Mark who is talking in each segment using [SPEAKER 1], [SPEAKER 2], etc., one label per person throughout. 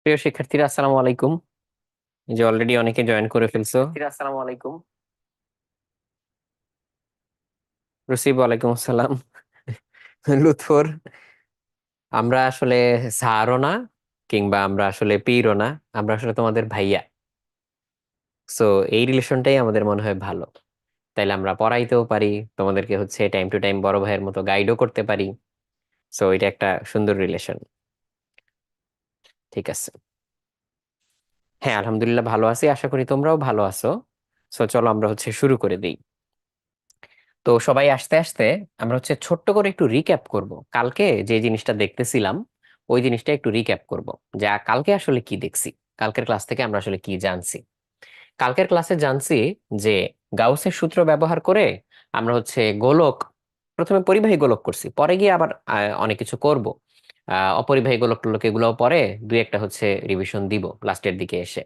[SPEAKER 1] প্রিয় শিক্ষার্থীরা, আসসালামু আলাইকুম। এই যে অলরেডি অনেকে জয়েন করে ফেলছো। আসসালামু আলাইকুম। রসিব, ওয়ালাইকুম আসসালাম। লুৎফর, আমরা আসলে স্যারও না, কিংবা আমরা আসলে পীরও না, আমরা আসলে তোমাদের ভাইয়া। সো এই রিলেশনটাই আমাদের মনে হয় ভালো। তাইলে আমরা পড়াইতেও পারি, তোমাদেরকে হচ্ছে টাইম টু টাইম বড় ভাইয়ের মতো গাইডও করতে পারি। সো এটা একটা সুন্দর রিলেশন। ঠিক আছে। হ্যাঁ, আলহামদুলিল্লাহ ভালো আছি, আশা করি তোমরাও ভালো আছো। সো চলো আমরা হচ্ছে শুরু করে দিই। তো সবাই আসতে আসতে আমরা হচ্ছে ছোট্ট করে একটু রিক্যাপ করব, কালকে যে জিনিসটা দেখতেছিলাম ওই জিনিসটা একটু রিক্যাপ করব। যা কালকে আসলে কি দেখছি, কালকের ক্লাস থেকে আমরা আসলে কি জানছি। কালকের ক্লাসে জানছি যে গাউসের সূত্র ব্যবহার করে আমরা হচ্ছে গোলক, প্রথমে পরিবাহী গোলক করছি, পরে গিয়ে আবার অনেক কিছু করব। অপরিবাহী গোলক টোলক এগুলোও পরে দুই একটা হচ্ছে রিভিশন দিব লাস্টের দিকে এসে।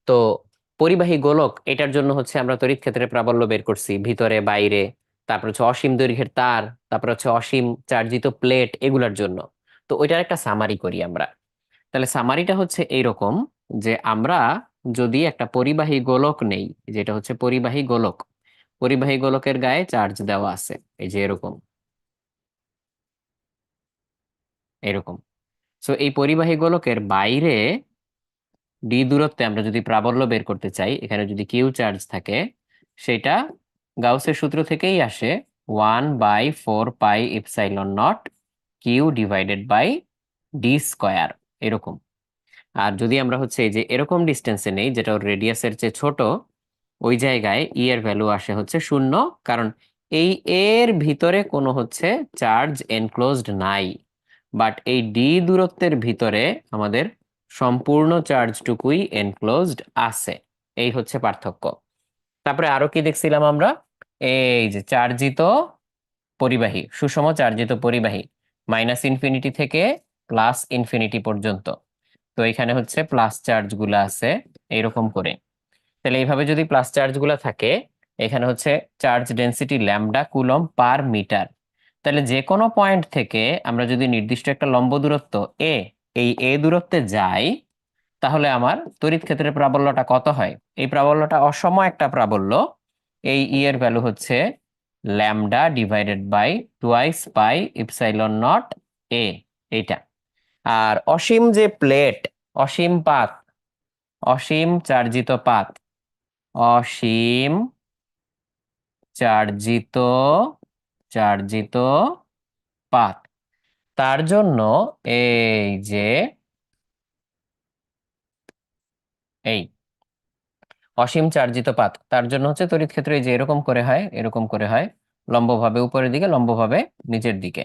[SPEAKER 1] তো পরিবাহী গোলক এটার জন্য হচ্ছে আমরা তড়িৎ ক্ষেত্রের প্রাবল্য বের করছি, ভিতরে বাইরে। তারপর হচ্ছে অসীম দৈর্ঘ্যের তার, তারপর হচ্ছে অসীম চার্জিত প্লেট এগুলার জন্য। তো ওইটার একটা সামারি করি আমরা। তাহলে সামারিটা হচ্ছে এইরকম, যে আমরা যদি একটা পরিবাহী গোলক নেই, যেটা হচ্ছে পরিবাহী গোলক, পরিবাহী গোলকের গায়ে চার্জ দেওয়া আছে, এই যে এরকম এরকম। সো এই পরিবাহী গোলকের বাইরে ডি দূরত্বে আমরা যদি প্রাবল্য বের করতে চাই, এখানে যদি কিউ চার্জ থাকে, সেটা গাউসের সূত্র থেকেই আসে, 1/4 pi epsilon naught Q divided by D square, এরকম। আর যদি আমরা হচ্ছে এই যে এরকম ডিস্টেন্সে নেই, যেটা ওর রেডিয়াসের চেয়ে ছোট, ওই জায়গায় ই এর ভ্যালু আসে হচ্ছে 0, কারণ এই এর ভিতরে কোনো হচ্ছে চার্জ এনক্লোজড নাই। বাট এই ডি দূরত্বের ভিতরে আমাদের সম্পূর্ণ চার্জটুকুই এনক্লোজড আছে। এই হচ্ছে পার্থক্য। তারপরে আরো কি দেখছিলাম আমরা, এই যে চার্জিত পরিবাহী, সুষম চার্জিত পরিবাহী, -ইনফিনিটি থেকে +ইনফিনিটি পর্যন্ত। তো এখানে হচ্ছে প্লাস চার্জ গুলা আছে এইরকম করে। তাহলে এইভাবে যদি প্লাস চার্জ গুলা থাকে, এখানে হচ্ছে charge density lambda coulomb per metre. তাহলে যে কোনো পয়েন্ট থেকে আমরা যদি নির্দিষ্ট একটা লম্ব দূরত্ব এ, এই এ দূরত্বে যাই, তাহলে আমার তড়িৎ ক্ষেত্রের প্রাবল্যটা কত হয়? এই প্রাবল্যটা অসম একটা প্রাবল্য। এই ই এর ভ্যালু হচ্ছে lambda divided by twice pi epsilon naught a, এইটা। আর অসীম যে প্লেট, অসীম পাত, অসীম চার্জিত পাত, অসীম চার্জিত চার্জিত পাত, তার জন্য এই যে এই অসীম চার্জিত পাত, তার জন্য হচ্ছে তড়িৎ ক্ষেত্র এই যে এরকম করে হয়, এরকম করে হয়, লম্বভাবে উপরের দিকে, লম্বভাবে নিচের দিকে।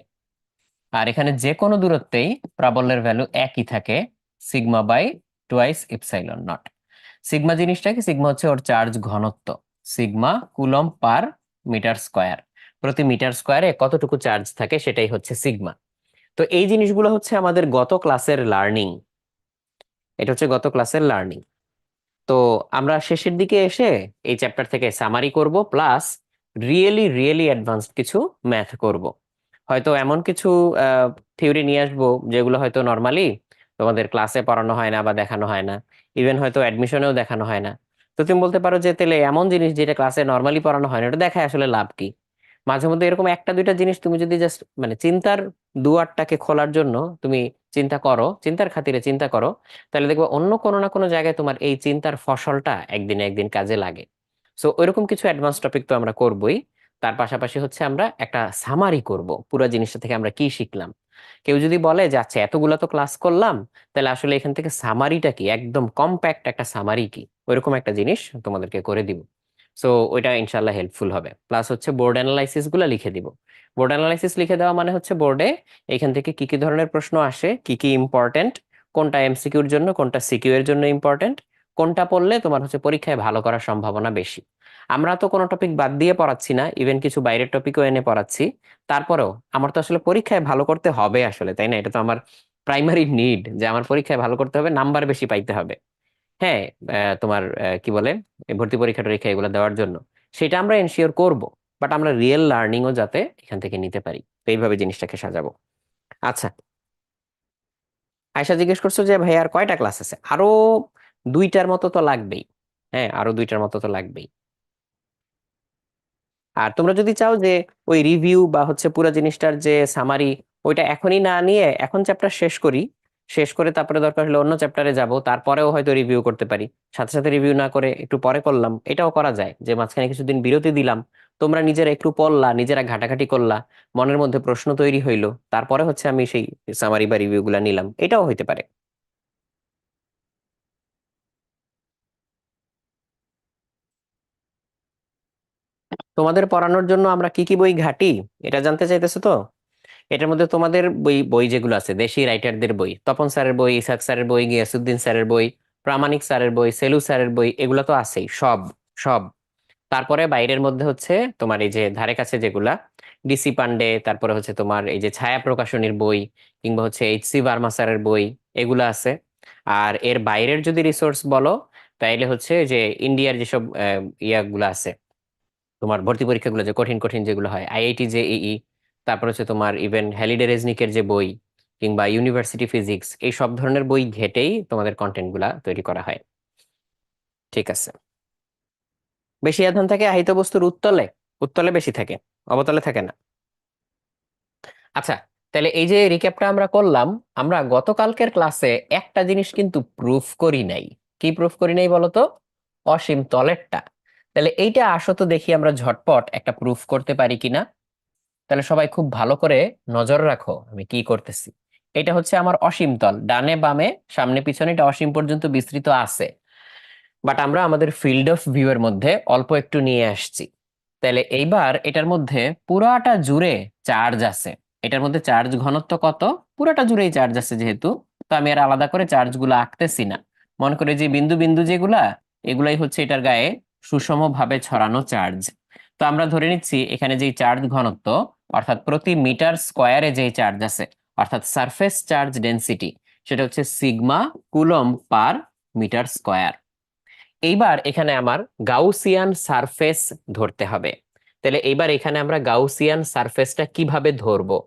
[SPEAKER 1] আর এখানে যে কোনো দূরত্বেই প্রাবল্যের ভ্যালু একই থাকে, sigma by twice epsilon naught. Sigma জিনিসটা কি? সিগমা হচ্ছে ওর চার্জ ঘনত্ব, sigma coulomb per metre square, প্রতি মিটার স্কোয়ারে কতটুকু চার্জ থাকে সেটাই হচ্ছে সিগমা। তো এই জিনিসগুলো হচ্ছে আমাদের গত ক্লাসের লার্নিং, এটা হচ্ছে গত ক্লাসের লার্নিং। তো আমরা শেষের দিকে এসে এই চ্যাপ্টার থেকে সামারি করব, প্লাস রিয়েলি রিয়েলি অ্যাডভান্সড কিছু ম্যাথ করব। হয়তো এমন কিছু থিওরি নিয়ে আসবো যেগুলো হয়তো নর্মালি তোমাদের ক্লাসে পড়ানো হয় না বা দেখানো হয় না, ইভেন হয়তো অ্যাডমিশনেও দেখানো হয় না। তো তুমি বলতে পারো যে তাহলে এমন জিনিস যেটা ক্লাসে নর্মালি পড়ানো হয় না, এটা দেখায় আসলে লাভ কি? মাঝে মধ্যে এরকম একটা দুইটা জিনিস তুমি যদি জাস্ট মানে চিন্তার দুয়ারটাকে খোলার জন্য তুমি চিন্তা করো, চিন্তার খাতিরে চিন্তা করো, তাহলে দেখবো অন্য কোনো না কোনো জায়গায় তোমার এই চিন্তার ফসলটা একদিন না একদিন কাজে লাগে। সো ওইরকম কিছু অ্যাডভান্স টপিক তো আমরা করবোই। তার পাশাপাশি হচ্ছে আমরা একটা সামারি করব পুরো জিনিসটা থেকে আমরা কি শিখলাম। কেউ যদি বলে যে আচ্ছা এতগুলো তো ক্লাস করলাম, তাহলে আসলে এখান থেকে সামারিটা কি, একদম কম্প্যাক্ট একটা সামারি কি, ওইরকম একটা জিনিস তোমাদেরকে করে দিব। সো ওইটা ইনশাল্লাহ হেল্পফুল হবে। প্লাস হচ্ছে বোর্ড অ্যানালাইসিস গুলো লিখে দিব। বোর্ড অ্যানালাইসিস লিখে দেওয়া মানে হচ্ছে বোর্ডে এখান থেকে কি কি ধরনের প্রশ্ন আসে, কি কি ইম্পর্টেন্ট, কোনটা এমসিকিউর জন্য, কোনটা সিকিউ এর জন্য ইম্পর্টেন্ট, কোনটা পড়লে তোমার হচ্ছে পরীক্ষায় ভালো করার সম্ভাবনা বেশি। আমরা তো কোনো টপিক বাদ দিয়ে পড়াচ্ছি না, ইভেন কিছু বাইরের টপিকও এনে পড়াচ্ছি। তারপরেও আমার তো আসলে পরীক্ষায় ভালো করতে হবে আসলে, তাই না? এটা তো আমার প্রাইমারি নিড, যে আমার পরীক্ষায় ভালো করতে হবে, নাম্বার বেশি পাইতে হবে। হ্যাঁ, তোমার কি বলে, এই ভর্তি পরীক্ষা টরীক্ষা এগুলো দেওয়ার জন্য সেটা আমরা এনশিওর করব। বাট আমরা রিয়েল লার্নিংও যাতে এখান থেকে নিতে পারি, তো এইভাবে জিনিসটাকে সাজাবো। আচ্ছা, আয়সা জিজ্ঞেস করছো যে ভাই আর কয়টা ক্লাস আছে, আরো দুইটার মতো তো লাগবেই। হ্যাঁ, আরো দুইটার মতো তো লাগবেই। আর তোমরা যদি চাও যে ওই রিভিউ বা হচ্ছে পুরো জিনিসটার যে সামারি, ওইটা এখনই না নিয়ে এখন চ্যাপ্টার শেষ করি, শেষ করে তারপরে দরকার হলে অন্য চ্যাপ্টারে যাব, তারপরেও হয়তো রিভিউ করতে পারি। সাথে সাথে রিভিউ না করে একটু পরে করলাম, এটাও করা যায়, যে মাঝখানে কিছুদিন বিরতি দিলাম, তোমরা নিজেরা একটু পড়লা, নিজেরা ঘাটাঘাটি করলা, মনের মধ্যে প্রশ্ন তৈরি হইলো, তারপরে হচ্ছে আমি সেই সামারি বা রিভিউ গুলা নিলাম, এটাও হইতে পারে। তোমাদের পড়ানোর জন্য আমরা কি কি বই ঘাটি, এটা জানতে চাইতেছো তো? এটার মধ্যে তোমাদের বই বই যেগুলো আছে, দেশি রাইটারদের বই, তপন স্যারের বই, ইসাক স্যারের বই, গিয়াসুদ্দিন স্যারের বই, প্রামাণিক স্যারের বই, সেলু স্যারের বই, এগুলো তো আছেই সব, সব। তারপরে বাইরের মধ্যে হচ্ছে তোমার এই যে ধারে কাছে যেগুলা, ডিসি পান্ডে, তারপরে হচ্ছে তোমার এই যে ছায়া প্রকাশনীর বই, কিংবা হচ্ছে এইচ সি ভার্মা স্যারের বই, এগুলো আছে। আর এর বাইরের যদি রিসোর্স বলো, তাইলে হচ্ছে যে ইন্ডিয়ার যেসব ইয়াগুলো আছে, তোমার ভর্তি পরীক্ষাগুলো যে কঠিন কঠিন যেগুলো হয়, আইআইটি জেইই, তারপর হচ্ছে তোমার ইভেন হ্যালিডে রেজনিকের যে বই, কিংবা ইউনিভার্সিটি ফিজিক্স, এই সব ধরনের বই ঘেটেই তোমাদের কন্টেন্ট গুলা তৈরি করা হয়। ঠিক আছে। বেশি আধান থাকে আহিত বস্তুর উত্তলে, উত্তলে বেশি থাকে, অবতলে থাকে না। আচ্ছা, তাহলে এই যে রিক্যাপটা আমরা করলাম, আমরা গতকালকের ক্লাসে একটা জিনিস কিন্তু প্রুফ করি নাই। কি প্রুফ করি নাই বলো তো? অসীম তলেরটা। তাহলে এইটা আসো তো দেখি আমরা ঝটপট একটা প্রুফ করতে পারি কিনা। তাহলে সবাই খুব ভালো করে নজর রাখো আমি কি করতেছি। এটা হচ্ছে আমার অসীম তল, ডানে বামে সামনে পিছনে এটা অসীম পর্যন্ত বিস্তৃত আছে, বাট আমরা আমাদের ফিল্ড অফ ভিউ এর মধ্যে অল্প একটু নিয়ে আসছি। তাহলে এইবার এটার মধ্যে পুরাটা জুড়ে চার্জ আছে। এটার মধ্যে চার্জ ঘনত্ব কত? পুরাটা জুড়েই চার্জ আছে যেহেতু, তো আমি আর আলাদা করে চার্জ গুলো আঁকতেছি না। মনে করে যে বিন্দু বিন্দু যেগুলা, এগুলাই হচ্ছে এটার গায়ে সুষম ভাবে ছড়ানো চার্জ। তো আমরা ধরে নিচ্ছি এখানে যে চার্জ ঘনত্ব, অর্থাৎ প্রতি মিটার স্কোয়ারে যে চার্জ আছে, অর্থাৎ সারফেস চার্জ ডেনসিটি, সেটা হচ্ছে sigma coulomb per metre square. এইবার এখানে আমার গাউসিয়ান সারফেস ধরতে হবে। তাহলে এইবার এখানে আমরা গাউসিয়ান সারফেসটা কিভাবে ধরবো?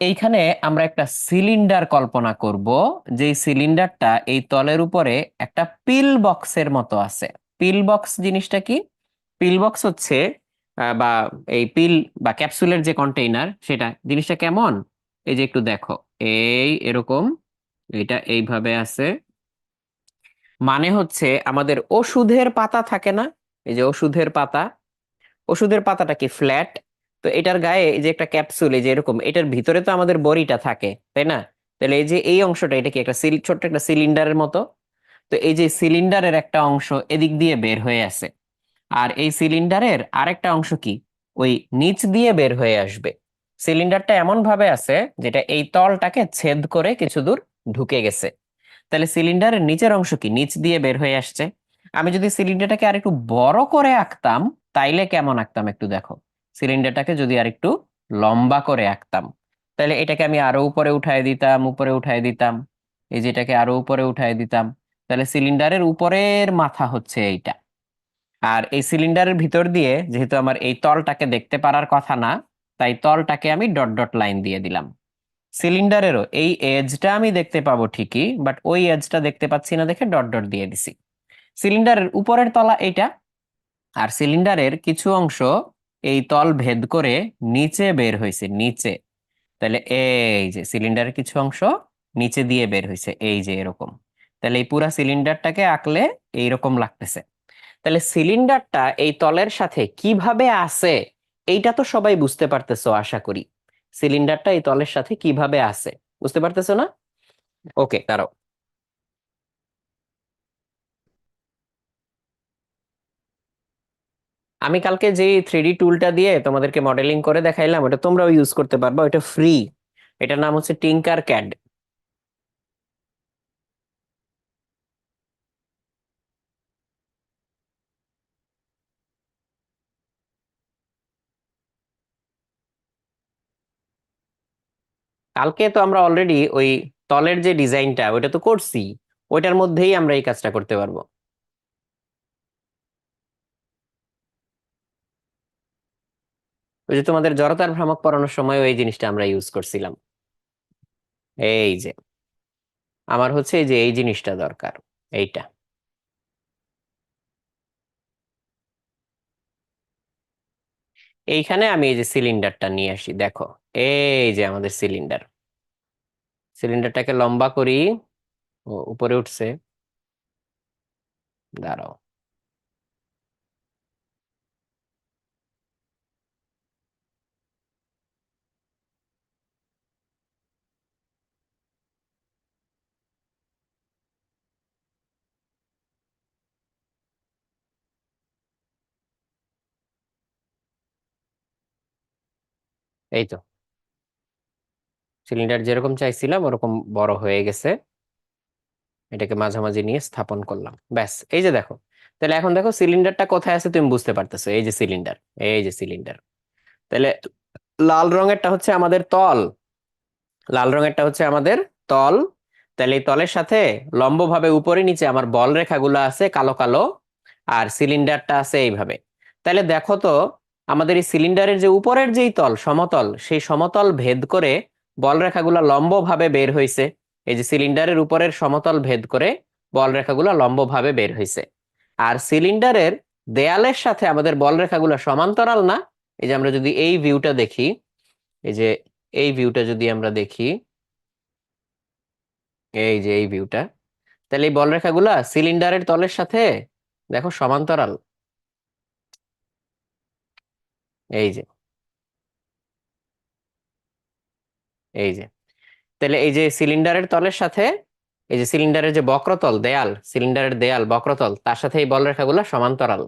[SPEAKER 1] এইখানে আমরা একটা সিলিন্ডার কল্পনা করব, যে সিলিন্ডারটা এই তলের উপরে একটা পিল বক্সের মতো আছে। পিল বক্স জিনিসটা কি? পিল বক্স হচ্ছে বা এই পিল বা ক্যাপসুলের যে কন্টেইনার, সেটা জিনিসটা কেমন? এই যে একটু দেখো, এই এরকম, এটা এইভাবে আছে। মানে হচ্ছে আমাদের ওষুধের পাতা থাকে না, এই যে ওষুধের পাতা, ওষুধের পাতাটা কি ফ্ল্যাট? তো এটার গায়ে এই যে একটা ক্যাপসুল, এই যে এরকম, এটার ভিতরে তো আমাদের বড়িটা থাকে, তাই না? তাহলে এই যে এই অংশটা, এটা কি একটা ছোট্ট একটা সিলিন্ডারের মতো? তো এই যে সিলিন্ডারের একটা অংশ এদিক দিয়ে বের হয়ে আসে, আর এই সিলিন্ডারের আরেকটা অংশ কি ওই নিচ দিয়ে বের হয়ে আসবে। সিলিন্ডারটা এমন ভাবে আছে যেটা এই তলটাকে ছেদ করে কিছু দূর ঢুকে গেছে। তাহলে সিলিন্ডারের নিচের অংশ কি নিচ দিয়ে বের হয়ে আসছে। আমি যদি সিলিন্ডারটাকে আর একটু বড় করে আঁকতাম, তাইলে কেমন আঁকতাম একটু দেখো। সিলিন্ডারটাকে যদি আর একটু লম্বা করে আঁকতাম, তাহলে এটাকে আমি আরো উপরে উঠায় দিতাম, উপরে উঠায় দিতাম, এই যে এটাকে আরো উপরে উঠায় দিতাম। তাহলে সিলিন্ডারের উপরের মাথা হচ্ছে এইটা। আর এই সিলিন্ডারের ভিতর দিয়ে যেহেতু আমার এই তলটাকে দেখতে পারার কথা না, তাই তলটাকে আমি ডট ডট লাইন দিয়ে দিলাম। সিলিন্ডারেরও এই এজটা আমি দেখতে পাবো ঠিকই, বাট ওই এজটা দেখতে পাচ্ছি না দেখে ডট ডট দিয়ে দিছি। সিলিন্ডারের উপরের তলা এইটা, আর সিলিন্ডারের কিছু অংশ এই তল ভেদ করে নিচে বের হয়েছে, নিচে। তাহলে এই যে সিলিন্ডারের কিছু অংশ নিচে দিয়ে বের হয়েছে, এই যে এরকম। তাহলে এই পুরা সিলিন্ডারটাকে আঁকলে এইরকম লাগতেছে। তাহলে সিলিন্ডারটা এই তলের সাথে কিভাবে আছে, এইটা তো সবাই বুঝতে পারতেছো আশা করি। সিলিন্ডারটা এই তলের সাথে কিভাবে আছে, বুঝতে পারতেছো না? ওকে, দাঁড়াও। আমি কালকে যে 3D টুলটা দিয়ে তোমাদেরকে মডেলিং করে দেখাইলাম, ওটা তোমরাও ইউজ করতে পারবা, ওটা ফ্রি। এটার নাম হচ্ছে টিঙ্কার ক্যাড। কালকে তো আমরা অলরেডি ওই তলের যে ডিজাইনটা ওইটা তো করছি, ওইটার মধ্যেই আমরা এই কাজটা করতে পারবো। ওই যে তোমাদের জড়তার ভ্রামক পড়ানোর সময় ওই জিনিসটা আমরা ইউজ করছিলাম। এই যে আমার হচ্ছে এই যে এই জিনিসটা দরকার, এইটা। এইখানে আমি এই যে সিলিন্ডারটা নিয়ে আসি, দেখো এই যে আমাদের সিলিন্ডার। সিলিন্ডারটাকে লম্বা করি, ও উপরে উঠছে, দাঁড়াও। এই তো সিলিন্ডার যেরকম চাইছিলাম ওরকম বড় হয়ে গেছে। এটাকে মাঝামাঝি নিয়ে স্থাপন করলাম, ব্যাস। এই যে দেখো, তাহলে এখন দেখো সিলিন্ডারটা কোথায় আছে তুমি বুঝতে পারতেছো। এই যে সিলিন্ডার, এই যে সিলিন্ডার। তাহলে লাল রঙেরটা হচ্ছে আমাদের তল, লাল রঙেরটা হচ্ছে আমাদের তল। তাহলে এই তলের সাথে লম্বভাবে উপরে নিচে আমার বল রেখাগুলো আছে কালো কালো, আর সিলিন্ডারটা আছে এইভাবে। তাহলে দেখো তো, আমাদের এই সিলিন্ডারের যে উপরের যেই তল সমতল, সেই সমতল ভেদ করে বল রেখাগুলো লম্বভাবে বের হয়েছে। এই যে সিলিন্ডারের উপরের সমতল ভেদ করে বল রেখাগুলো লম্বভাবে বের হয়েছে। আর সিলিন্ডারের দেয়ালের সাথে আমাদের বল রেখাগুলো সমান্তরাল না। এই যে আমরা যদি এই ভিউটা দেখি, এই যে এই ভিউটা যদি আমরা দেখি, এই যে এই ভিউটা, তাহলে এই বলরেখাগুলা সিলিন্ডারের তলের সাথে দেখো সমান্তরাল। এই যে, এই যে, তাহলে এই যে সিলিন্ডারের তলের সাথে এই যে সিলিন্ডারের যে বক্রতল দেয়াল, সিলিন্ডারের দেয়াল বক্রতল, তার সাথে এই বলরেখাগুলো সমান্তরাল।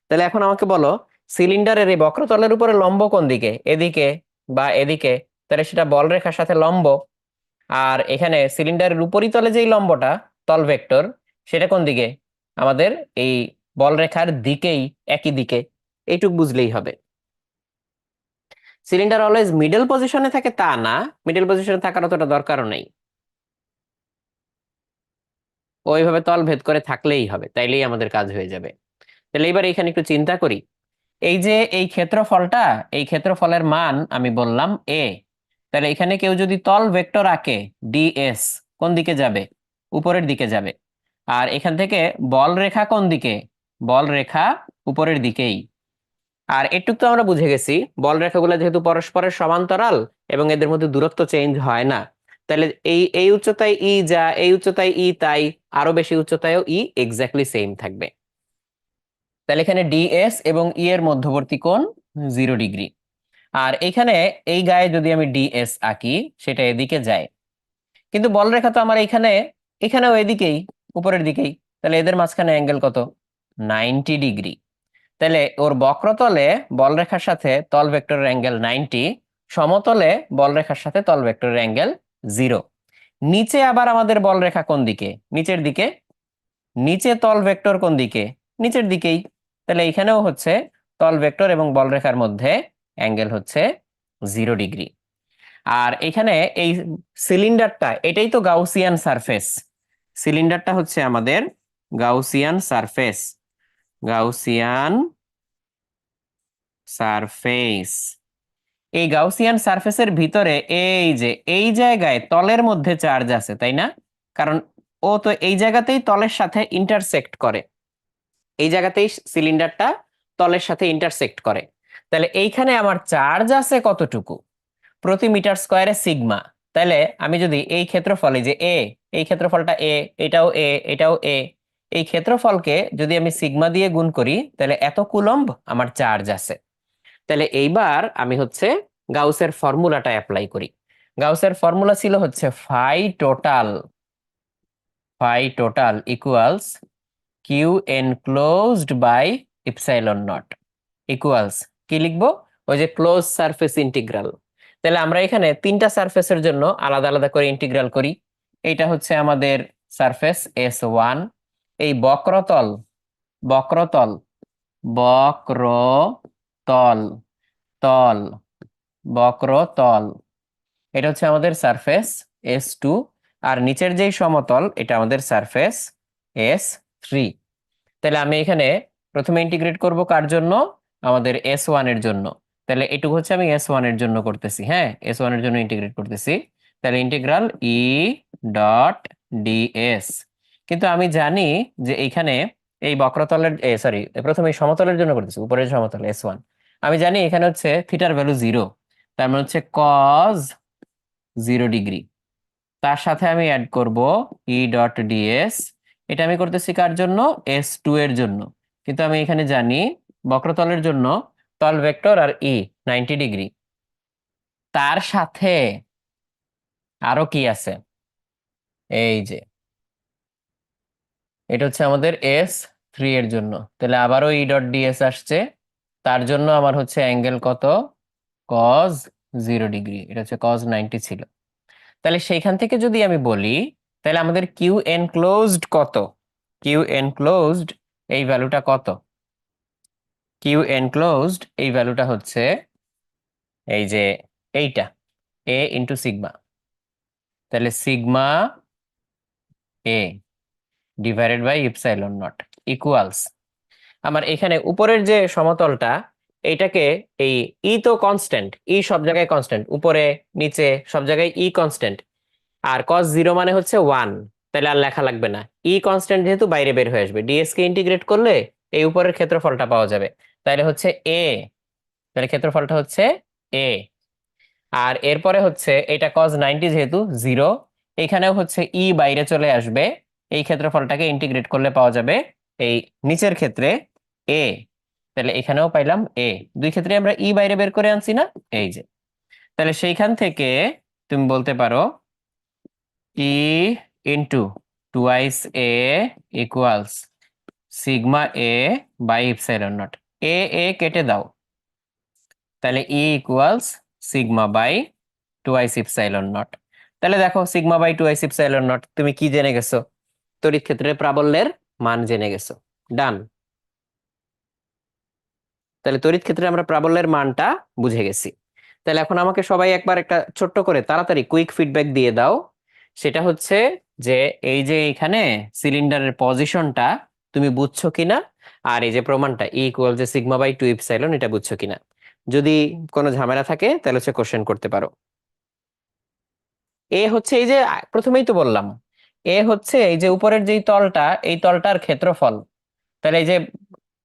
[SPEAKER 1] তাহলে এখন আমাকে বলো, সিলিন্ডারের এই বক্রতলের উপরে লম্ব কোন দিকে, এদিকে বা এদিকে? তাহলে সেটা বলরেখার সাথে লম্ব। আর এখানে সিলিন্ডারের উপরিতলে যেই লম্বটা, তল ভেক্টর, সেটা কোন দিকে? আমাদের এই বলরেখার দিকেই, একই দিকে। এইটুক বুঝলেই হবে। সিলিন্ডার অলওয়েজ মিডল পজিশনে থাকে তা না, মিডল পজিশনে থাকার অতটা দরকারও নেই। ওইভাবে তল ভেদ করে থাকলেই হবে, তাইলেই আমাদের কাজ হয়ে যাবে। তাহলে এবার এখানে একটু চিন্তা করি। এই যে এই ক্ষেত্রফলটা, এই ক্ষেত্রফলের মান আমি বললাম এ। তাহলে এখানে কেউ যদি তল ভেক্টর আঁকে, ডিএস, কোন দিকে যাবে? উপরের দিকে যাবে। আর এখান থেকে বল রেখা কোন দিকে? বল রেখা উপরের দিকেই। আর এটুক তো আমরা বুঝে গেছি, বল রেখাগুলো যেহেতু পরস্পরের সমান্তরাল এবং এদের মধ্যে দূরত্ব চেঞ্জ হয় না, তাহলে এই এই উচ্চতায় ই যা, এই উচ্চতায় ই তাই, আরো বেশি উচ্চতায়ও ই এক্স্যাক্টলি সেম থাকবে। তাহলে এখানে ডিএস এবং ই এর মধ্যবর্তী কোণ 0 ডিগ্রি। আর এখানে এই গায়ে যদি আমি ডিএস আঁকি, সেটা এদিকে যায়। কিন্তু বলরেখা তো আমার এখানে, এখানেও এদিকেই, উপরের দিকেই। তাহলে এদের মাঝখানে অ্যাঙ্গেল কত? 90 ডিগ্রি। তাহলে ওর বক্রতলে বলরেখার সাথে তল ভেক্টরের অ্যাঙ্গেল 90, সমতলে বলরেখার সাথে তল ভেক্টরের অ্যাঙ্গেল 0। নিচে আবার আমাদের বলরেখা কোন দিকে? নিচের দিকে। নিচে তল ভেক্টর কোন দিকে? নিচের দিকেই। তাহলে এইখানেও হচ্ছে তল ভেক্টর এবং বলরেখার মধ্যে অ্যাঙ্গেল হচ্ছে 0 ডিগ্রি। আর এখানে এই সিলিন্ডারটা, এটাই তো গাউসিয়ান সারফেস। সিলিন্ডারটা হচ্ছে আমাদের গাউসিয়ান সারফেস, গাউসিয়ান সারফেস। এই গাউসিয়ান সারফেসের ভিতরে এই যে এই জায়গায় তলের মধ্যে চার্জ আছে, তাই না? কারণ ও তো এই জায়গাতেই তলের সাথে ইন্টারসেক্ট করে, এই জায়গাতেই সিলিন্ডারটা তলের সাথে ইন্টারসেক্ট করে। তাহলে এইখানে আমার চার্জ আছে কতটুকু? প্রতি মিটার স্কয়ারে সিগমা। তাহলে আমি যদি এই ক্ষেত্রফল, এই যে এ, এই ক্ষেত্রফলটা এ, এটাও এ, এটাও এ, এই ক্ষেত্রফলকে যদি আমি সিগমা দিয়ে গুণ করি, তাহলে এত কুলম্ব আমার চার্জ আছে। তাহলে এইবার আমি হচ্ছে গাউসের ফর্মুলাটা অ্যাপ্লাই করি। গাউসের ফর্মুলা ছিল হচ্ছে phi total, phi total equals Q enclosed by epsilon naught, equals কি লিখবো? ওই যে ক্লোজ সারফেস ইন্টিগ্রাল। তাহলে আমরা এখানে তিনটা সারফেসের জন্য আলাদা আলাদা করে ইন্টিগ্রাল করি। এইটা হচ্ছে আমাদের সারফেস S1। এই বক্রতল, বক্রতল, বক্রতল, তল, বক্রতল, এটা হচ্ছে আমাদের সারফেস S2। আর নিচের যেই সমতল, এটা আমাদের সারফেস S3। তাহলে আমি এখানে প্রথমে ইন্টিগ্রেট করব কার জন্য? আমাদের S1 এর জন্য। তাহলে এটুকু হচ্ছে আমি S1 এর জন্য করতেছি, হ্যাঁ, S1 এর জন্য ইন্টিগ্রেট করতেছি। তাহলে ইন্টিগ্রাল ই ডট ডিএস। কিন্তু আমি জানি যে এইখানে এই বক্রতলের সরি, প্রথমে এই সমতলের জন্য করতেছি, উপরের সমতল S1। আমি জানি এখানে হচ্ছে থিটার ভ্যালু 0, তার মানে হচ্ছে কজ 0 ডিগ্রি। তার সাথে আমি অ্যাড করব ই ডট ডিএস। এটা আমি করতেছি কার জন্য? S2 এর জন্য। কিন্তু আমি এখানে জানি বক্রতলের জন্য তল ভেক্টর আর 90 ডিগ্রি। তার সাথে আরো কি আছে? এই যে এটা হচ্ছে আমাদের S3 এর জন্য, তাহলে আবারও ই ডট ডিএস আসছে। তার জন্য আমার হচ্ছে অ্যাঙ্গেল কত? Cos 0 degree. এটা হচ্ছে কজ 90 ছিল। তাহলে সেইখান থেকে যদি আমি বলি, তাহলে আমাদের কিউ এনক্লোজড কত? কিউ এনক্লোজড এই ভ্যালুটা কত? কিউ এনক্লোজড এই ভ্যালুটা হচ্ছে এই যে এইটা, এ ইন্টু সিগমা। তাহলে sigma A divided by epsilon naught equals, আমার এখানে উপরের যে সমতলটা, এইটাকে এই ই তো কনস্ট্যান্ট, ই সব জায়গায় কনস্ট্যান্ট, উপরে নিচে সব জায়গায় ই কনস্ট্যান্ট। আর কস 0 মানে হচ্ছে 1, তাহলে আর লেখা লাগবে না। ই কনস্ট্যান্ট যেহেতু বাইরে বের হয়ে আসবে, ডিএস কে ইন্টিগ্রেট করলে এই উপরের ক্ষেত্রফলটা পাওয়া যাবে। তাহলে হচ্ছে এ, তাহলে ক্ষেত্রফলটা হচ্ছে এ। আর এরপরে হচ্ছে এটা কজ 90 যেহেতু 0, এখানেও হচ্ছে ই বাইরে চলে আসবে, এই ক্ষেত্রফলটাকে ইন্টিগ্রেট করলে পাওয়া যাবে এই নিচের ক্ষেত্রে এ। তাহলে এখানেও পাইলাম এ। দুই ক্ষেত্রে আমরা ই বাইরে বের করে আনছি না, এই যে। তাহলে সেইখান থেকে তুমি বলতে পারো E into twice A equals sigma A by epsilon naught. A A কেটে দাও, তাহলে E equals sigma by twice epsilon naught. তাহলে দেখো sigma by twice epsilon naught, তুমি কি জেনে গেছো? তড়িৎ ক্ষেত্রের প্রাবল্যের মান জেনে গেছো। ডান। তাহলে তড়িৎ ক্ষেত্রে আমরা প্রাবল্যের মানটা বুঝে গেছি। তাহলে এখন আমাকে সবাই একবার একটা ছোট্ট করে তাড়াতাড়ি কুইক ফিডব্যাক দিয়ে দাও। সেটা হচ্ছে যে এই যে এখানে সিলিন্ডারের পজিশনটা তুমি বুঝছো কিনা, আর এই যে প্রমাণটা ই ইকুয়াল যে সিগমা বাই টু ইপসাইলন, এটা বুঝছো কিনা। যদি কোনো ঝামেলা থাকে তাহলে হচ্ছে কোশ্চেন করতে পারো। এ হচ্ছে এই যে প্রথমেই তো বললাম, এ হচ্ছে এই যে উপরের যেই তলটা, এই তলটার ক্ষেত্রফল। তাহলে এই যে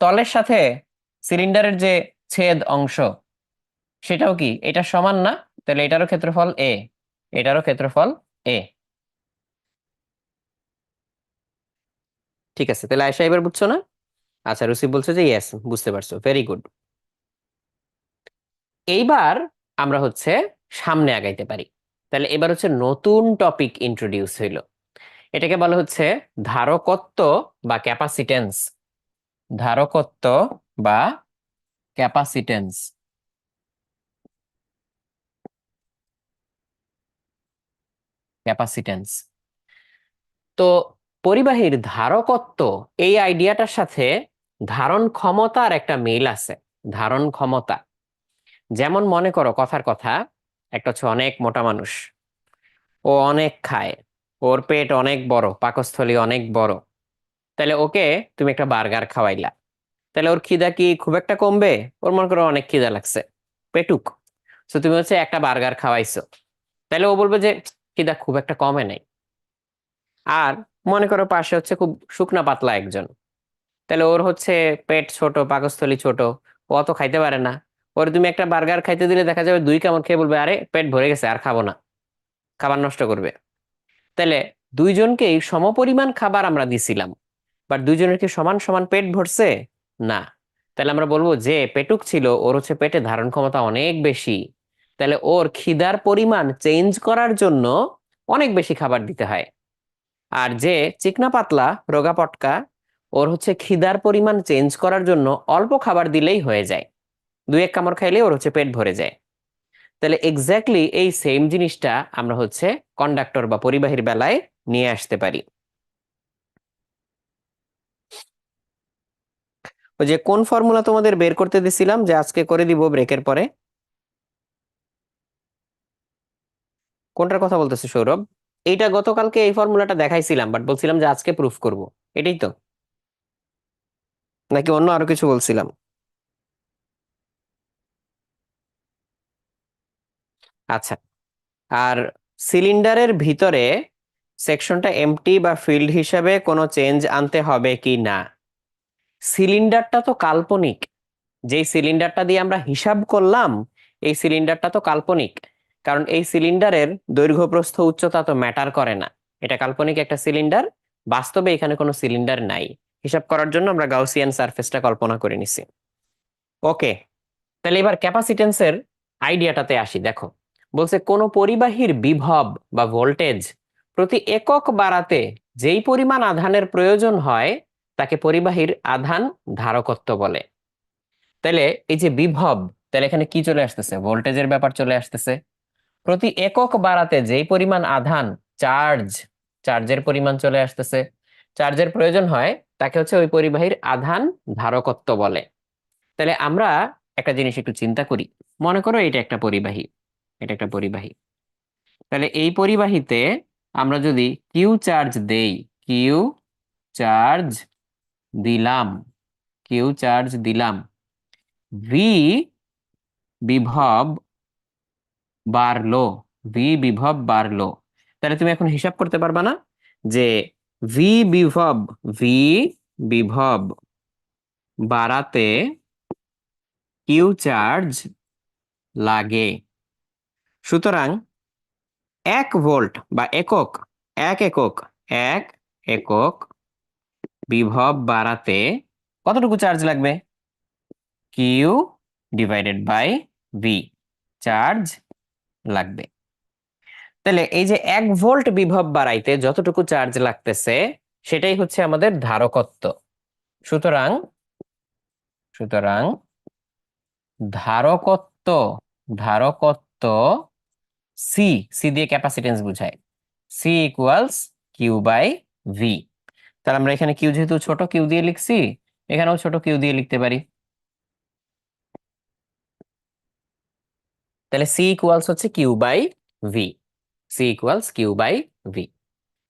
[SPEAKER 1] তলের সাথে সিলিন্ডারের যে ছেদ অংশ, সেটাও কি এটা সমান না? তাহলে এটারও ক্ষেত্রফল এ, এটারও ক্ষেত্রফল এ। ঠিক আছে, তাহলে আয়শা এবার বুঝছো না? আচ্ছা, রুসি বলছে যে ইয়েস, বুঝতে পারছো, ভেরি গুড। এইবার আমরা হচ্ছে সামনে আগাইতে পারি। তাহলে এবার হচ্ছে নতুন টপিক ইন্ট্রোডিউস হইলো। এটাকে বলা হচ্ছে ধারকত্ব বা ক্যাপাসিটেন্স। ধারকত্ব বা ক্যাপাসিটেন্স। ক্যাপাসিটেন্স তো পরিবাহীর ধারকত্ব, এই আইডিয়াটার সাথে ধারণ ক্ষমতার একটা মিল আছে। ধারণ ক্ষমতা, যেমন মনে করো কথার কথা, একটা হচ্ছে অনেক মোটা মানুষ, ও অনেক খায়, ওর পেট অনেক বড়, পাকস্থলী অনেক বড়। তাহলে ওকে তুমি একটা বার্গার খাওয়াইলা, তাহলে ওর খিদা কি খুব একটা কমবে? ওর মনে করো অনেক খিদা লাগছে, পেটুক। তো তুমি হচ্ছে একটা বার্গার খাওয়াইছো, তাহলে ও বলবে যে খিদা খুব একটা কমে নাই। আর মনে করো পাশে হচ্ছে খুব শুকনা পাতলা একজন, তাহলে ওর হচ্ছে পেট ছোট, পাকস্থলী ছোট, ও অত খাইতে পারে না। ওর তুমি একটা বার্গার খাইতে দিলে দেখা যাবে 2 কামড় খেয়ে বলবে আরে পেট ভরে গেছে, আর খাবো না, খাবার নষ্ট করবে। তাহলে দুইজনকেই সমপরিমাণ খাবার আমরা দিছিলাম, বাট দুইজনের কি সমান সমান পেট ভরছে? না। তাহলে আমরা বলবো যে পেটুক ছিল ওর হচ্ছে পেটে ধারণ ক্ষমতা অনেক বেশি, তাহলে ওর খিদার পরিমাণ চেঞ্জ করার জন্য অনেক বেশি খাবার দিতে হয়। আর যে চিকনা পাতলা রোগা পটকা, ওর হচ্ছে খিদার পরিমাণ চেঞ্জ করার জন্য অল্প খাবার দিলেই হয়ে যায়, 2-1 কামড় খাইলে ওর হচ্ছে পেট ভরে যায়। তাহলে এক্স্যাক্টলি এই সেম জিনিসটা আমরা হচ্ছে কন্ডাক্টর বা পরিবাহীর বেলায় নিয়ে আসতে পারি। ওই যে কোন ফর্মুলা তোমাদের বের করতে দিছিলাম যে আজকে করে দিব ব্রেকের পরে, কোনটার কথা বলতেছে সৌরভ? এইটা গতকালকে এই ফর্মুলাটা দেখাইছিলাম, বাট বলছিলাম যে আজকে প্রুফ করব, এটাই তো? নাকি অন্য আরো কিছু বলছিলাম? আচ্ছা। আর সিলিন্ডারের ভিতরে সেকশনটা এমটি বা ফিল্ড হিসাবে কোনো চেঞ্জ আনতে হবে কি না। সিলিন্ডারটা তো কাল্পনিক, যেই সিলিন্ডারটা দিয়ে আমরা হিসাব করলাম এই সিলিন্ডারটা তো কাল্পনিক, কারণ এই সিলিন্ডারের দৈর্ঘ্য প্রস্থ উচ্চতা তো ম্যাটার করে না। এটা কাল্পনিক একটা সিলিন্ডার, বাস্তবে এখানে কোনো সিলিন্ডার নাই। হিসাব করার জন্য আমরা গাউসিয়ান সারফেসটা কল্পনা করে নিছি। ওকে, তাহলে এবার ক্যাপাসিটেন্সের আইডিয়াটাতে আসি। দেখো, বলছে কোন পরিবাহীর বিভব বা ভোল্টেজ প্রতি একক বাড়াতে যেই পরিমাণ আধানের প্রয়োজন হয় তাকে পরিবাহীর আধান ধারকত্ব বলে। তাহলে এই যে বিভব, তাহলে এখানে কি চলে আসতেছে? ভোল্টেজের ব্যাপার চলে আসতেছে। প্রতি একক বাড়াতে যেই পরিমাণ আধান, চার্জ, চার্জের পরিমাণ চলে আসতেছে, চার্জের প্রয়োজন হয় তাকে হচ্ছে ওই পরিবাহীর আধান ধারকত্ব বলে। তাহলে আমরা একটা জিনিস একটু চিন্তা করি। মনে করো এটা একটা পরিবাহী, এটা একটা পরিবাহী। তাহলে এই পরিবাহীতে আমরা যদি কিউ চার্জ দেই, কিউ চার্জ দিলাম, কিউ চার্জ দিলাম, ভি বিভব বাড়লো, ভি বিভব বাড়লো, তাহলে তুমি এখন হিসাব করতে পারবা না যে ভি বিভব, ভি বিভব বাড়াতে কিউ চার্জ লাগে। সুতরাং 1 ভোল্ট বা একক, এক একক, এক একক বিভব বাড়াতে কতটুকু চার্জ লাগবে? Q divided by V, charge লাগবে। তাহলে এই যে 1 ভোল্ট বিভব বাড়াইতে যতটুকু চার্জ লাগতেছে সেটাই হচ্ছে আমাদের ধারকত্ব। সুতরাং সুতরাং ধারকত্ব, ধারকত্ব সি, সি দিয়ে ক্যাপাসিটেন্স বুঝায়, C equals Q by V. তাহলে আমরা এখানে কিউ যেহেতু ছোট কিউ দিয়ে লিখছি, এখানেও ছোট কিউ দিয়ে লিখতে পারি। তাহলে সি ইকুয়ালস হচ্ছে Q by V, C equals Q by V.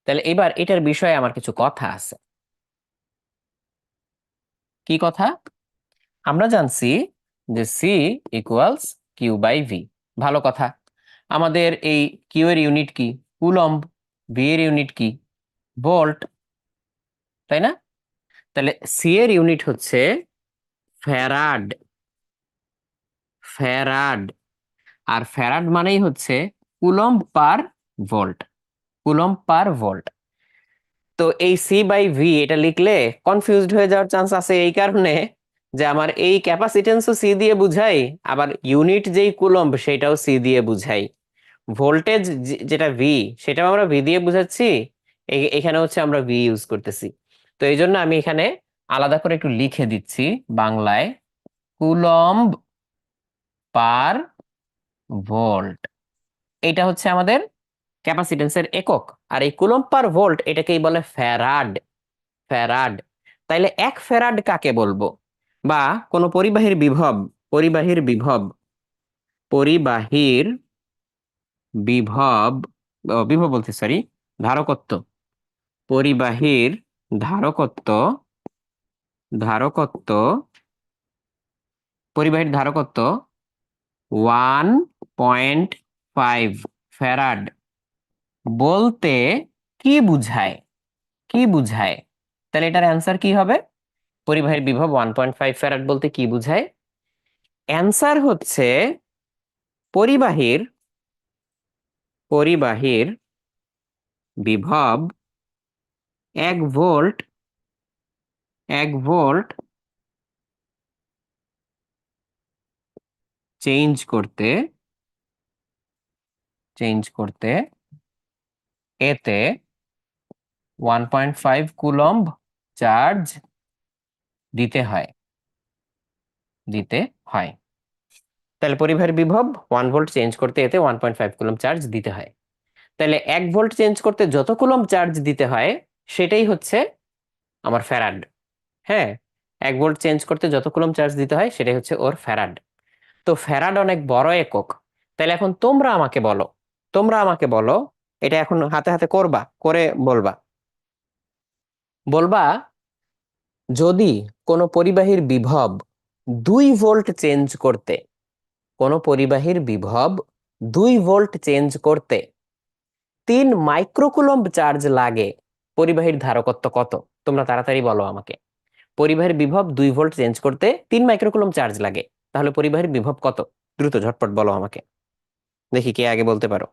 [SPEAKER 1] তাহলে এবার এটার বিষয়ে আমার কিছু কথা আছে। কি কথা? আমরা জানছি যে C equals Q by V, ভালো কথা। আমাদের এই কিউ এর ইউনিট কি? কুলম্ব। ভি এর ইউনিট কি? ভোল্ট, তাই না? তাহলে সি এর ইউনিট হচ্ছে ফ্যারাড, ফ্যারাড। আর ফ্যারাড মানেই হচ্ছে coulomb per volt, coulomb per volt. তো এই সি বাই ভি এটা লিখলে কনফিউজড হয়ে যাওয়ার চান্স আছে, এই কারণে যে আমার এই ক্যাপাসিটেন্সও সি দিয়ে বুঝাই, আবার ইউনিট যেই কুলম্ব সেটাও সি দিয়ে বুঝাই, ভোল্টেজ যেটা ভি সেটাও আমরা ভি দিয়ে বুঝাচ্ছি, এখানে হচ্ছে আমরা ভি ইউজ করতেছি। তো এই জন্য আমি এখানে আলাদা করে একটু লিখে দিচ্ছি বাংলায়, কুলম্ব পার ভোল্ট। এটা হচ্ছে আমাদের ক্যাপাসিটেন্সের একক। আর এই কুলম্ব পার ভোল্ট এটাকেই বলে ফ্যারাড, ফ্যারাড। তাইলে 1 ফ্যারাড কাকে বলবো? বা কোন পরিবাহীর বিভব, পরিবাহীর বিভব, পরিবাহীর বিভব, বিভব বলতে সরি, ধারকত্ব, পরিবাহীর ধারকত্ব, ধারকত্ব, পরিবাহীর ধারকত্ব 1.5 ফ্যারাড বলতে কি বুঝায়? কি বুঝায়? তাহলে এটার অ্যান্সার কি হবে? পরিবাহীর বিভব 1.5 ফ্যারাড বলতে কি বুঝায়? অ্যান্সার হচ্ছে পরিবাহীর, পরিবাহীর বিভব 1 ভোল্ট, 1 ভোল্ট চেঞ্জ করতে, চেঞ্জ করতে এতে 1.5 কুলম্ব চার্জ দিতে হয়, দিতে হয়। তাহলে পরিবাহীর বিভব 1 ভোল্ট চেঞ্জ করতে এতে 1.5 কুলম্ব চার্জ দিতে হয়। তাহলে 1 ভোল্ট চেঞ্জ করতে যত কুলম্ব চার্জ দিতে হয় সেটাই হচ্ছে আমার ফ্যারাড। হ্যাঁ, 1 ভোল্ট চেঞ্জ করতে যত কুলম্ব চার্জ দিতে হয় সেটাই হচ্ছে ওর ফ্যারাড। তো ফ্যারাড অনেক বড় একক। তাহলে এখন তোমরা আমাকে বলো, তোমরা আমাকে বলো, এটা এখন হাতে হাতে করবা, করে বলবা, বলবা যদি কোনো পরিবাহীর বিভব 2 ভোল্ট চেঞ্জ করতে, কোনো পরিবাহীর বিভব 2 ভোল্ট চেঞ্জ করতে 3 মাইক্রোকুলম্ব চার্জ লাগে, পরিবাহীর ধারকত্ব কত? তোমরা তাড়াতাড়ি বলো আমাকে। পরিবাহীর বিভব 2 ভোল্ট চেঞ্জ করতে 3 মাইক্রোকুলম্ব চার্জ লাগে, তাহলে পরিবাহীর বিভব কত? দ্রুত ঝটপট বলো আমাকে, দেখি কে আগে বলতে পারো।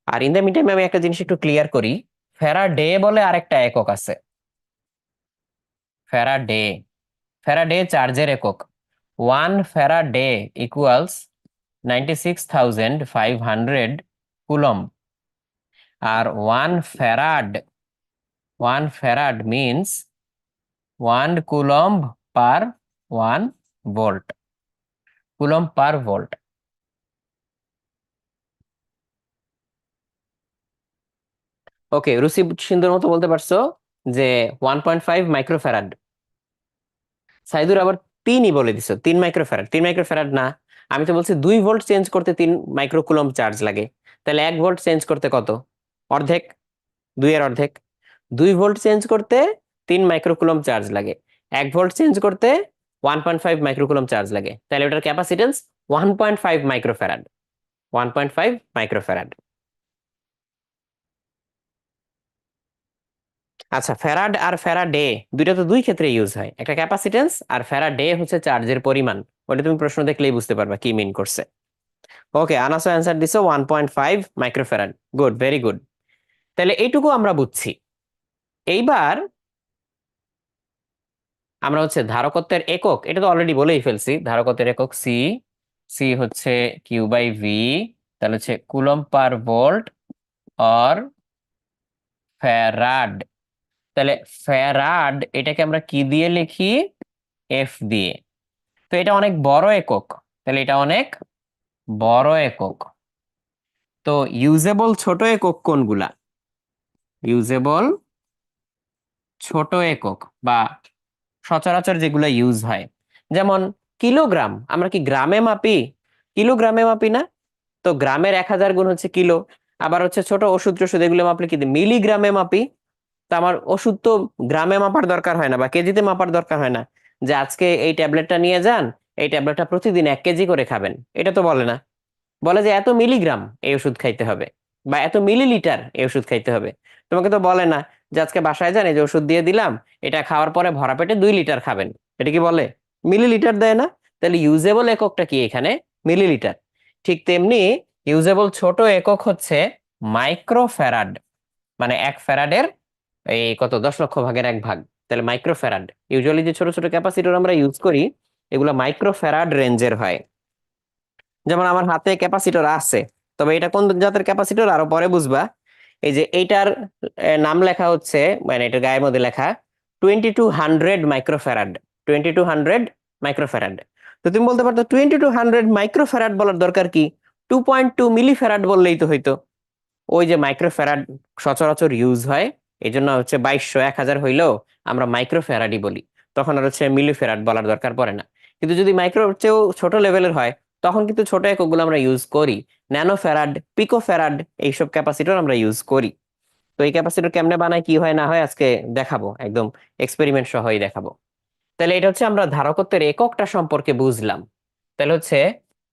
[SPEAKER 1] আর ইন দ্য মিন টাইম আমি একটা জিনিস একটু ক্লিয়ার করি। ফ্যারাডে বলে আরেকটা একক আছে। ফ্যারাডে, ফ্যারাডে চার্জের একক। 1 ফ্যারাডে ইকুয়ালস 96,500 কুলম্ব। আর 1 farad means 1 coulomb per 1 volt. Coulomb per volt. Okay, রুচি সুন্দর মতো বলতে পারছো যে 1.5 মাইক্রোফ্যারাড। সাইদুর আবার 3ই বলে দিছো, 3 মাইক্রোফ্যারাড। 3 মাইক্রোফ্যারাড না, আমি তো বলছি 2 ভোল্ট চেঞ্জ করতে 3 মাইক্রোকুলম্ব চার্জ লাগে। তাহলে 1 ভোল্ট চেঞ্জ করতে কত? অর্ধেক, 2 এর অর্ধেক। 2 ভোল্ট চেঞ্জ করতে 3 মাইক্রোকুলম্ব চার্জ লাগে। 1 ভোল্ট চেঞ্জ করতে 1.5 মাইক্রোকুলম্ব চার্জ লাগে, তাহলে ওটার ক্যাপাসিটেন্স 1.5 মাইক্রোফ্যারাড। 1.5 মাইক্রোফ্যারাড। আচ্ছা, ফ্যারাড আর ফ্যারাডে দুইটা তো দুই ক্ষেত্রে ইউজ হয়, একটা ক্যাপাসিটেন্স আর ফ্যারাডে হচ্ছে চার্জের পরিমাণ। ওটা তুমি প্রশ্ন দেখলেই বুঝতে পারবা কি মিন করছে। ওকে, আনাসো অ্যান্সার দিছো 1.5 মাইক্রোফ্যারাড। Good, very good. তাহলে এইটুকু আমরা বুঝছি। এইবার আমরা হচ্ছে ধারকত্বের একক, এটা তো অলরেডি বলেই ফেলছি, ধারকত্বের একক সি। সি হচ্ছে কিউ বাই ভি। তাহলে হচ্ছে coulomb per volt or farad. তাহলে ফ্যারাড এটাকে আমরা কি দিয়ে লিখি? এফ দিয়ে। তো এটা অনেক বড় একক, তাহলে এটা অনেক বড় একক। তো ইউজেবল ছোট একক কোনগুলা? ইউজেবল ছোট একক বা সচরাচর যেগুলো ইউজ হয়, যেমন কিলোগ্রাম, আমরা কি গ্রামে মাপি? কিলোগ্রামে মাপি না? তো গ্রামের 1000 গুণ হচ্ছে কিলো। আবার হচ্ছে ছোট ওষুধ টষুধ এগুলো মাপলে কি মিলিগ্রামে মাপি। তো আমার ওষুধ তো গ্রামে মাপার দরকার হয় না বা কেজিতে মাপার দরকার হয় না, যে আজকে এই ট্যাবলেটটা নিয়ে যান, এই ট্যাবলেটটা প্রতিদিন 1 কেজি করে খাবেন, এটা তো বলে না। বলে যে এত মিলিগ্রাম এই ওষুধ খাইতে হবে বা এত মিলিলিটার এই ওষুধ খাইতে হবে। তোমাকে তো বলে না যে আজকে বাসায় যান, এই যে ওষুধ দিয়ে দিলাম, এটা খাওয়ার পরে ভরা পেটে 2 লিটার খাবেন। এটা কি বলে? মিলিলিটার দেয় না? তাহলে ইউজেবল এককটা কি এখানে? মিলিলিটার। ঠিক তেমনি ইউজেবল ছোট একক হচ্ছে মাইক্রোফ্যারাড, মানে 1 ফ্যারাডের এই কত 10 লক্ষ ভাগের 1 ভাগ। তাহলে মাইক্রোফ্যারাড। ইউজুয়ালি যে ছোট ছোট ক্যাপাসিটর আমরা ইউজ করি, এগুলো মাইক্রোফ্যারাড রেঞ্জের হয়। যেমন আমার হাতে ক্যাপাসিটর আছে, তবে এটা কোন জাতের ক্যাপাসিটর আরো পরে বুঝবা। এই যে এইটার নাম লেখা হচ্ছে, মানে এটার গায়ের মধ্যে লেখা 2200 মাইক্রোফ্যারাড। 2200 মাইক্রোফ্যারাড। তো তুমি বলতে পারতো 2200 মাইক্রোফ্যারাড বলার দরকার কি? 2.2 মিলিফ্যারাড বললেই তো হইতো। ওই যে মাইক্রোফ্যারাড সচরাচর ইউজ হয়, এই জন্য হচ্ছে 2200 1000 হইলেও আমরা মাইক্রোফ্যারাডই বলি। তখন আর হচ্ছে মিলিফ্যারাড বলার দরকার পড়ে না। কিন্তু যদি মাইক্রোর চেয়েও ছোট লেভেলের হয়, তখন কিন্তু ছোট এককগুলো আমরা ইউজ করি। ন্যানোফ্যারাড, পিকোফ্যারাড এইসব ক্যাপাসিটর আমরা ইউজ করি। তো এই ক্যাপাসিটর কেমনে বানায়, কি হয় না হয় আজকে দেখাবো, একদম এক্সপেরিমেন্ট সহই দেখাবো। তাহলে এটা হচ্ছে আমরা ধারকত্বের এককটা সম্পর্কে বুঝলাম। তাহলে হচ্ছে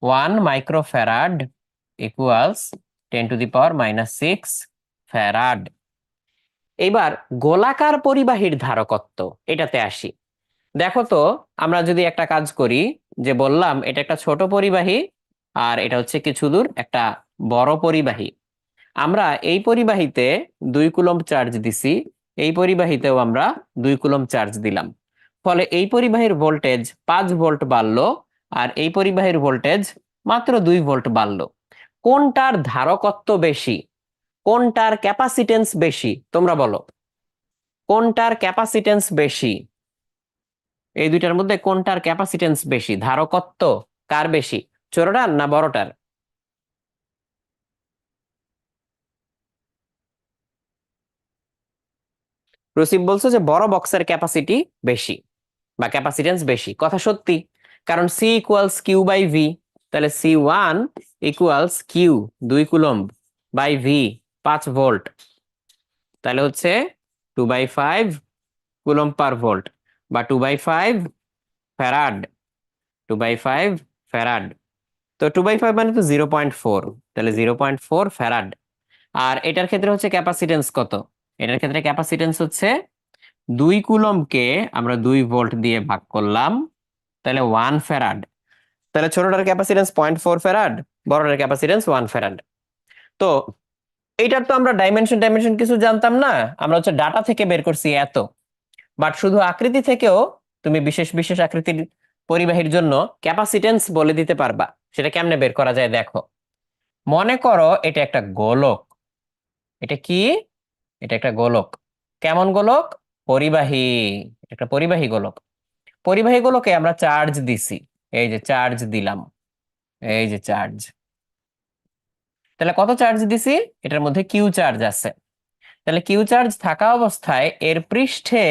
[SPEAKER 1] 1 মাইক্রোফ্যারাড ইকুয়ালস 10⁻⁻⁶ ফ্যারাড। এবার গোলাকার পরিবাহীর ধারকত্ব, এটাতে আসি। দেখো তো, আমরা যদি একটা কাজ করি, যে বললাম এটা একটা ছোট পরিবাহী আর এটা হচ্ছে কিছু দূর একটা বড় পরিবাহী। আমরা এই পরিবাহীতে 2 কুলম্ব চার্জ দিছি, এই পরিবাহীতেও আমরা 2 কুলম্ব চার্জ দিলাম। ফলে এই পরিবাহীর ভোল্টেজ 5 ভোল্ট বাড়লো, আর এই পরিবাহীর ভোল্টেজ মাত্র 2 ভোল্ট বাড়লো। কোনটার ধারকত্ব বেশি? কোনটার ক্যাপাসিটেন্স বেশি? তোমরা বলো, কোনটার ক্যাপাসিটেন্স বেশি? এই দুইটার মধ্যে কোনটার ক্যাপাসিটেন্স বেশি, ধারকত্ব কার বেশি? ছোটটার না বড়টার? রসিব বলছো যে বড় বক্সের ক্যাপাসিটি বেশি বা ক্যাপাসিটেন্স বেশি, কথা সত্যি। কারণ C equals Q by V. তাহলে C1 equals Q, 2 coulomb, by V 5 volt. তাহলে হচ্ছে 2/5 কুলম্ব পার ভোল্ট বা 2/5 ফ্যারাড। 2/5 ফ্যারাড। তো 2/5 মানে তো 0.4, তাহলে 0.4 ফ্যারাড। আর এটার ক্ষেত্রে হচ্ছে ক্যাপাসিটেন্স কত? এটার ক্ষেত্রে ক্যাপাসিটেন্স হচ্ছে 2 কুলম্বকে আমরা 2 ভোল্ট দিয়ে ভাগ করলাম, তাহলে 1 ফ্যারাড। তাহলে ছোটটার ক্যাপাসিটেন্স 0.4 ফ্যারাড, বড়টার ক্যাপাসিটেন্স 1 ফ্যারাড। তো এইটার তো আমরা ডাইমেনশন ডাইমেনশন কিছু জানতাম না, আমরা হচ্ছে ডাটা থেকে বের করছি এত। বাট শুধু আকৃতি থেকেও তুমি বিশেষ বিশেষ আকৃতির পরিবাহীর জন্য ক্যাপাসিটেন্স বলে দিতে পারবা। সেটা কেমনে বের করা যায় দেখো। মনে করো এটা একটা গোলক। এটা কি? এটা একটা গোলক। কেমন গোলক? পরিবাহী। একটা পরিবাহী গোলক। পরিবাহী গোলকে আমরা চার্জ দিছি। এই যে চার্জ দিলাম, এই যে চার্জ। তাহলে কত চার্জ দিছি? এটার মধ্যে কিউ চার্জ আছে। তাহলে কিউ চার্জ থাকা অবস্থায় এর পৃষ্ঠে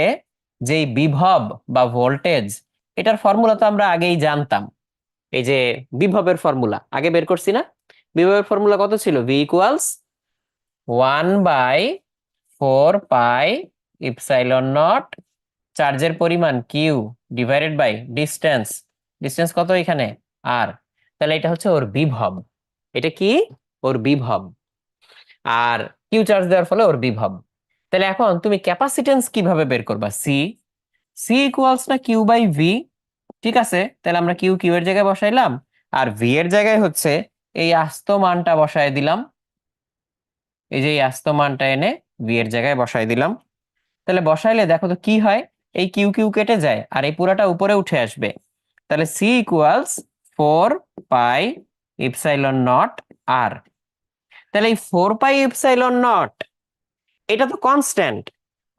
[SPEAKER 1] যেই বিভব বা ভোল্টেজ, এটার ফর্মুলা তো আমরা আগেই জানতাম। এই যে বিভবের ফর্মুলা আগে বের করছি না? বিভবের ফর্মুলা কত ছিল? V equals 1/4 pi epsilon naught চার্জের পরিমাণ Q divided by distance. Distance কত এখানে? আর। তাহলে এটা হচ্ছে ওর বিভব। এটা কি? ওর বিভব। আর কিউ চার্জ দেওয়ার ফলে ওর বিভব। তাহলে এখন তুমি ক্যাপাসিটেন্স কিভাবে বের করবা? সি। সি ইকুয়ালস না কিউ বাই ভি। ঠিক আছে, তাহলে আমরা কিউ কিউ এর জায়গায় বসাইলাম, আর ভি এর জায়গায় হচ্ছে এই আস্ত মানটা বসায় দিলাম। এই যে এই আস্ত মানটা এনে ভি এর জায়গায় বসায় দিলাম। তাহলে বসাইলে দেখো তো কি হয়, এই কিউ কিউ কেটে যায় আর এই পুরাটা উপরে উঠে আসবে। তাহলে C equals 4 pi epsilon naught R. তাহলে এই 4 পাই ইপসাইলন নট এটা তো কনস্ট্যান্ট।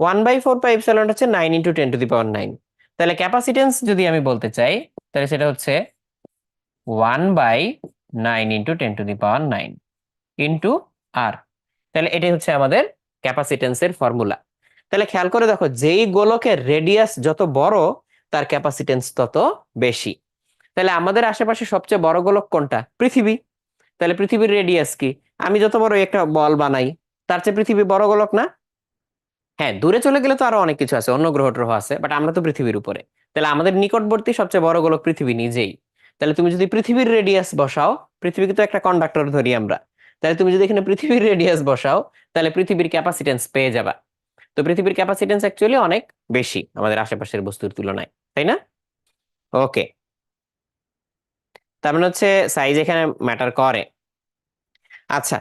[SPEAKER 1] 1/4 পাই ইপসাইলন হচ্ছে 9 × 10⁹ তাহলে ক্যাপাসিটেন্স যদি আমি বলতে চাই, তাহলে সেটা হচ্ছে 1/9 × 10⁹ ইন্টু আর। তাহলে এটাই হচ্ছে আমাদের ক্যাপাসিটেন্সের ফর্মুলা। তাহলে খেয়াল করে দেখো, যেই গোলকের রেডিয়াস যত বড় তার ক্যাপাসিটেন্স তত বেশি। তাহলে আমাদের আশেপাশে সবচেয়ে বড় গোলক কোনটা? পৃথিবী। তাহলে পৃথিবীর রেডিয়াস কি? আমি যত বড় একটা বল বানাই, তার চেয়ে পৃথিবী বড় গোলক না? হ্যাঁ, দূরে চলে গেলে তো আরো অনেক কিছু আছে, অন্য গ্রহ ট্রহ আছে, বাট আমরা তো পৃথিবীর উপরে। তাহলে আমাদের নিকটবর্তী সবচেয়ে বড় গোলক পৃথিবী নিজেই। তাহলে তুমি যদি পৃথিবীর রেডিয়াস বসাও, পৃথিবীকে তো একটা কন্ডাক্টর ধরি আমরা, তাহলে তুমি যদি এখানে পৃথিবীর রেডিয়াস বসাও, তাহলে পৃথিবীর ক্যাপাসিটেন্স পেয়ে যাবা। তো পৃথিবীর ক্যাপাসিটেন্স অ্যাকচুয়ালি অনেক বেশি আমাদের আশেপাশের বস্তুর তুলনায়, তাই না? ওকে, তার মানে হচ্ছে সাইজ এখানে ম্যাটার করে। আচ্ছা,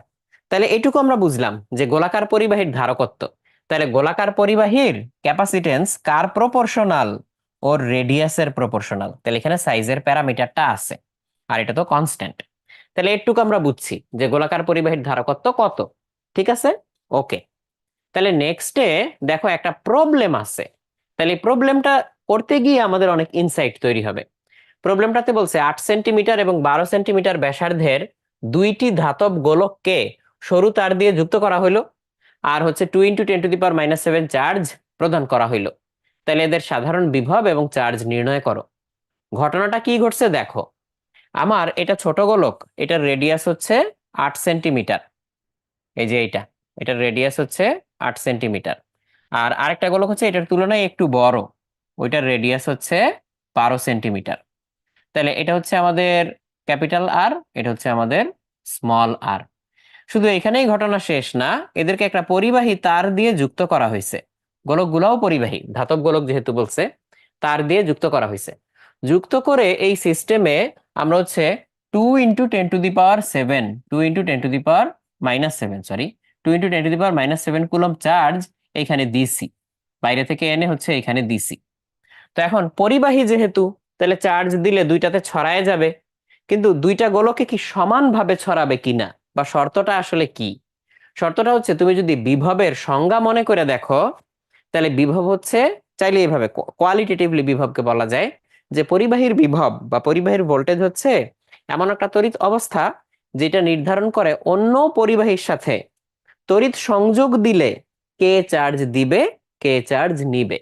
[SPEAKER 1] তাহলে এটুকু আমরা বুঝলাম যে গোলাকার পরিবাহীর ধারকত্ব। তাহলে গোলাকার পরিবাহীর ক্যাপাসিটেন্স কার প্রপোর্শনাল? ওর রেডিয়াসের প্রপোর্শনাল। তাহলে এখানে সাইজের প্যারামিটারটা আছে, আর এটা তো কনস্ট্যান্ট। তাহলে এটুকু আমরা বুঝছি যে গোলাকার পরিবাহীর ধারকত্ব কত। ঠিক আছে, ওকে। তাহলে নেক্সটে দেখো একটা প্রবলেম আছে। তাহলে এই প্রবলেমটা করতে গিয়ে আমাদের অনেক ইনসাইট তৈরি হবে। প্রবলেমটাতে বলছে 8 সেন্টিমিটার এবং 12 সেন্টিমিটার ব্যাসার্ধের দুইটি ধাতব গোলককে সরু তার দিয়ে যুক্ত করা হইলো, আর হচ্ছে 2 × 10⁻⁷ চার্জ প্রদান করা হইলো। তাহলে এদের সাধারণ বিভব এবং চার্জ নির্ণয় করো। ঘটনাটা কি ঘটছে দেখো। আমার এটা ছোট গোলক, এটার রেডিয়াস হচ্ছে 8 সেন্টিমিটার। এই যে এইটা, এটার রেডিয়াস হচ্ছে 8 সেন্টিমিটার। আর আরেকটা গোলক হচ্ছে এটার তুলনায় একটু বড়, ওইটার রেডিয়াস হচ্ছে 12 সেন্টিমিটার। তাহলে এটা হচ্ছে আমাদের ক্যাপিটাল আর, এটা হচ্ছে আমাদের স্মল আর। শুধু এখানেই ঘটনা শেষ না, এদেরকে একটা পরিবাহী তার দিয়ে যুক্ত করা হয়েছে। গোলকগুলাও পরিবাহী, ধাতব গোলক যেহেতু বলছে, তার দিয়ে যুক্ত করা হয়েছে। যুক্ত করে এই সিস্টেমে আমরা হচ্ছে 2 × 10⁻⁷, 2 × 10⁻⁻7, সরি, 2 × 10⁻⁻7 কুলম্ব চার্জ এখানে দিছি। বাইরে থেকে এনে হচ্ছে এখানে দিছি। তো এখন পরিবাহী যেহেতু, তাহলে চার্জ দিলে দুইটাতে ছড়ায় যাবে। কিন্তু দুইটা গোলকে কি সমানভাবে ছড়াবে কিনা, বা শর্তটা আসলে কি? শর্তটা হচ্ছে, তুমি যদি বিভবের সংজ্ঞা মনে করে দেখো, তাহলে বিভব হচ্ছে, চাইলে এইভাবে কোয়ালিটেটিভলি বিভবকে বলা যায় যে পরিবাহীর বিভব বা পরিবাহীর ভোল্টেজ হচ্ছে এমন একটা তড়িৎ অবস্থা যেটা নির্ধারণ করে অন্য পরিবাহীর সাথে তড়িৎ সংযোগ দিলে কে চার্জ দিবে, কে চার্জ নিবে।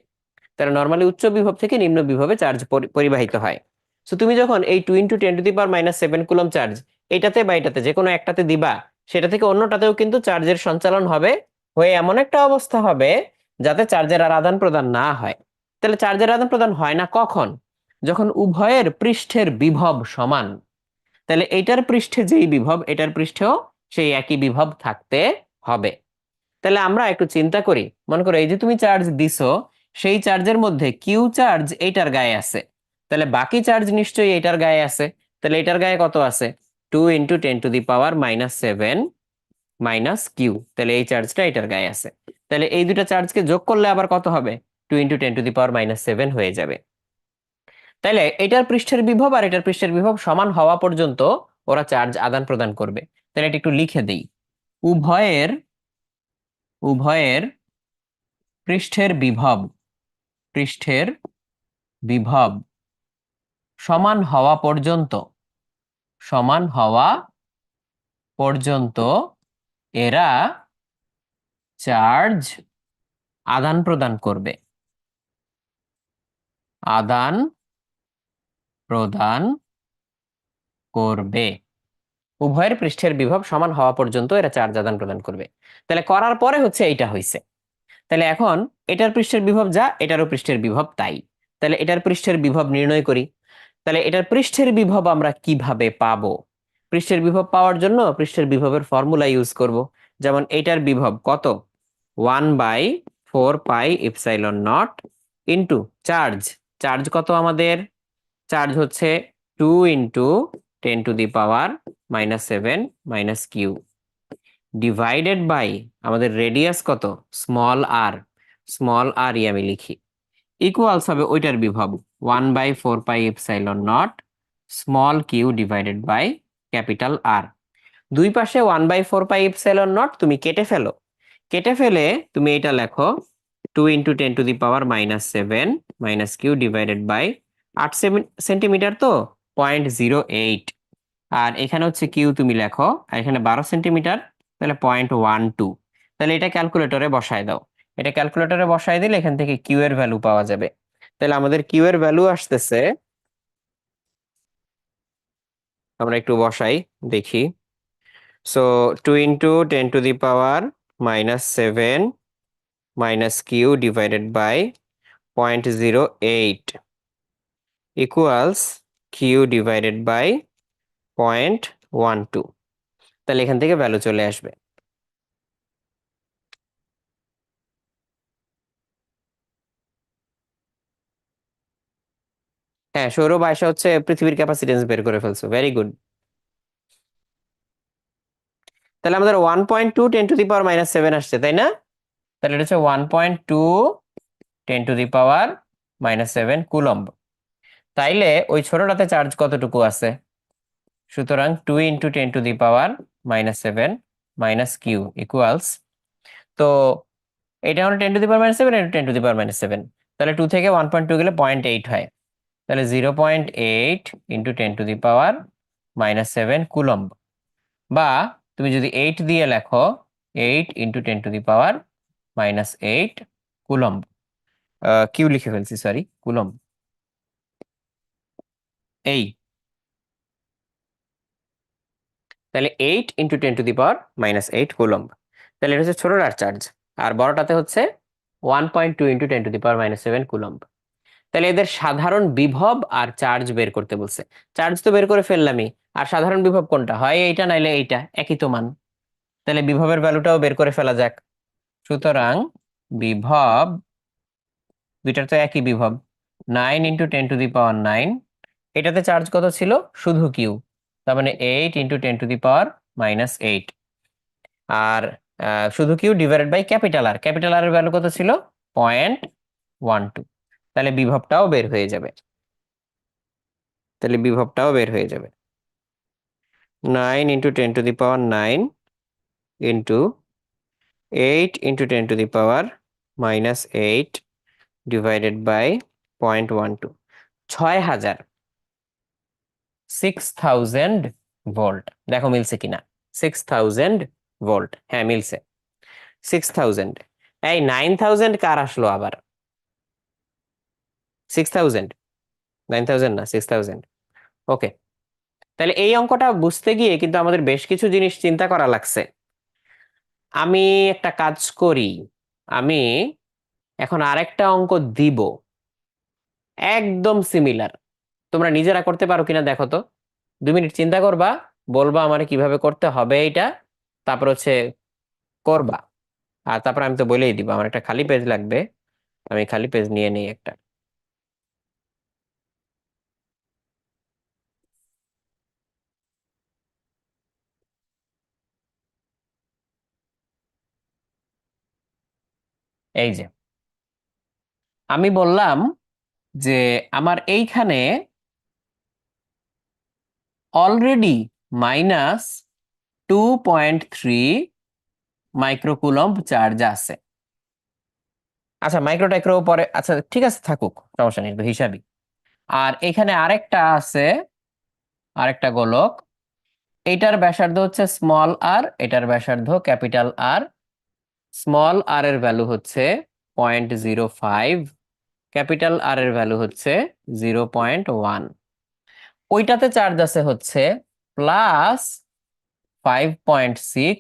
[SPEAKER 1] তাহলে নর্মালি উচ্চ বিভব থেকে নিম্ন বিভবে চার্জ পরিবাহিত হয়। সো তুমি যখন এই 2 × 10⁻⁷ কুলম্ব চার্জ এটাতে বা এটাতে যে কোনো একটাতে দিবা, সেটা থেকে অন্যটাতেও কিন্তু চার্জের সঞ্চালন হবে, হয়ে এমন একটা অবস্থা হবে যাতে চার্জের আর আদান প্রদান না হয়। তাহলে চার্জের আদান প্রদান হয় না কখন? যখন উভয়ের পৃষ্ঠের বিভব সমান। তাহলে এটার পৃষ্ঠে যেই বিভব এটার পৃষ্ঠেও সেই একই বিভব থাকতে হবে। তাহলে আমরা একটু চিন্তা করি, মনে করো এই যে তুমি চার্জ দিছো, সেই চার্জের মধ্যে কিউ চার্জ এইটার গায়ে আছে, তাহলে বাকি চার্জ নিশ্চয়ই এটার গায়ে আছে। তাহলে এটার গায়ে কত আছে? 2 × 10⁻⁷ মাইনাস কিউ, তাহলে এই চার্জটা এটার গায়ে আছে। তাহলে এই দুটো চার্জকে যোগ করলে আবার কত হবে? 2 × 10⁻⁷ হয়ে যাবে। তাহলে এটার পৃষ্ঠের বিভব আর এটার পৃষ্ঠের বিভব সমান হওয়া পর্যন্ত ওরা চার্জ আদান প্রদান করবে। তাহলে এটা একটু লিখে দেই। উভয়ের উভয়ের পৃষ্ঠের বিভব পৃষ্ঠের বিভব সমান হওয়া পর্যন্ত সমান হওয়া পর্যন্ত এরা চার্জ আদান প্রদান করবে। আদান প্রদান করবে। উভয়ের পৃষ্ঠের বিভব সমান হওয়া পর্যন্ত এরা চার্জ আদান প্রদান করবে। তাহলে করার পরে হচ্ছে এইটা হইছে। তাহলে এখন এটার পৃষ্ঠের বিভব যা, এটারও পৃষ্ঠের বিভব তাই। তাহলে এটার পৃষ্ঠের বিভব নির্ণয় করি। তাহলে এটার পৃষ্ঠের বিভব আমরা কিভাবে পাবো? পৃষ্ঠের বিভব পাওয়ার জন্য পৃষ্ঠের বিভবের ফর্মুলা ইউজ করব। যেমন এটার বিভব কত? 1/4πε0 ইন্টু চার্জ। চার্জ কত আমাদের? চার্জ হচ্ছে 2 × 10⁻⁷ মাইনাস কিউ, ডিভাইডেড বাই আমাদের রেডিয়াস কত? Small R. স্মল আর আমি লিখি, ইকুয়ালস হবে ওইটার বিভব 1/4πε0 small Q divided by capital R. দুই পাশে 1/4πε0 তুমি কেটে ফেলো। কেটে ফেলে তুমি এটা লেখো 2 × 10⁻⁷ minus Q divided by 8 centimetre, তো 0.08। আর এখানে হচ্ছে কিউ তুমি লেখো, আর এখানে 12 সেন্টিমিটার, তাহলে 0.12। তাহলে এটা ক্যালকুলেটরে বসায় দাও। এটা ক্যালকুলেটরে বসায় দিলে এখান থেকে কিউ এর ভ্যালু পাওয়া যাবে। তাহলে আমাদের কিউ এর ভ্যালু আসতেছে, আমরা একটু বসাই দেখি। So 2 × 10⁻⁷ minus Q divided by 0.08 equals Q divided by 0.12। তাহলে এখান থেকে ভ্যালু চলে আসবে। হ্যাঁ, সৌরভ আয়সা হচ্ছে পৃথিবীর ক্যাপাসিটেন্স বের করে ফেলছো, ভেরি গুড। তাহলে আমাদের 1.2 × 10⁻⁷ আসছে, তাই না? তাহলে এটা হচ্ছে 1.2 × 10⁻⁷ কুলম্ব। তাইলে ওই ছোটটাতে চার্জ কতটুকু আছে? সুতরাং 2 × 10⁻⁷ মাইনাস কিউ ইকুয়ালস, তো এটা হলো 10⁻⁷, এটা 10⁻⁷। তাহলে 2 থেকে 1.2 গেলে 0.8 হয়। তাহলে 0.8 × 10⁻⁷ কুলম্ব, বা তুমি যদি 8 দিয়ে লেখো 8 × 10⁻⁸ কুলম্ব। কিউ লিখে ফেলছি, সরি, কুলম্ব। এই তাহলে 8 × 10⁻⁸ কুলম্ব। তাহলে এটা হচ্ছে ছোটটার চার্জ, আর বড়টাতে হচ্ছে 1.2 × 10⁻⁷ কুলম্ব। তাহলে এদের সাধারণ বিভব আর চার্জ বের করতে বলছে। চার্জ তো বের করে ফেললামই, আর সাধারণ বিভব কোনটা হয়? এইটা নাইলে এইটা, একই তো মান। তাহলে বিভবের ভ্যালুটাও বের করে ফেলা যাক। সুতরাং বিভব, দুইটার তো একই বিভব, 9 × 10⁻⁹। এটাতে চার্জ কত ছিল? শুধু কিউ, তার মানে 8 × 10⁻⁸। আর শুধু Q divided by capital R. Capital R এর ভ্যালু কত ছিল? 0.12। তাহলে বিভবটাও বের হয়ে যাবে। তাহলে বিভবটাও বের হয়ে যাবে 9 × 10⁻⁹ ইন্টু 8 × 10⁻⁻8 ডিভাইডেড বাই 0.12। 6000, 6000 ভোল্ট। দেখো মিলছে কিনা। 6000 ভোল্ট, হ্যাঁ মিলছে 6000। এই 9000 কার আসলো আবার? 6000, 9000 না, 6000। ওকে, তাহলে এই অঙ্কটা বুঝতে গিয়ে কিন্তু আমাদের বেশ কিছু জিনিস চিন্তা করা লাগছে। আমি একটা কাজ করি, আমি এখন আরেকটা অঙ্ক দিব, একদম সিমিলার। তোমরা নিজেরা করতে পারো কিনা দেখো তো। 2 মিনিট চিন্তা করবা, বলবা আমার কিভাবে করতে হবে এইটা, তারপর হচ্ছে করবা। আর তারপর আমি তো বলেই দিব, আমার একটা খালি পেজ লাগবে, আমি খালি পেজ নিয়ে নিই একটা। এই যে আমি বললাম যে আমার এইখানে অলরেডি -2.3 মাইক্রোকুলম্ব চার্জ আছে। আচ্ছা মাইক্রো টাইক্রো পরে, আচ্ছা ঠিক আছে থাকুক, সমস্যা নেই, তো হিসাবই। আর এখানে আরেকটা আছে, আরেকটা গোলক, এটার ব্যাসার্ধ হচ্ছে স্মল আর, এটার ব্যাসার্ধ ক্যাপিটাল আর। স্মল আর এর ভ্যালু হচ্ছে 0.05, ক্যাপিটাল আর এর ভ্যালু হচ্ছে 0.1। ওইটাতে চার্জ আছে হচ্ছে +5.6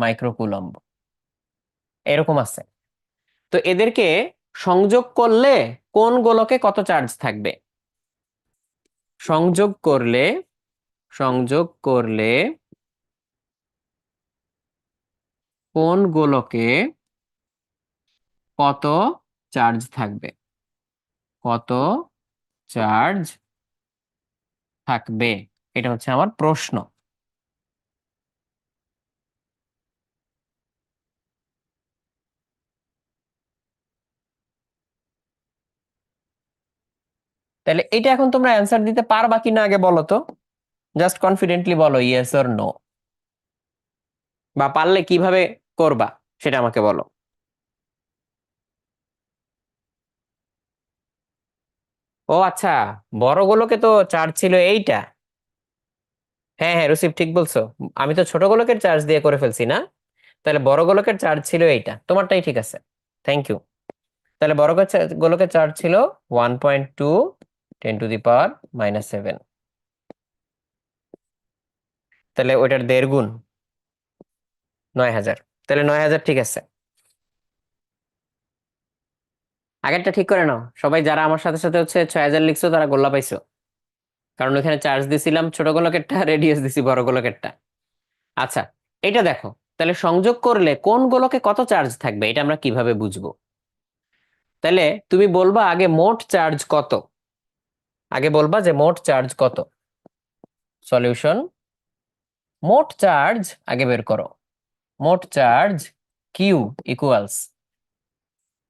[SPEAKER 1] মাইক্রোকুলম্ব, এরকম আছে। তো এদেরকে সংযোগ করলে কোন গোলকে কত চার্জ থাকবে? সংযোগ করলে, সংযোগ করলে কোন গোলকে কত চার্জ থাকবে, কত চার্জ থাকবে, এটা হচ্ছে আমার প্রশ্ন। তাহলে এটা এখন তোমরা অ্যান্সার দিতে পারবা কিনা আগে বলো তো, জাস্ট কনফিডেন্টলি বলো ইয়েস অর নো, বা পারলে কিভাবে করবা সেটা আমাকে বলো। ও আচ্ছা, বড় গোলকে তো চার্জ ছিল এইটা। হ্যাঁ হ্যাঁ রুসিব ঠিক বলছো, আমি তো ছোট গোলকের চার্জ দিয়ে করে ফেলছি না, তাহলে বড় গোলকের চার্জ ছিল এইটা, তোমারটাই ঠিক আছে। Thank you. তাহলে বড় গোলকের চার্জ ছিল 1.2 × 10⁻⁷। তাহলে ওইটার 1.5 গুণ, 9,000। তাহলে 9,000 ঠিক আছে। আগেরটা ঠিক করে নাও সবাই, যারা আমার সাথে সাথে হচ্ছে 6,000 লিখছো তারা গোল্লা পাইছো, কারণ ওখানে চার্জ দিছিলাম ছোট গোলকেরটা, রেডিয়াস দিছি বড় গোলকেরটা। আচ্ছা এটা দেখো, তাহলে সংযোগ করলে কোন গোলকে কত চার্জ থাকবে এটা আমরা কিভাবে বুঝবো? তাহলে তুমি বলবা আগে মোট চার্জ কত, আগে বলবা যে মোট চার্জ কত। সলিউশন, মোট চার্জ আগে বের করো। মোট চার্জ কিউ ইকুয়ালস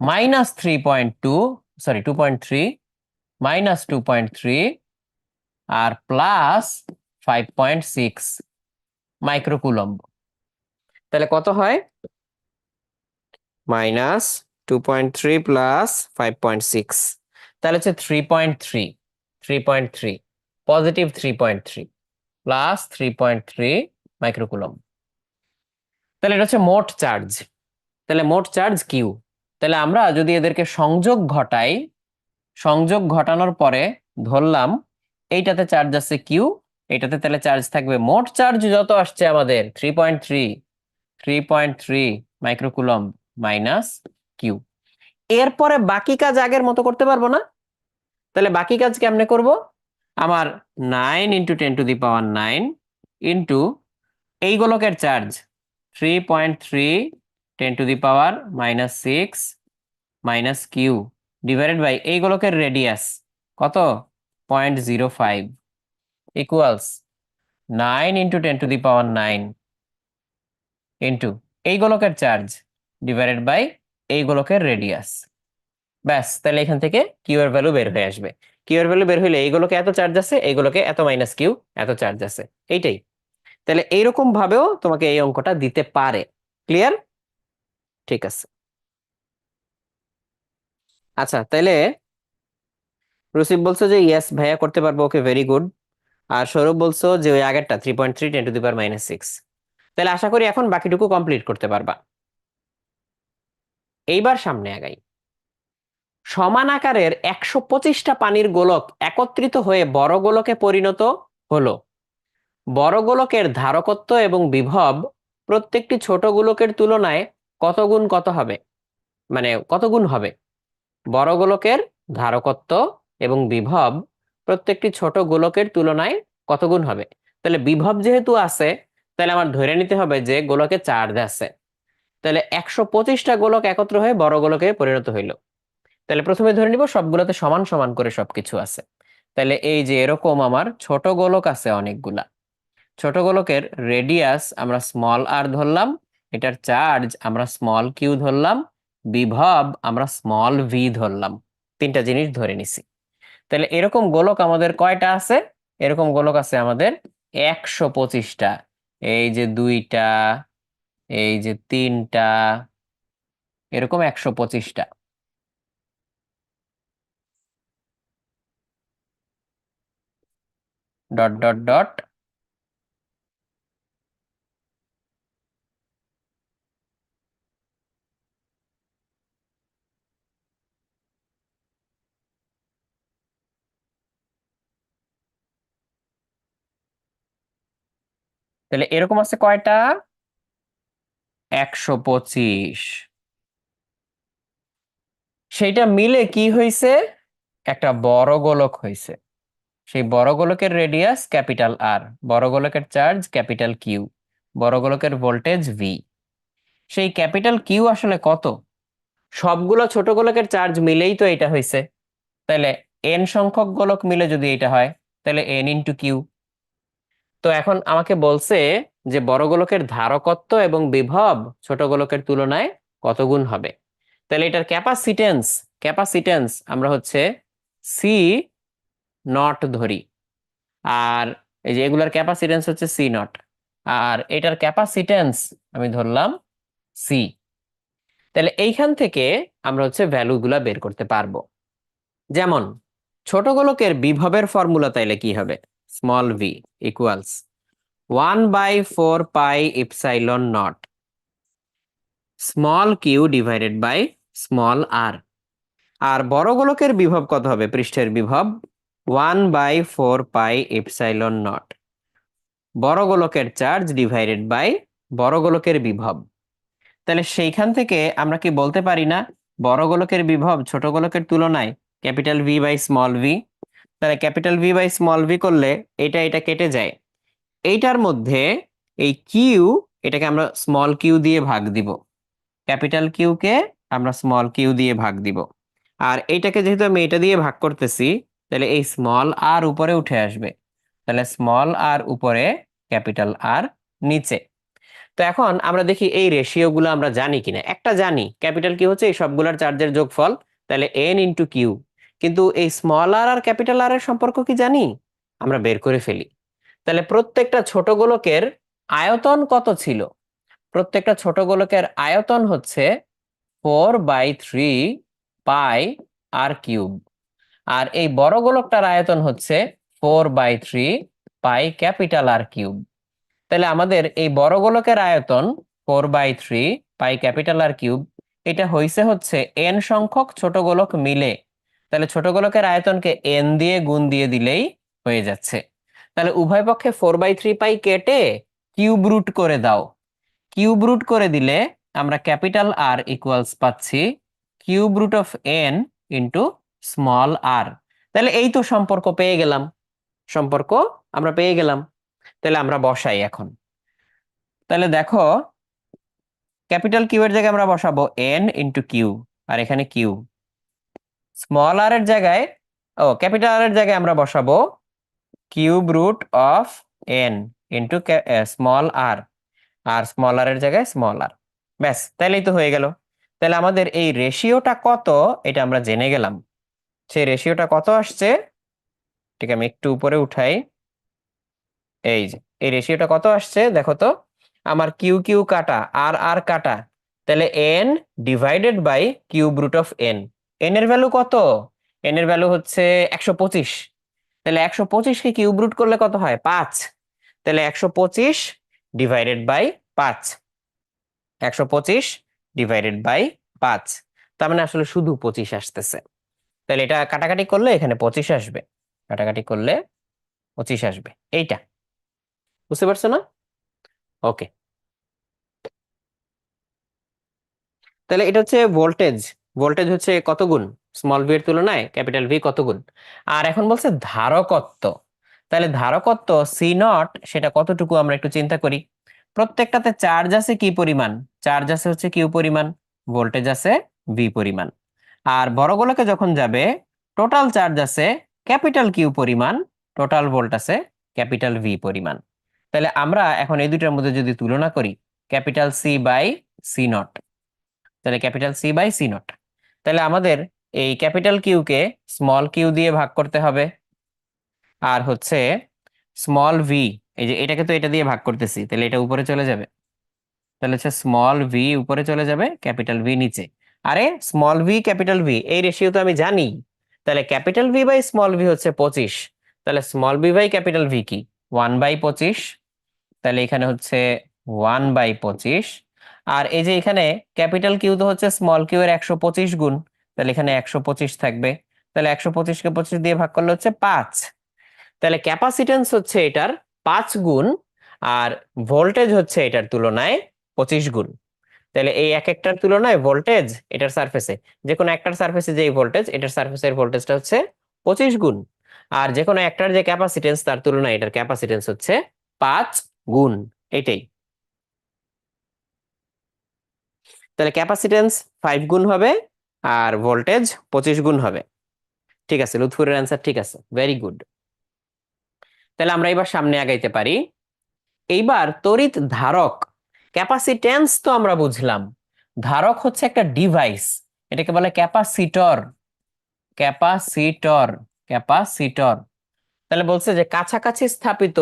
[SPEAKER 1] -3.2, সরি 2.3, -2.3 আর +5.6 মাইক্রোকুলম্ব। তাহলে কত হয়? -2.3 +5.6, তাহলে হচ্ছে 3.3, 3.3, +3.3 +3.3 মাইক্রোকুলম্ব। তাহলে এটা হচ্ছে মোট চার্জ। তাহলে মোট চার্জ কিউ। তাহলে আমরা যদি এদেরকে সংযোগ ঘটাই, সংযোগ ঘটানোর পরে ধরলাম এইটাতে চার্জ আছে কিউ, এটাতে তাহলে চার্জ থাকবে, মোট চার্জ যত আসছে আমাদের 3.3, 3.3 মাইক্রোকুলম্ব মাইনাস কিউ। এরপরে বাকি কাজ আগের মতো করতে পারবো না? তাহলে বাকি কাজ কেমনে করব? আমার 9 × 10⁻৯ ইন্টু এই গোলকের charge 3.3 10⁻⁻6 minus Q divided by এই গোলকের রেডিয়াস কত, 0.05 ইকুয়ালস 9 × 10⁻৯ ইন্টু এই গোলকের চার্জ ডিভাইডেড বাই এই গোলকের রেডিয়াস। ব্যাস, তাহলে এখান থেকে কিউ এর ভ্যালু বের হয়ে আসবে। কিউ এর ভ্যালু বের হইলে এইগুলোকে এত চার্জ আছে, এইগুলোকে এত মাইনাস কিউ এত চার্জ আছে, এইটাই। তাহলে এইরকম ভাবেও তোমাকে এই অঙ্কটা দিতে পারে। ক্লিয়ার? ঠিক আছে। আচ্ছা তাইলে রসিব বলছো যে ইয়েস ভাইয়া করতে পারবো, ওকে ভেরি গুড। আর সৌরভ বলছো যে ওই আগেরটা 3.3 10⁻⁻6। তাহলে আশা করি এখন বাকিটুকু কমপ্লিট করতে পারবা। এইবার সামনে আগাই। সমান আকারের 125টা পানির গোলক একত্রিত হয়ে বড় গোলকে পরিণত হলো। বড় গোলকের ধারকত্ব এবং বিভব প্রত্যেকটি ছোট গোলকের তুলনায় কত গুণ কত হবে, মানে কত গুণ হবে? বড় গোলকের ধারকত্ব এবং বিভব প্রত্যেকটি ছোট গোলকের তুলনায় কত গুণ হবে? তাহলে বিভব যেহেতু আছে, তাহলে আমার ধরে নিতে হবে যে গোলকে চার্জ আছে। তাহলে 125টা গোলক একত্র হয়ে বড় গোলকে পরিণত হইল। তাহলে প্রথমে ধরে নিব সবগুলোতে সমান সমান করে সবকিছু আছে। তাহলে এই যে এরকম আমার ছোট গোলক আছে অনেকগুলা। ছোট গোলকের রেডিয়াস আমরা স্মল আর ধরলাম, এটার চার্জ আমরা স্মল কিউ ধরলাম, বিভব আমরা স্মল ভি ধরলাম। তিনটা জিনিস ধরে নিছি। তাহলে এরকম গোলক আমাদের কয়টা আছে? এরকম গোলক আছে আমাদের 125টা। এই যে দুইটা, এই যে তিনটা, এরকম 125টা। Dot dot dot. তাহলে এরকম আছে কয়টা? 125। সেইটা মিলে কি হইছে? একটা বড় গোলক হইছে। সেই বড় গোলকের রেডিয়াস ক্যাপিটাল আর, বড় গোলকের চার্জ ক্যাপিটাল কিউ, বড় গোলকের ভোল্টেজ ভি। সেই ক্যাপিটাল কিউ আসলে কত? সবগুলো ছোট গোলকের চার্জ মিলেই তো এটা হইছে। তাহলে এন সংখ্যক গোলক মিলে যদি এটা হয়, তাহলে এন ইন্টু কিউ। তো এখন আমাকে বলছে যে বড় গোলকের ধারকত্ব এবং বিভব ছোট গোলকের তুলনায় কত গুণ হবে। তাহলে এটার ক্যাপাসিটেন্স, ক্যাপাসিটেন্স আমরা হচ্ছে সি নট ধরি। আর এই যে এগুলার ক্যাপাসিটেন্স হচ্ছে সি নট, আর এটার ক্যাপাসিটেন্স আমি ধরলাম সি। তাহলে এইখান থেকে আমরা হচ্ছে ভ্যালুগুলা বের করতে পারবো। যেমন ছোট গোলকের বিভবের ফর্মুলা তাইলে কি হবে? Small V equals 1/4 pi epsilon naught small Q divided by small R. আর বড় গোলকের বিভব কত হবে? পৃষ্ঠের বিভব 1/4 পাই এপসাইলন নট বড় গোলকের চার্জ ডিভাইডেড বাই বড় গোলকের বিভব। তাহলে সেইখান থেকে আমরা কি বলতে পারি না বড় গোলকের বিভব ছোট গোলকের তুলনায় capital V by small V? তাহলে capital V by small V করলে এটা এটা কেটে যায়। এইটার মধ্যে এই কিউ, এটাকে আমরা স্মল কিউ দিয়ে ভাগ দিব, ক্যাপিটাল কিউ কে আমরা স্মল কিউ দিয়ে ভাগ দিব। আর এইটাকে যেহেতু আমি এটা দিয়ে ভাগ করতেছি, তাহলে এই স্মল আর উপরে উঠে আসবে। তাহলে স্মল আর উপরে, ক্যাপিটাল আর নিচে। তো এখন আমরা দেখি এই রেশিও গুলো আমরা জানি কিনা। একটা জানি, ক্যাপিটাল কিউ হচ্ছে এই সবগুলোর চার্জের যোগফল, তাহলে এন ইন্টু কিউ। কিন্তু এই স্মল আর আর ক্যাপিটাল আর এর সম্পর্ক কি জানি? আমরা বের করে ফেলি। তাহলে প্রত্যেকটা ছোট গোলকের আয়তন কত ছিল? প্রত্যেকটা ছোট গোলকের আয়তন হচ্ছে 4/3 পাই আর কিউব। আর এই বড় গোলকটার আয়তন হচ্ছে 4/3 পাই ক্যাপিটাল আর কিউব। তাহলে আমাদের এই বড় গোলকের আয়তন 4/3 পাই ক্যাপিটাল আর কিউব, এটা হইছে হচ্ছে এন সংখ্যক ছোট গোলক মিলে। তাহলে ছোট গোলকের আয়তনকে এন দিয়ে গুণ দিয়ে দিলেই হয়ে যাচ্ছে। তাহলে উভয় পক্ষে 4/3 পাই কেটে কিউব রুট করে দাও। কিউব রুট করে দিলে আমরা ক্যাপিটাল আর ইকুয়ালস পাচ্ছি cube root of N into small R. তাহলে এই তো সম্পর্ক পেয়ে গেলাম, সম্পর্ক আমরা পেয়ে গেলাম। তাহলে আমরা বসাই এখন। তাহলে দেখো ক্যাপিটাল কিউ এর জায়গায় আমরা বসাবো এন ইন্টু কিউ, আর এখানে কিউ। স্মল আর এর জায়গায়, ক্যাপিটাল আর এর জায়গায় আমরা বসাবো cube root of N into small R, আর স্মল আর এর জায়গায় স্মল আর। ব্যাস, তাইলেই তো হয়ে গেল। তাহলে আমাদের এই রেশিওটা কত এটা আমরা জেনে গেলাম। সেই রেশিওটা কত আসছে, ঠিক আমি একটু উপরে উঠাই। এই যে এই রেশিওটা কত আসছে দেখো তো। আমার কিউ কিউ কাটা, আর আর কাটা, তাহলে N divided by cube root of N. N এর ভ্যালু কত? এন এর ভ্যালু হচ্ছে 125। তাহলে 125 কে কিউব রুট করলে কত হয়? 5। তাহলে 125 ডিভাইডেড বাই 5, 125 ডিভাইডেড বাই 5। তার মানে আসলে শুধু 25 আসতেছে। তাহলে এটা কাটাকাটি করলে এখানে 25 আসবে, কাটাকাটি করলে 25 আসবে। এইটা বুঝতে পারছো না? ওকে। তাহলে এটা হচ্ছে ভোল্টেজ। ভোল্টেজ হচ্ছে কত গুণ স্মল ভি এর তুলনায় ক্যাপিটাল ভি কত গুণ। আর এখন বলছে ধারকত্ব। তাহলে ধারকত্ব সি নট সেটা কতটুকু আমরা একটু চিন্তা করি। প্রত্যেকটাতে চার্জ আছে কি পরিমাণ? চার্জ আছে হচ্ছে কিউ পরিমাণ, ভোল্টেজ আছে ভি পরিমাণ। আর বড় গোলকে যখন যাবে টোটাল চার্জ আছে ক্যাপিটাল কিউ পরিমাণ, টোটাল ভোল্ট আছে ক্যাপিটাল ভি পরিমাণ। তাহলে আমরা এখন এই দুইটার মধ্যে যদি তুলনা করি, capital C by C naught, তাহলে capital C by C naught, তাহলে আমাদের এই ক্যাপিটাল কিউকে স্মল কিউ দিয়ে ভাগ করতে হবে, আর হচ্ছে স্মল ভি, এই যে এটাকে তো এটা দিয়ে ভাগ করতেছি, তাহলে এটা উপরে চলে যাবে, তাহলে হচ্ছে স্মল ভি উপরে চলে যাবে, ক্যাপিটাল ভি নিচে। আরে স্মল ভি ক্যাপিটাল ভি এই রেশিও তো আমি জানি, তাহলে capital V by small V হচ্ছে 25, তাহলে small V by capital V কি 1/25, তাহলে এখানে হচ্ছে 1/25। আর এই যে এখানে ক্যাপিটাল কিউ তো হচ্ছে স্মল কিউ এর 125 গুণ, তাহলে এখানে 125 থাকবে, তাহলে 125 কে 25 দিয়ে ভাগ করলে হচ্ছে 5, তাহলে ক্যাপাসিটেন্স হচ্ছে এটার 5 গুণ, আর ভোল্টেজ হচ্ছে এটার তুলনায় 25 গুণ। তাহলে এই এক একটার তুলনায় ভোল্টেজ এটার সারফেসে, যে কোনো একটার সারফেসে যে ভোল্টেজ এটার সারফেসের ভোল্টেজটা হচ্ছে 25 গুণ, আর যে কোনো একটার যে ক্যাপাসিটেন্স তার তুলনায় এটার ক্যাপাসিটেন্স হচ্ছে 5 গুণ, এটাই। তাহলে ক্যাপাসিটেন্স 5 গুণ হবে আর ভোল্টেজ 25 গুণ হবে। ঠিক আছে, লুৎফুরের অ্যান্সার ঠিক আছে, ভেরি গুড। তাহলে আমরা এবার সামনে আগাইতে পারি। এইবার তড়িৎ ধারক, ক্যাপাসিটেন্স তো আমরা বুঝলাম, ধারক হচ্ছে একটা ডিভাইস, এটাকে বলে ক্যাপাসিটর, ক্যাপাসিটর, ক্যাপাসিটর। তাহলে বলছে যে কাছাকাছি স্থাপিত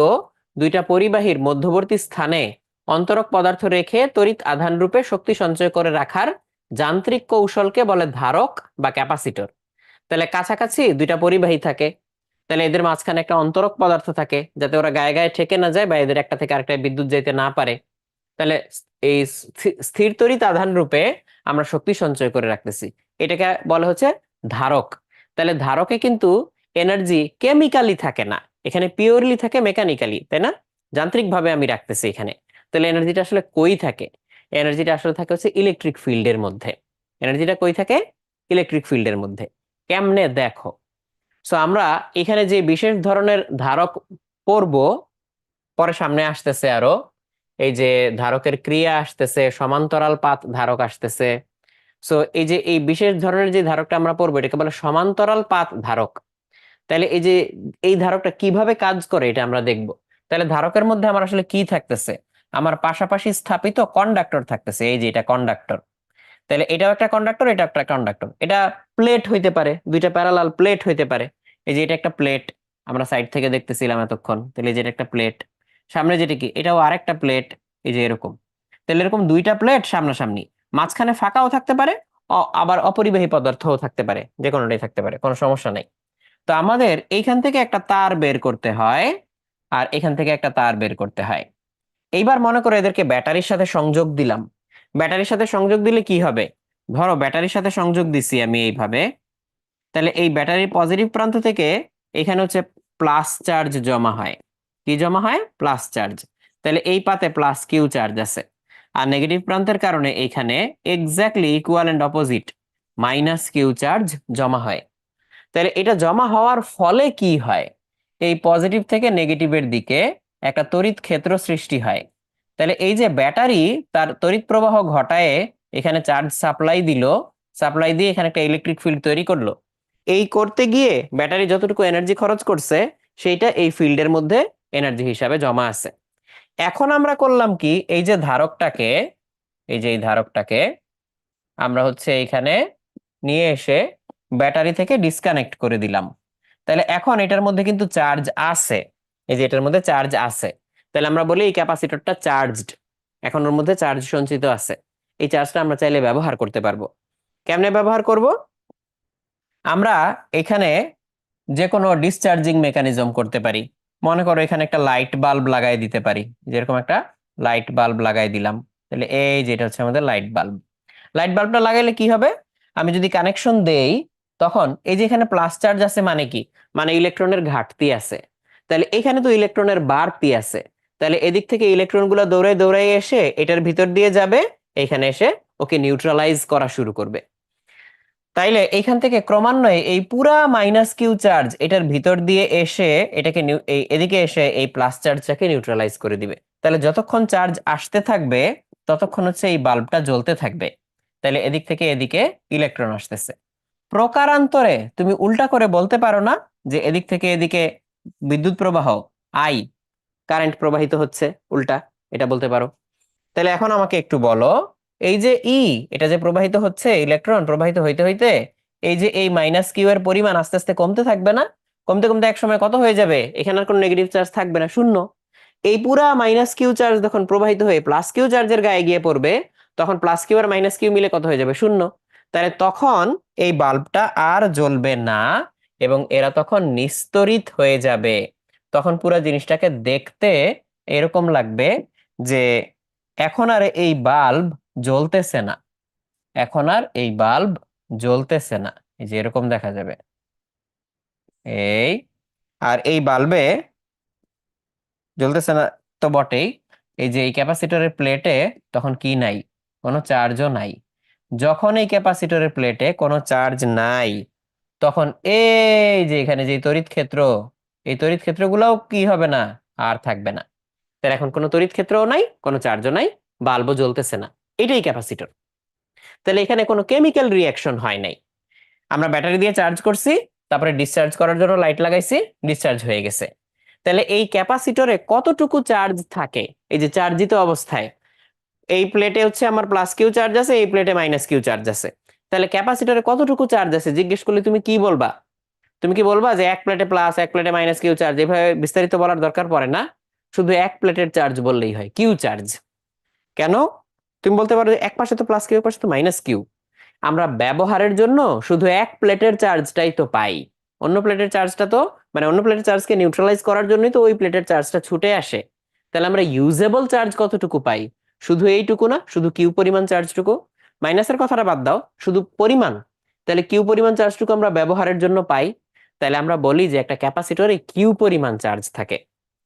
[SPEAKER 1] দুইটা পরিবাহীর মধ্যবর্তী স্থানে অন্তরক পদার্থ রেখে তড়িৎ আধান রূপে শক্তি সঞ্চয় করে রাখার যান্ত্রিক কৌশলকে বলে ধারক বা ক্যাপাসিটর। তাহলে কাছাকাছি দুইটা পরিবাহী থাকে, তাহলে এদের মাঝখানে একটা অন্তরক পদার্থ থাকে যাতে ওরা গায়ে গায়ে ঠেকে না যায় বা এদের একটা থেকে আরেকটা বিদ্যুৎ যাইতে না পারে। তাহলে এই স্থির তড়িৎ আধান রূপে আমরা শক্তি সঞ্চয় করে রাখতেছি, এটাকে বলা হচ্ছে ধারক। তাহলে ধারকে কিন্তু এনার্জি কেমিক্যালি থাকে না, এখানে পিওরলি থাকে মেকানিক্যালি, তাই না? যান্ত্রিক ভাবে আমি রাখতেছি এখানে। তাহলে এনার্জিটা আসলে কই থাকে? এনার্জিটা আসলে থাকে হচ্ছে ইলেকট্রিক ফিল্ডের মধ্যে। এনার্জিটা কই থাকে? ইলেকট্রিক ফিল্ডের মধ্যে। কেমনে দেখো, সো আমরা এখানে যে বিশেষ ধরনের ধারক পড়ব পরে, সামনে আসতেছে আরো, এই যে ধারকের ক্রিয়া আসতেছে, সমান্তরাল পাত ধারক আসতেছে। সো এই যে এই বিশেষ ধরনের যে ধারকটা আমরা পড়বো এটাকে বলে সমান্তরাল পাত ধারক। তাহলে এই যে এই ধারকটা কিভাবে কাজ করে এটা আমরা দেখব। তাহলে ধারকের মধ্যে আমার আসলে কি থাকতেছে? আমার পাশাপাশি স্থাপিত কন্ডাক্টর থাকতেছে, এই যে এটা কন্ডাক্টর। তাহলে এটাও একটা কন্ডাক্টর, এটা একটা কন্ডাক্টর, এটা প্লেট হইতে পারে, দুইটা প্যারালাল প্লেট হইতে পারে। এই যে এটা একটা প্লেট, আমরা সাইড থেকে দেখতেছিলাম এতক্ষণ, তাহলে এই যে এটা একটা প্লেট, সামনে যেটা কি এটাও আরেকটা প্লেট, এই যে এরকম। তাহলে এরকম দুইটা প্লেট সামনাসামনি, মাঝখানে ফাঁকাও থাকতে পারে, আবার অপরিবাহী পদার্থও থাকতে পারে, যে কোনোটাই থাকতে পারে, কোনো সমস্যা নেই। তো আমাদের এইখান থেকে একটা তার বের করতে হয়, আর এখান থেকে একটা তার বের করতে হয়। এইবার মনে করো এদেরকে ব্যাটারির সাথে সংযোগ দিলাম। ব্যাটারির সাথে সংযোগ দিলে কি হবে? ধরো ব্যাটারির সাথে সংযোগ দিছি আমি এইভাবে, তাহলে এই ব্যাটারির পজিটিভ প্রান্ত থেকে এখানে হচ্ছে প্লাস চার্জ জমা হয়। কি জমা হয়? Plus charge. তাহলে এই পাতে প্লাস কিউ চার্জ আছে, আর নেগেটিভ প্রান্তের কারণে এখানে exactly equal and opposite minus Q charge জমা হয়। তাহলে এটা জমা হওয়ার ফলে কি হয়? এই পজিটিভ থেকে নেগেটিভের দিকে একটা তড়িৎ ক্ষেত্র সৃষ্টি হয়। তাহলে এই যে ব্যাটারি তার তড়িৎ প্রবাহ ঘটায় এখানে চার্জ সাপ্লাই দিল, সাপ্লাই দিয়ে এখানে একটা ইলেকট্রিক ফিল্ড তৈরি করলো। এই করতে গিয়ে ব্যাটারি যতটুকু এনার্জি খরচ করছে সেইটা এই ফিল্ডের মধ্যে এনার্জি হিসাবে জমা আছে। এখন আমরা করলাম কি, এই যে ধারকটাকে, এই যে এই ধারকটাকে আমরা হচ্ছে এইখানে নিয়ে এসে ব্যাটারি থেকে ডিসকানেক্ট করে দিলাম। তাহলে এখন এটার মধ্যে কিন্তু চার্জ আছে, এই যে এটার মধ্যে চার্জ আছে। তাহলে আমরা বলি এই ক্যাপাসিটরটা চার্জড, এখন ওর মধ্যে চার্জ সঞ্চিত আছে। এই চার্জটা আমরা চাইলে ব্যবহার করতে পারবো। কেমনে ব্যবহার করব? আমরা এখানে যে কোনো ডিসচার্জিং মেকানিজম করতে পারি। মনে করো এখানে একটা লাইট বাল্ব লাগাই দিতে পারি, যেরকম একটা লাইট বাল্ব লাগাই দিলাম। তাহলে এই যেটা হচ্ছে আমাদের লাইট বাল্ব। লাইট বাল্বটা লাগাইলে কি হবে? আমি যদি কানেকশন দেই তখন এই যে এখানে প্লাস চার্জ আছে মানে কি, মানে ইলেকট্রনের ঘাটতি আছে। তাহলে এখানে তো ইলেকট্রনের বাড়তি আছে, তাহলে এদিক থেকে ইলেকট্রন গুলো দৌড়ে দৌড়ে এসে এটার ভিতর দিয়ে যাবে, এখানে এসে ওকে নিউট্রালাইজ করা শুরু করবে। তাইলে এইখান থেকে ক্রমান্বয়ে এই পুরা মাইনাস কিউ চার্জ এটার ভিতর দিয়ে এসে এটাকে এদিকে এসে এই প্লাস চার্জটাকে নিউট্রালাইজ করে দিবে। তাহলে যতক্ষণ চার্জ আসতে থাকবে ততক্ষণ হচ্ছে এই বাল্বটা জ্বলতে থাকবে। তাহলে এদিক থেকে এদিকে ইলেকট্রন আসতেছে। প্রকারান্তরে তুমি উল্টা করে বলতে পারো না যে এদিক থেকে এদিকে বিদ্যুৎ প্রবাহ আই, কারেন্ট প্রবাহিত হচ্ছে, উল্টা এটা বলতে পারো। তাহলে এখন আমাকে একটু বলো, এই যে এটা যে প্রবাহিত হচ্ছে, ইলেকট্রন প্রবাহিত হইতে হইতে এই যে এই মাইনাস কিউ এর পরিমাণ আস্তে আস্তে কমতে থাকবে না? কমতে কমতে এক সময় কত হয়ে যাবে? এখানে আর কোনো নেগেটিভ চার্জ থাকবে না, শূন্য। এই পুরা মাইনাস কিউ চার্জ যখন প্রবাহিত হয়ে প্লাস কিউ চার্জের গায়ে গিয়ে পড়বে, তখন plus Q R minus Q মিলে কত হয়ে যাবে? শূন্য। তাহলে তখন এই বাল্বটা আর জ্বলবে না এবং এরা তখন নিস্তড়িত হয়ে যাবে। তখন পুরো জিনিসটাকে দেখতে এরকম লাগবে যে এখন আর এই বাল্ব জ্বলতেছে না, এখন আর এই বাল্ব জ্বলতেছে না, এই যে এরকম দেখা যাবে এই। আর এই বাল্বে জ্বলতেছে না তো বটেই, এই যে এই ক্যাপাসিটরের প্লেটে তখন কি নাই? কোনো চার্জও নাই। যখন এই ক্যাপাসিটরের প্লেটে কোনো চার্জ নাই তখন এই যে এখানে যে তড়িৎ ক্ষেত্র, এই তড়িৎ ক্ষেত্রগুলোও কি হবে না? আর থাকবে না। তার এখন কোনো তড়িৎ ক্ষেত্রও নাই, কোনো চার্জও নাই, বাল্বও জ্বলতেছে না। এটাই ক্যাপাসিটর। তাহলে এখানে কোনো কেমিক্যাল রিয়াকশন হয় নাই। আমরা ব্যাটারি দিয়ে চার্জ করছি, তারপরে ডিসচার্জ করার জন্য লাইট লাগাইছি, ডিসচার্জ হয়ে গেছে। তাহলে এই ক্যাপাসিটরে কতটুকু চার্জ থাকে? এই যে চার্জিত অবস্থায় এই প্লেটে হচ্ছে আমার প্লাস কিউ চার্জ আছে, এই প্লেটে মাইনাস কিউ চার্জ আছে। তাহলে ক্যাপাসিটরে কতটুকু চার্জ আছে জিজ্ঞেস করলে তুমি কি বলবা? তুমি কি বলবা যে এক প্লেটে প্লাস, এক প্লেটে মাইনাস কিউ চার্জ? এভাবে বিস্তারিত বলার দরকার পড়ে না, শুধু এক প্লেটের চার্জ বললেই হয়, কিউ চার্জ। কেন? তুমি বলতে পারো যে এক পাশে তো প্লাস কিউ, এক পাশে তো মাইনাস কিউ। আমরা ব্যবহারের জন্য শুধু এক প্লেটের চার্জটাই তো পাই। অন্য প্লেটের চার্জটা তো, মানে অন্য প্লেটের চার্জকে নিউট্রালাইজ করার জন্যই তো ওই প্লেটের চার্জটা ছুটে আসে। তাহলে আমরা ইউজেবল চার্জ কতটুকু পাই? শুধু এইটুকু না, শুধু কিউ পরিমাণ চার্জটুকু। মাইনাসের কথাটা বাদ দাও, শুধু পরিমাণ। তাহলে কিউ পরিমাণ চার্জটুকু আমরা ব্যবহারের জন্য পাই। তাহলে আমরা বলি যে একটা ক্যাপাসিটরে কিউ পরিমাণ চার্জ থাকে,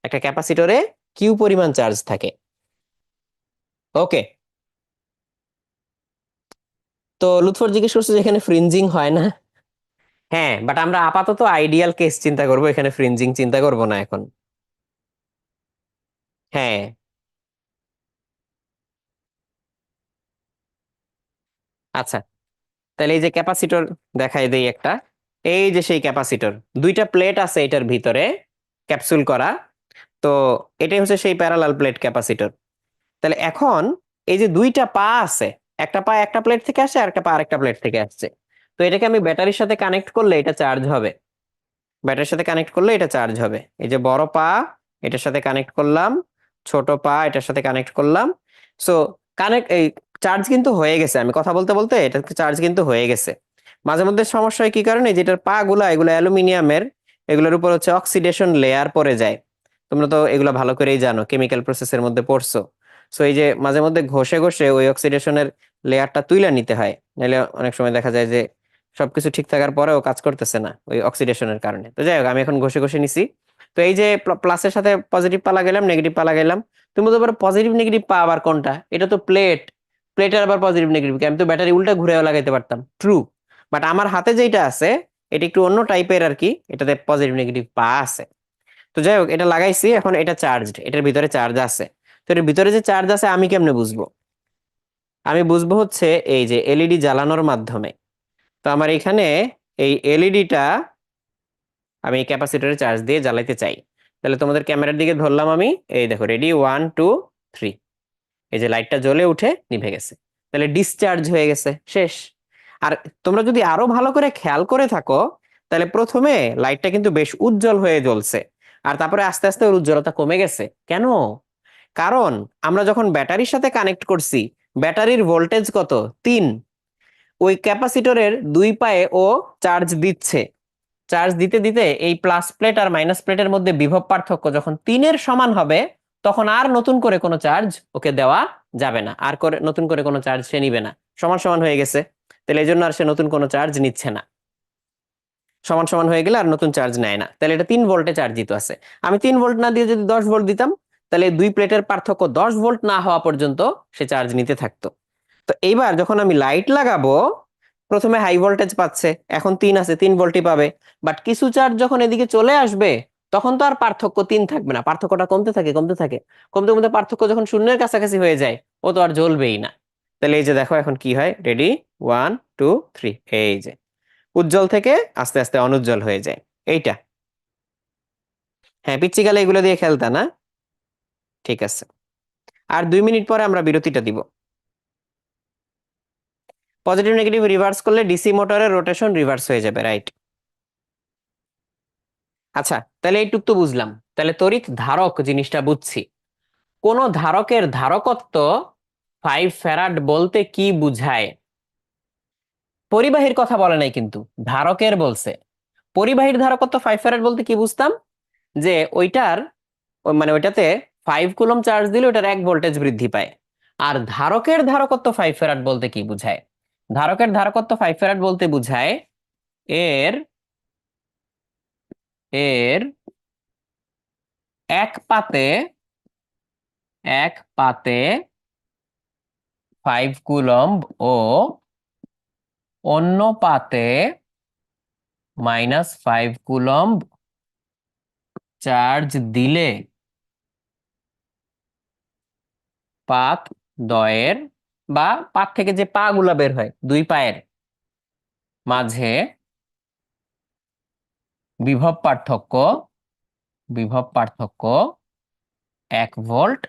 [SPEAKER 1] একটা ক্যাপাসিটরে কিউ পরিমাণ চার্জ থাকে। ওকে। তো লুৎফর জিজ্ঞেস করছে যে এখানে ফ্রিঞ্জিং হয় না। হ্যাঁ, বাট আমরা আপাতত আইডিয়াল কেস চিন্তা করব, এখানে ফ্রিঞ্জিং চিন্তা করব না এখন। হ্যাঁ, আচ্ছা। তাহলে এই যে ক্যাপাসিটর দেখাই দেই একটা। এই যে সেই ক্যাপাসিটর, দুইটা প্লেট আছে এটার ভিতরে ক্যাপসুল করা। তো এটাই হচ্ছে সেই প্যারালাল প্লেট ক্যাপাসিটর। তাহলে এখন এই যে দুইটা পা আছে, একটা পা একটা প্লেট থেকে আসে আর একটা পা আরেকটা প্লেট থেকে আসছে। তো এটাকে আমি ব্যাটারির সাথে কানেক্ট করলে এটা চার্জ হবে, ব্যাটারির সাথে কানেক্ট করলে এটা চার্জ হবে। এই যে বড় পা এটার সাথে কানেক্ট করলাম, ছোট পা এটার সাথে কানেক্ট করলাম। সো কানেক্ট, এই চার্জ কিন্তু হয়ে গেছে। আমি কথা বলতে বলতে এটা চার্জ কিন্তু হয়ে গেছে। মাঝে মধ্যে সমস্যা হয় কি কারণে? যেটার পা গুলা এগুলো অ্যালুমিনিয়ামের, এগুলোর উপর হচ্ছে অক্সিডেশন লেয়ার পড়ে যায়। তোমরা তো এগুলো ভালো করেই জানো, কেমিক্যাল প্রসেসের মধ্যে পড়ছো। সো এই যে মাঝে মধ্যে ঘষে ঘষে ওই অক্সিডেশনের লেয়ারটা তুইলা নিতে হয়, নাহলে অনেক সময় দেখা যায় যে সবকিছু ঠিক থাকার পরেও কাজ করতেছে না ওই অক্সিডেশনের কারণে। তো যাই হোক, আমি এখন ঘষে ঘষে নিছি। তো এই যে প্লাসের সাথে পজিটিভ পা লাগাইলাম, নেগেটিভ পা লাগাইলাম। তুমি বলতে পারো পজিটিভ নেগেটিভ পা আবার কোনটা? এটা তো প্লেট, প্লেটের আবার পজিটিভ নেগেটিভ কি? আমি তো ব্যাটারি উল্টা ঘুরেও লাগাইতে পারতাম, ট্রু। বাট আমার হাতে যেটা আছে এটা একটু অন্য টাইপের আর কি, এটাতে পজিটিভ নেগেটিভ পা আছে। তো যাই হোক, এটা লাগাইছি, এখন এটা চার্জড, এটার ভিতরে চার্জ আছে। তো এটার ভিতরে যে চার্জ আছে আমি কেমনে বুঝবো? আমি বুঝবো হচ্ছে এই যে এলইডি জ্বালানোর মাধ্যমে। তো আমার এখানে এই এলইডিটা আমি ক্যাপাসিটরে চার্জ দিয়ে জ্বালাইতে চাই। তাহলে তোমাদের ক্যামেরার দিকে ধরলাম আমি, এই দেখো, রেডি, 1 2 3। এই যে লাইটটা জ্বলে উঠে নিভে গেছে। তাহলে ডিসচার্জ হয়ে গেছে, শেষ। আর তোমরা যদি আরো ভালো করে খেয়াল করে থাকো, তাহলে প্রথমে লাইটটা কিন্তু বেশ উজ্জ্বল হয়ে জ্বলছে, আর তারপরে আস্তে আস্তে ওর উজ্জ্বলতা কমে গেছে। কেন? কারণ আমরা যখন ব্যাটারির সাথে কানেক্ট করছি, ব্যাটারির ভোল্টেজ কত? 3। ওই ক্যাপাসিটরের দুই পায়ে ও চার্জ দিচ্ছে। চার্জ দিতে দিতে এই প্লাস প্লেট আর মাইনাস প্লেটের মধ্যে বিভব পার্থক্য যখন 3-এর সমান হবে, তখন আর নতুন করে কোনো চার্জ ওকে দেওয়া যাবে না, আর করে নতুন করে কোনো চার্জ সে নিবে না। সমান সমান হয়ে গেছে, তাহলে এই জন্য আর সে নতুন কোনো চার্জ নিচ্ছে না। সমান সমান হয়ে গেলে আর নতুন চার্জ নেয় না। তাহলে এটা 3 ভোল্টে চার্জিত আছে। আমি 3 ভোল্ট না দিয়ে যদি 10 ভোল্ট দিতাম, তাহলে দুই প্লেটের পার্থক্য 10 ভোল্ট না হওয়া পর্যন্ত সে চার্জ নিতে থাকতো। তো এইবার যখন আমি লাইট লাগাবো, প্রথমে হাই ভোল্টেজ পাচ্ছে, এখন 3 আছে, 3 ভোল্টই পাবে। বাট কিছু চার্জ যখন এদিকে চলে আসবে তখন তো আর পার্থক্য 3 থাকবে না, পার্থক্যটা কমতে থাকে কমতে থাকে, কমতে কমতে পার্থক্য যখন শূন্যের কাছাকাছি হয়ে যায় ও তো আর জ্বলবেই না। তাহলে এই যে দেখো এখন কি হয়, রেডি, 1 2 3, এই যে উজ্জ্বল থেকে আস্তে আস্তে অনুজ্জ্বল হয়ে যায় এইটা। হ্যাঁ, পিচ্ছি কালে এগুলো দিয়ে খেলতা না? ঠিক আছে, আর 2 মিনিট পরে আমরা বিরতিটা দিব। পজিটিভ নেগেটিভ রিভার্স করলে ডিসি মোটরের রোটেশন রিভার্স হয়ে যাবে, রাইট। আচ্ছা, তাহলে এইটুক তো বুঝলাম। তাহলে তড়িৎ ধারক জিনিসটা বুঝছি। কোন ধারকের ধারকত্ব 5 ফ্যারাড বলতে কি বুঝায়? পরিবাহীর কথা বলে নাই কিন্তু, ধারকের বলছে। পরিবাহীর ধারকত্ব 5 ফ্যারাড বলতে কি বুঝতাম, যে ওইটার মানে ওইটাতে 5 কুলম চার্জ দিলে ওটার 1 ভোল্টেজ বৃদ্ধি পায়। আর ধারকের ধারকত্ব 5 ফ্যারাড বলতে কি বুঝায়? ধারকের ধারকত্ব 5 ফ্যারাড বলতে বুঝায় এর এর এক পাতে এক পাতে 5 কুলম ও অন্য পাতে -5 কুলম চার্জ দিলে পাত দ্বয়ের বা পাত থেকে যে পা গুলা বের হয়, 2 পায়ের মাঝে বিভব পার্থক্য বিভব পার্থক্য 1 ভোল্ট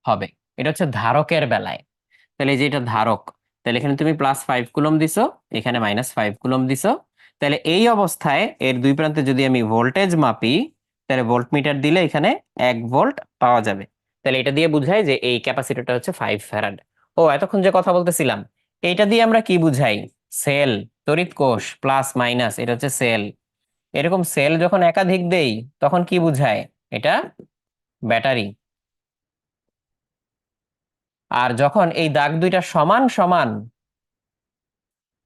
[SPEAKER 1] হবে। এটা হচ্ছে ধারকের বেলায়। তাহলে এই যে এটা ধারক, তাহলে এখানে তুমি +5 কুলম দিছো, এখানে -5 কুলম দিছো। তাহলে এই অবস্থায় এর দুই প্রান্তে যদি আমি ভোল্টেজ মাপি, তাহলে ভোল্টমিটার দিলে এখানে 1 ভোল্ট পাওয়া যাবে। তাহলে এটা দিয়ে বুঝাই যে এই ক্যাপাসিটরটা হচ্ছে 5 ফ্যারাড। ও এতক্ষণ যে কথা বলতেছিলাম, এইটা দিয়ে আমরা কি বুঝাই? সেল, তড়িৎ কোষ, প্লাস মাইনাস, এটা হচ্ছে সেল। এরকম সেল যখন একাধিক দেই তখন কি বুঝায়? এটা ব্যাটারি। আর যখন এই দাগ দুইটা সমান সমান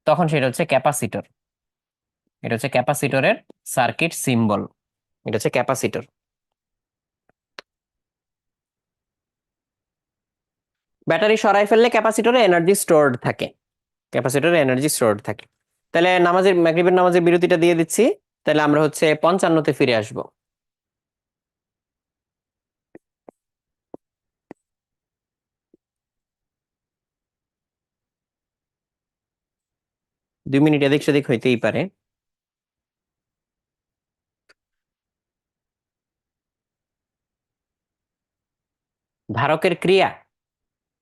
[SPEAKER 1] তখন সেটা হচ্ছে ক্যাপাসিটর। এটা হচ্ছে ক্যাপাসিটরের সার্কিট সিম্বল, এটা হচ্ছে ক্যাপাসিটর। ব্যাটারি সরাই ফেললে ক্যাপাসিটরে এনার্জি স্টোরড থাকে, ক্যাপাসিটরে এনার্জি স্টোরড থাকে। তাহলে মাগরিবের নামাজের বিরতিটা দিয়ে দিচ্ছি। তাহলে আমরা হচ্ছে 55-তে ফিরে আসব। 2 মিনিট এদিক সেদিক হইতেই পারে। ধারকের ক্রিয়া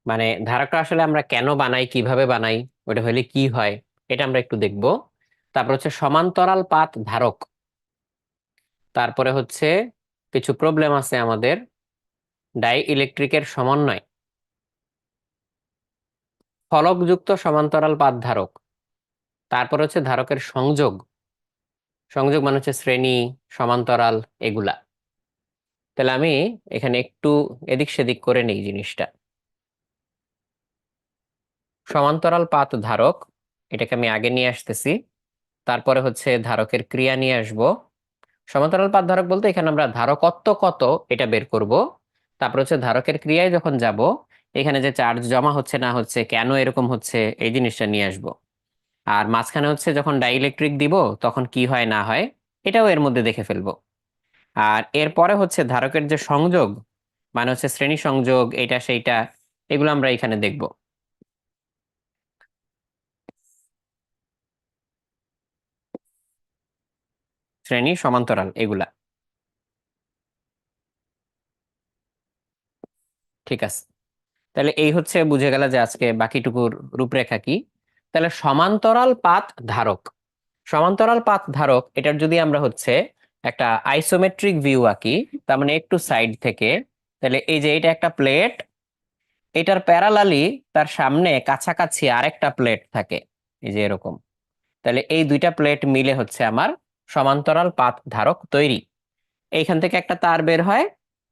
[SPEAKER 1] মানে ধারকটা আসলে আমরা কেন বানাই, কিভাবে বানাই, ওটা হলে কি হয়, এটা আমরা একটু দেখব। তারপর হচ্ছে সমান্তরাল পাত ধারক। তারপরে হচ্ছে কিছু প্রবলেম আছে আমাদের, ডাই ইলেকট্রিকের সমন্বয়, ফলকযুক্ত সমান্তরাল পাত ধারক। তারপর হচ্ছে ধারকের সংযোগ, সংযোগ মানে হচ্ছে শ্রেণী, সমান্তরাল, এগুলা। তাহলে আমি এখানে একটু এদিক সেদিক করে নেই জিনিসটা। সমান্তরাল পাত ধারক, এটাকে আমি আগে নিয়ে আসতেছি। তারপরে হচ্ছে ধারকের ক্রিয়া নিয়ে আসব। সমান্তরাল পাত ধারক বলতে এখানে আমরা ধারকত্ব কত এটা বের করব। তারপর হচ্ছে ধারকের ক্রিয়ায় যখন যাব, এখানে যে চার্জ জমা হচ্ছে না হচ্ছে, কেন এরকম হচ্ছে, এই জিনিসটা নিয়ে আসব। আর মাঝখানে হচ্ছে যখন ডাইইলেকট্রিক দিব তখন কি হয় না হয়, এটাও এর মধ্যে দেখে ফেলবো। আর এরপরে হচ্ছে ধারকের যে সংযোগ মানে হচ্ছে শ্রেণী সংযোগ, এটা সেইটা, এগুলো আমরা এখানে দেখব। শ্রেণী সমান্তরাল এগুলা, ঠিক আছে। তাহলে এই হচ্ছে বুঝে গেল যে আজকে বাকিটুকুর রূপরেখা কি। তাহলে সমান্তরাল পাত ধারক, সমান্তরাল পাত ধারক এটার যদি আমরা হচ্ছে একটা আইসোমেট্রিক ভিউ আঁকি, তার মানে একটু সাইড থেকে, তাহলে এই যে এটা একটা প্লেট, এটার প্যারালালি তার সামনে কাছাকাছি আরেকটা প্লেট থাকে, এই যে এরকম। তাহলে এই দুইটা প্লেট মিলে হচ্ছে আমার সমান্তরাল পাত ধারক তৈরি। এইখান থেকে একটা তার বের হয়,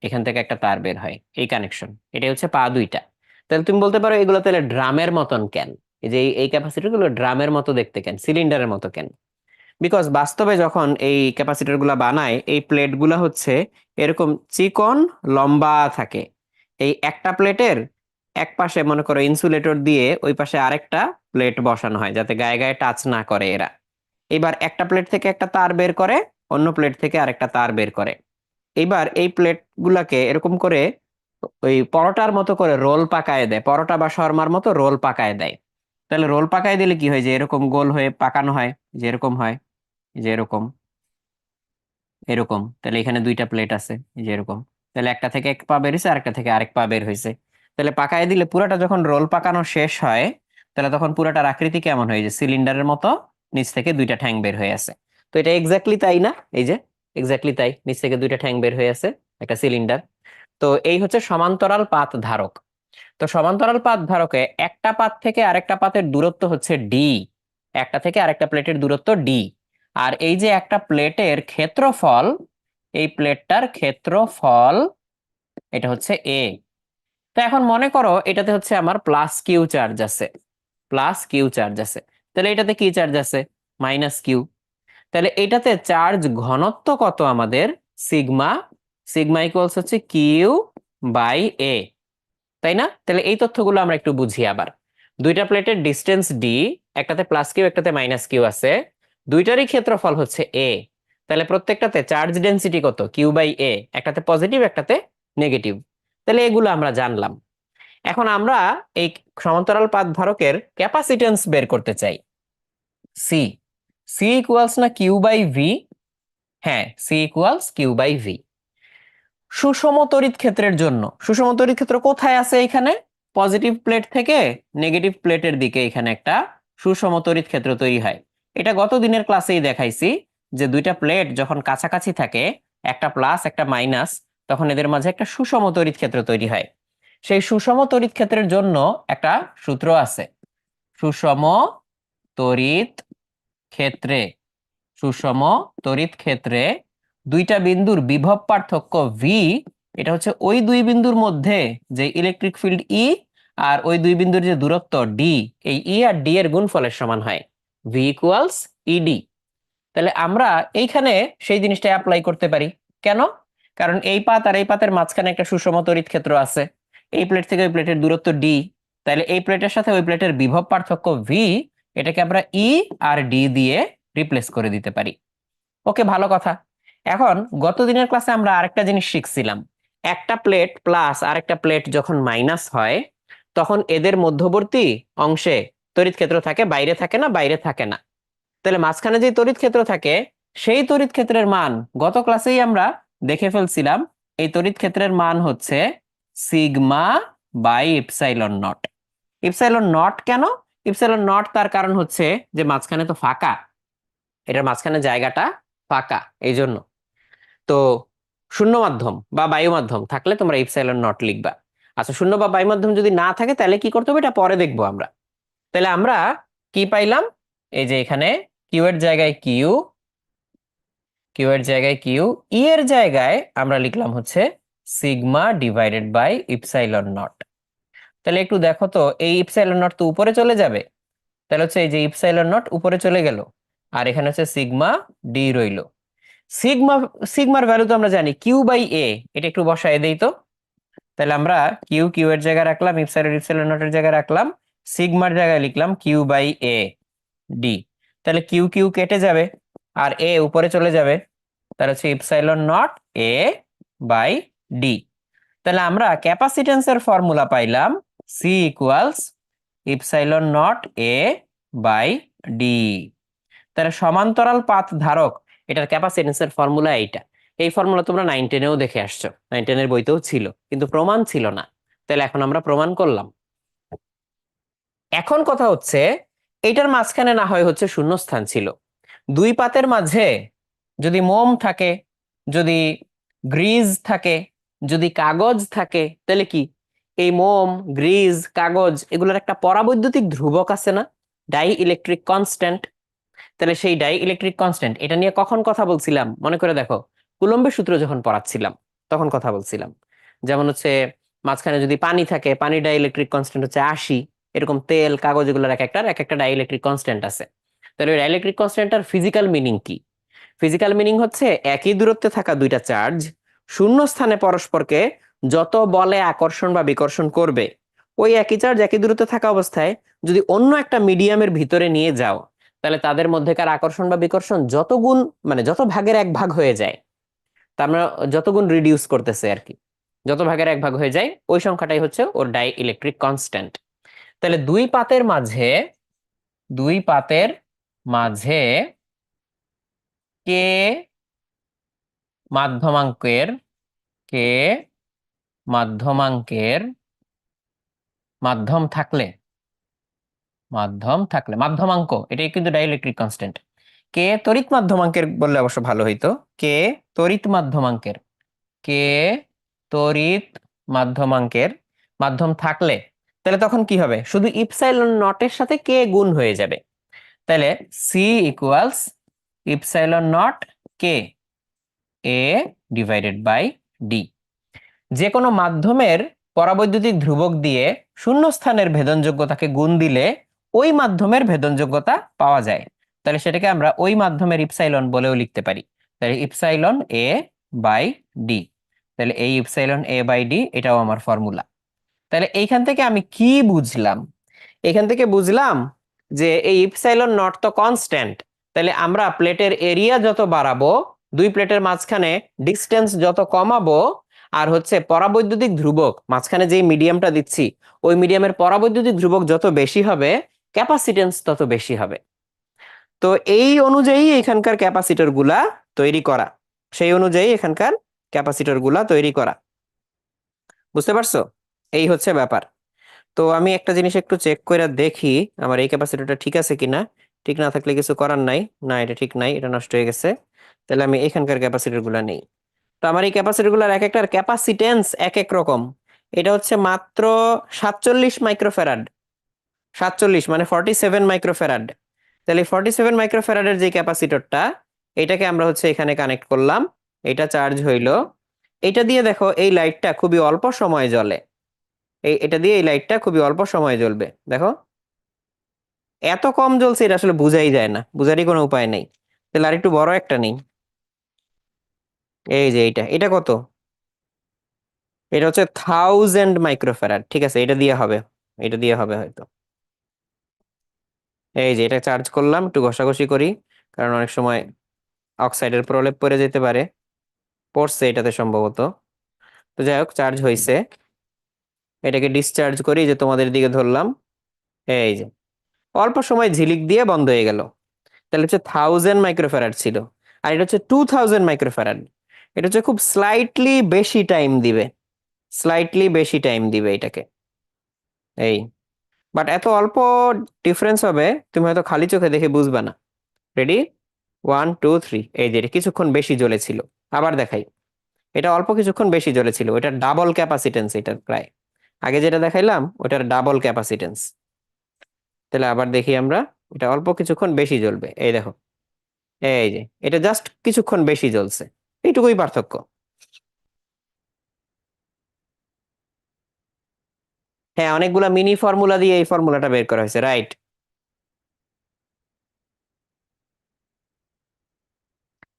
[SPEAKER 1] এখান থেকে একটা তার বের হয়, এই কানেকশন, এটাই হচ্ছে পা দুইটা। তাহলে তুমি বলতে পারো এগুলো তাহলে ড্রামের মতন কেন? এই যে এই ক্যাপাসিটর গুলো ড্রামের মতো দেখতে কেন, সিলিন্ডারের মতো কেন? বিকজ বাস্তবে যখন এই ক্যাপাসিটর গুলা বানায়, এই প্লেট গুলা হচ্ছে এরকম চিকন লম্বা থাকে। এই একটা প্লেটের এক পাশে মনে করো ইনসুলেটর দিয়ে ওই পাশে আরেকটা প্লেট বসানো হয় যাতে গায়ে গায়ে টাচ না করে এরা। এবার একটা প্লেট থেকে একটা তার বের করে, অন্য প্লেট থেকে আরেকটা তার বের করে। এবার এই প্লেট গুলাকে এরকম করে ওই পরোটার মতো করে রোল পাকায় দেয়, পরোটা বা শর্মার মতো রোল পাকায় দেয়। তাহলে রোল পাকায় দিলে কি হয়, যে এরকম গোল হয়ে পাকানো হয়, যে এরকম হয়, যে এরকম, এরকম। তাহলে এখানে দুইটা প্লেট আছে, এই যে এরকম। তাহলে একটা থেকে এক পা বের হয়েছে, আরেকটা থেকে আরেক পা বের হয়েছে। তাহলে পাকায় দিলে পুরাটা যখন রোল পাকানো শেষ হয়, তাহলে তখন পুরাটার আকৃতি কেমন হয়, যে সিলিন্ডারের মতো নিচ থেকে দুইটা ঠ্যাং বের হয়ে আছে। তো এটা এক্স্যাক্টলি তাই না, এই যে এক্স্যাক্টলি তাই, নিচ থেকে দুইটা ঠ্যাং বের হয়ে আছে, একটা সিলিন্ডার। তো এই হচ্ছে সমান্তরাল পাত ধারক। তো সমান্তরাল পাত ধারকে একটা পাত থেকে আরেকটা পাতের দূরত্ব হচ্ছে ডি, একটা থেকে আরেকটা প্লেটের দূরত্ব ডি। আর এই যে একটা প্লেটের ক্ষেত্রফল, এই প্লেটটার ক্ষেত্রফল এটা হচ্ছে এ। তো এখন মনে করো এটাতে হচ্ছে আমার প্লাস কিউ চার্জ আছে, প্লাস কিউ চার্জ আছে। তাহলে এটাতে কি চার্জ আছে, মাইনাস কিউ। তাহলে এটাতে চার্জ ঘনত্ব কত আমাদের, সিগমা, সিগমা ইকুয়ালস হচ্ছে কিউ বাই এ, তাই না? তাহলে এই তথ্যগুলো আমরা একটু বুঝি আবার। দুইটা প্লেটের ডিস্টেন্স ডি, একটাতে প্লাস কিউ একটাতে মাইনাস কিউ আছে, দুইটারই ক্ষেত্রফল হচ্ছে এ। তাহলে প্রত্যেকটাতে চার্জ ডেনসিটি কত, কিউ বাই এ, একটাতে পজিটিভ একটাতে নেগেটিভ। তাহলে এগুলো আমরা জানলাম। এখন আমরা এই সমান্তরাল পাত ধারকের ক্যাপাসিটেন্স বের করতে চাই। সি, সি ইকুয়ালস না কিউ বাই ভি? হ্যাঁ, C equals Q by V. সুষম তড়িৎ ক্ষেত্রের জন্য, সুষম তড়িৎ ক্ষেত্র কোথায় আছে, এখানে পজিটিভ প্লেট থেকে নেগেটিভ প্লেটের দিকে এখানে একটা সুষম তড়িৎ ক্ষেত্র তৈরি হয়। এটা গত দিনের ক্লাসেই দেখাইছি, যে দুইটা প্লেট যখন কাছাকাছি থাকে, একটা প্লাস একটা মাইনাস, তখন এদের মাঝে একটা সুষম তড়িৎ ক্ষেত্র তৈরি হয়। সেই সুষম তড়িৎ ক্ষেত্রের জন্য একটা সূত্র আছে, সুষম তড়িৎ ক্ষেত্রে, সুষম তড়িৎ ক্ষেত্রে দুইটা বিন্দুর বিভব পার্থক্য ভি, এটা হচ্ছে ওই দুই বিন্দুর মধ্যে যে ইলেকট্রিক ফিল্ড ই আর ওই দুই বিন্দুর যে দূরত্ব ডি, এই ই আর ডি এর গুণফলের সমান হয়, ভি ইকুয়ালস ইডি। তাহলে আমরা এইখানে সেই জিনিসটা অ্যাপ্লাই করতে পারি। কেন? কারণ এই পাত আর এই পাতের মাঝখানে একটা সুষম তড়িৎ ক্ষেত্র আছে, এই প্লেট থেকে ওই প্লেটের দূরত্ব ডি, তাহলে এই প্লেটের সাথে ওই প্লেটের বিভব পার্থক্য ভি, এটাকে আমরা ই আর ডি দিয়ে রিপ্লেস করে দিতে পারি। ওকে, ভালো কথা। এখন গত দিনের ক্লাসে আমরা আরেকটা জিনিস শিখছিলাম, একটা প্লেট প্লাস আরেকটা প্লেট যখন মাইনাস হয়, তখন এদের মধ্যবর্তী অংশে তড়িৎ ক্ষেত্র থাকে, বাইরে থাকে না, বাইরে থাকে না। তাহলে মাঝখানে যে তড়িৎ ক্ষেত্র থাকে, সেই তড়িৎ ক্ষেত্রের মান গত ক্লাসেই আমরা দেখে ফেলছিলাম। এই তড়িৎ ক্ষেত্রের মান হচ্ছে sigma by epsilon naught. Epsilon naught কেন? ইপসাইলন নট তার কারণ হচ্ছে যে মাঝখানে তো ফাঁকা, এটার মাঝখানে জায়গাটা ফাঁকা, এই জন্য। তো শূন্য মাধ্যম বা বায়ু মাধ্যম থাকলে তোমরা ইপসাইলন নট লিখবা। আচ্ছা, শূন্য বা বায়ু মাধ্যম যদি না থাকে তাহলে কি করতে হবে, এটা পরে দেখবো আমরা। তাহলে আমরা কি পাইলাম, এই যে এখানে কিউ এর জায়গায় কিউ, কিউ এর জায়গায় কিউ, ই এর জায়গায় আমরা লিখলাম হচ্ছে sigma divided by epsilon naught. তাহলে একটু দেখো তো, এই ইপসাইলন নট তো উপরে চলে যাবে, তাহলে হচ্ছে এই যে ইপসাইলন নট উপরে চলে গেল, আর এখানে হচ্ছে সিগমা ডি রইল। সিগমা, সিগমার ভ্যালু তো আমরা জানি কিউ বাই এ, এটা একটু বসায় দেই তো। তাহলে আমরা কিউ, কিউ এর জায়গায় রাখলাম, ইপসাইলন, ইপসাইলন নট এর জায়গায় রাখলাম, সিগমার জায়গায় লিখলাম কিউ বাই এ ডি। তাহলে কিউ কিউ কেটে যাবে আর এ উপরে চলে যাবে, তাহলে হচ্ছে epsilon naught A by D. তাহলে আমরা ক্যাপাসিটেন্সের ফর্মুলা পাইলাম, C equals epsilon naught A by D. তাহলে সমান্তরাল পাত ধারক, এটার ক্যাপাসিটেন্সের ফর্মুলা এইটা। এই ফর্মুলা তোমরা 9-10-এও দেখে আসছো, 9-10-এর বইতেও ছিল, কিন্তু প্রমাণ ছিল না। তাহলে এখন আমরা প্রমাণ করলাম। এখন কথা হচ্ছে, এইটার মাঝখানে না হয় হচ্ছে শূন্যস্থান ছিল, দুই পাতের মাঝে যদি মোম থাকে, যদি গ্রিজ থাকে, যদি কাগজ থাকে, তাহলে কি এই মোম, গ্রিজ, কাগজ এগুলোর একটা পরাবৈদ্যুতিক ধ্রুবক আছে না, ডাই ইলেকট্রিক কনস্ট্যান্ট। তাহলে সেই ডাই ইলেকট্রিক কনস্ট্যান্ট, এটা নিয়ে কখন কথা বলছিলাম মনে করে দেখো, কুলম্বের সূত্র যখন পড়াচ্ছিলাম তখন কথা বলছিলাম। যেমন হচ্ছে মাঝখানে যদি পানি থাকে, পানির ডাই ইলেকট্রিক কনস্ট্যান্ট হচ্ছে 80, এরকম তেল, কাগজ এগুলোর এক একটা ডাই ইলেকট্রিক কনস্ট্যান্ট আছে। তাহলে ডাই ইলেকট্রিক কনস্ট্যান্টটার ফিজিক্যাল মিনিং কি? ফিজিক্যাল মিনিং হচ্ছে একই দূরত্বে থাকা দুইটা চার্জ শূন্য স্থানে পরস্পরকে যত বলে আকর্ষণ বা বিকর্ষণ করবে, ওই একই চার্জ একই দূরত্বে থাকা অবস্থায় যদি অন্য একটা মিডিয়ামের ভিতরে নিয়ে যাও, তাহলে তাদের মধ্যেকার আকর্ষণ বা বিকর্ষণ যত গুণ, মানে যত ভাগের এক ভাগ হয়ে যায়, তার মানে যত গুণ রিডিউস করতেছে আর কি, যত ভাগের এক ভাগ হয়ে যায় ওই সংখ্যাটাই হচ্ছে ওর ডাই ইলেকট্রিক কনস্ট্যান্ট। তাহলে দুই পাতের মাঝে কে মাধ্যমাঙ্কের কে মাধ্যমাঙ্কের মাধ্যম থাকলে মাধ্যমাঙ্ক, এটাই কিন্তু ডাইইলেকট্রিক কনস্ট্যান্ট। কে তড়িৎ মাধ্যমাঙ্কের বললে অবশ্য ভালো হইতো, কে তড়িৎ মাধ্যমাঙ্কের কে তড়িৎ মাধ্যমাঙ্কের মাধ্যম থাকলে, তাহলে তখন কি হবে, শুধু ইপসাইলন নটের সাথে কে গুণ হয়ে যাবে। তাহলে সি ইকুয়ালস ইপসাইলন নট কে এ ডিভাইডেড বাই ডি। যে কোনো মাধ্যমের পরাবৈদ্যুতিক ধ্রুবক দিয়ে শূন্যস্থানের ভেদনযোগ্যতাকে গুণ দিলে ওই মাধ্যমের ভেদনযোগ্যতা পাওয়া যায়। তাহলে সেটাকে আমরা ওই মাধ্যমের ইপসাইলন বলেও লিখতে পারি। তাহলে ইপসাইলন এ বাই ডি। তাহলে এই ইপসাইলন এ বাই ডি এটাও আমার ফর্মুলা। তাহলে এইখান থেকে আমি কি বুঝলাম, এখান থেকে বুঝলাম যে এই ইপসাইলন নট তো কনস্ট্যান্ট, তাহলে আমরা প্লেটের এরিয়া যত বাড়াবো, দুই প্লেটের মাঝখানে ডিস্টেন্স যত কমাবো, আর হচ্ছে পরাবৈদ্যুতিক ধ্রুবক মাঝখানে যে মিডিয়ামটা দিচ্ছি ওই মিডিয়ামের পরাবৈদ্যুতিক ধ্রুবক যত বেশি হবে, ক্যাপাসিটেন্স তত বেশি হবে। তো এই অনুযায়ী এখানকার ক্যাপাসিটর গুলা তৈরি করা, সেই অনুযায়ী এখানকার ক্যাপাসিটর গুলা তৈরি করা। বুঝতে পারছো? এই হচ্ছে ব্যাপার। তো আমি একটা জিনিস একটু চেক করে দেখি আমার এই ক্যাপাসিটরটা ঠিক আছে কিনা। ঠিক না থাকলে কিছু করার নাই, না এটা ঠিক নাই, এটা নষ্ট হয়ে গেছে। তাহলে আমি এখানকার ক্যাপাসিটর গুলা নেই। তো আমার এই ক্যাপাসিটর গুলার এক একটার ক্যাপাসিটেন্স এক এক রকম। এটা হচ্ছে মাত্র 47 মাইক্রোফ্যারাড, 47 মানে 47 মাইক্রোফ্যারাড। তাহলে 47 মাইক্রোফ্যারাডের যে ক্যাপাসিটরটা, এটাকে আমরা হচ্ছে এখানে কানেক্ট করলাম, এটা চার্জ হইলো। এটা দিয়ে দেখো এই লাইটটা খুবই অল্প সময় জ্বলে, এটা দিয়ে এই লাইটটা খুবই অল্প সময় জ্বলবে। দেখো এত কম জ্বলছে, এটা আসলে বুঝাই যায় না, বুঝারই কোনো উপায় নেই। তাহলে আর একটু বড় একটা নেই, এই যে এটা কত, এটা হচ্ছে 1000 মাইক্রোফ্যারাড। ঠিক আছে, এটা দিয়ে হবে, এটা দিয়ে হবে হয়তো। এই যে এটা চার্জ করলাম, একটু ঘষাঘষি করি, কারণ অনেক সময় অক্সাইডের প্রলেপ পড়ে যেতে পারে, পড়ছে এটাতে সম্ভবত। তো যাই হোক, চার্জ হয়েছে। এটাকে ডিসচার্জ করি, যে তোমাদের দিকে ধরলাম, এই যে অল্প সময় ঝিলিক দিয়ে বন্ধ হয়ে গেল। তাহলে হচ্ছে 1000 মাইক্রোফ্যারাড ছিল, আর এটা হচ্ছে 2000 মাইক্রোফ্যারাড। এটা হচ্ছে খুব স্লাইটলি বেশি টাইম দিবে, স্লাইটলি বেশি টাইম দিবে এটাকে। এই বাট এত অল্প ডিফারেন্স হবে, তুমি হয়তো খালি চোখে দেখে বুঝবা না। রেডি, 1 2 3, এই যে এটা কিছুক্ষণ বেশি জ্বলেছিল। আবার দেখাই, এটা অল্প কিছুক্ষণ বেশি জ্বলেছিল, ওটার ডাবল ক্যাপাসিটেন্স এটার প্রায়। আগে যেটা দেখাইলাম ওটার ডাবল ক্যাপাসিটেন্স। তাহলে আবার দেখি আমরা, এটা অল্প কিছুক্ষণ বেশি জ্বলবে, এই দেখো, এই যে এটা জাস্ট কিছুক্ষণ বেশি জ্বলছে, এইটুকুই পার্থক্য। হ্যাঁ, অনেকগুলা মিনি ফর্মুলা দিয়ে এই ফর্মুলাটা বের করা হয়েছে, রাইট।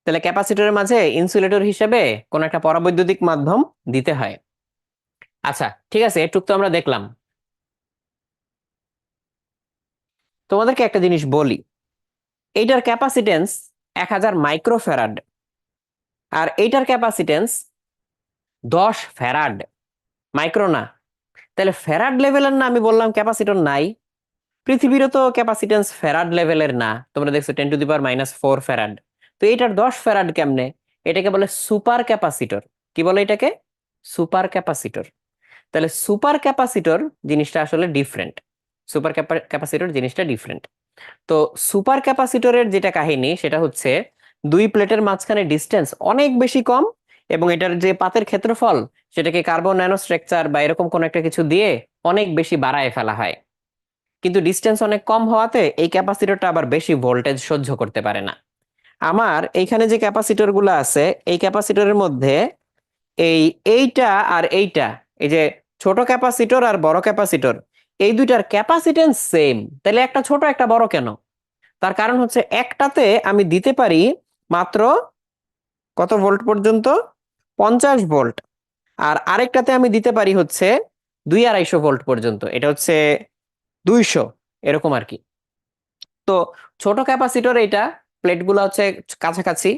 [SPEAKER 1] তাহলে ক্যাপাসিটরের মাঝে ইনসুলেটর হিসেবে কোন একটা পরাবৈদ্যুতিক মাধ্যম দিতে হয়। আচ্ছা ঠিক আছে, এটুক তো আমরা দেখলাম। তোমাদেরকে একটা জিনিস বলি, এইটার ক্যাপাসিটেন্স 1000 মাইক্রোফ্যারাড, আর এইটার ক্যাপাসিটেন্স 10 ফ্যারাড, মাইক্রো না। তাহলে ফ্যারাড লেভেলের না, আমি বললাম ক্যাপাসিটর নাই। পৃথিবীরও তো ক্যাপাসিটেন্স ফ্যারাড লেভেলের না, তোমরা দেখছো 10⁻⁴ ফ্যারাড। তো এটার 10 ফ্যারাড কেমনে? এটাকে বলে সুপার ক্যাপাসিটর। কি বলে এটাকে? Super capacitor. তাহলে সুপার ক্যাপাসিটর জিনিসটা আসলে ডিফারেন্ট, সুপার ক্যাপাসিটর জিনিসটা ডিফারেন্ট। তো সুপার ক্যাপাসিটরের যেটা কাহিনী সেটা হচ্ছে, দুই প্লেটের মাঝখানে ডিস্টেন্স অনেক বেশি কম, এবং এটার যে পাতের ক্ষেত্রফল সেটাকে কার্বন ন্যানো স্ট্রাকচার বা এরকম কোন একটা কিছু দিয়ে অনেক বেশি বাড়ায় ফেলা হয়। কিন্তু ডিস্টেন্স অনেক কম হওয়াতে এই ক্যাপাসিটরটা আবার বেশি ভোল্টেজ সহ্য করতে পারে না। আমার এইখানে যে ক্যাপাসিটর গুলো আছে, এই ক্যাপাসিটরের মধ্যে এই এইটা আর এইটা, এই যে ছোট ক্যাপাসিটর আর বড় ক্যাপাসিটর, এই দুইটার ক্যাপাসিটেন্স সেম। তাহলে একটা ছোট একটা বড় কেন? তার কারণ হচ্ছে একটাতে আমি দিতে পারি মাত্র কত ভোল্ট পর্যন্ত, 50 ভোল্ট, আর আরেকটাতে আমি দিতে পারি হচ্ছে 200-250 ভোল্ট পর্যন্ত, এটা হচ্ছে 200 এরকম আর কি। তো ছোট ক্যাপাসিটর এটা, প্লেটগুলো হচ্ছে কাছাকাছি,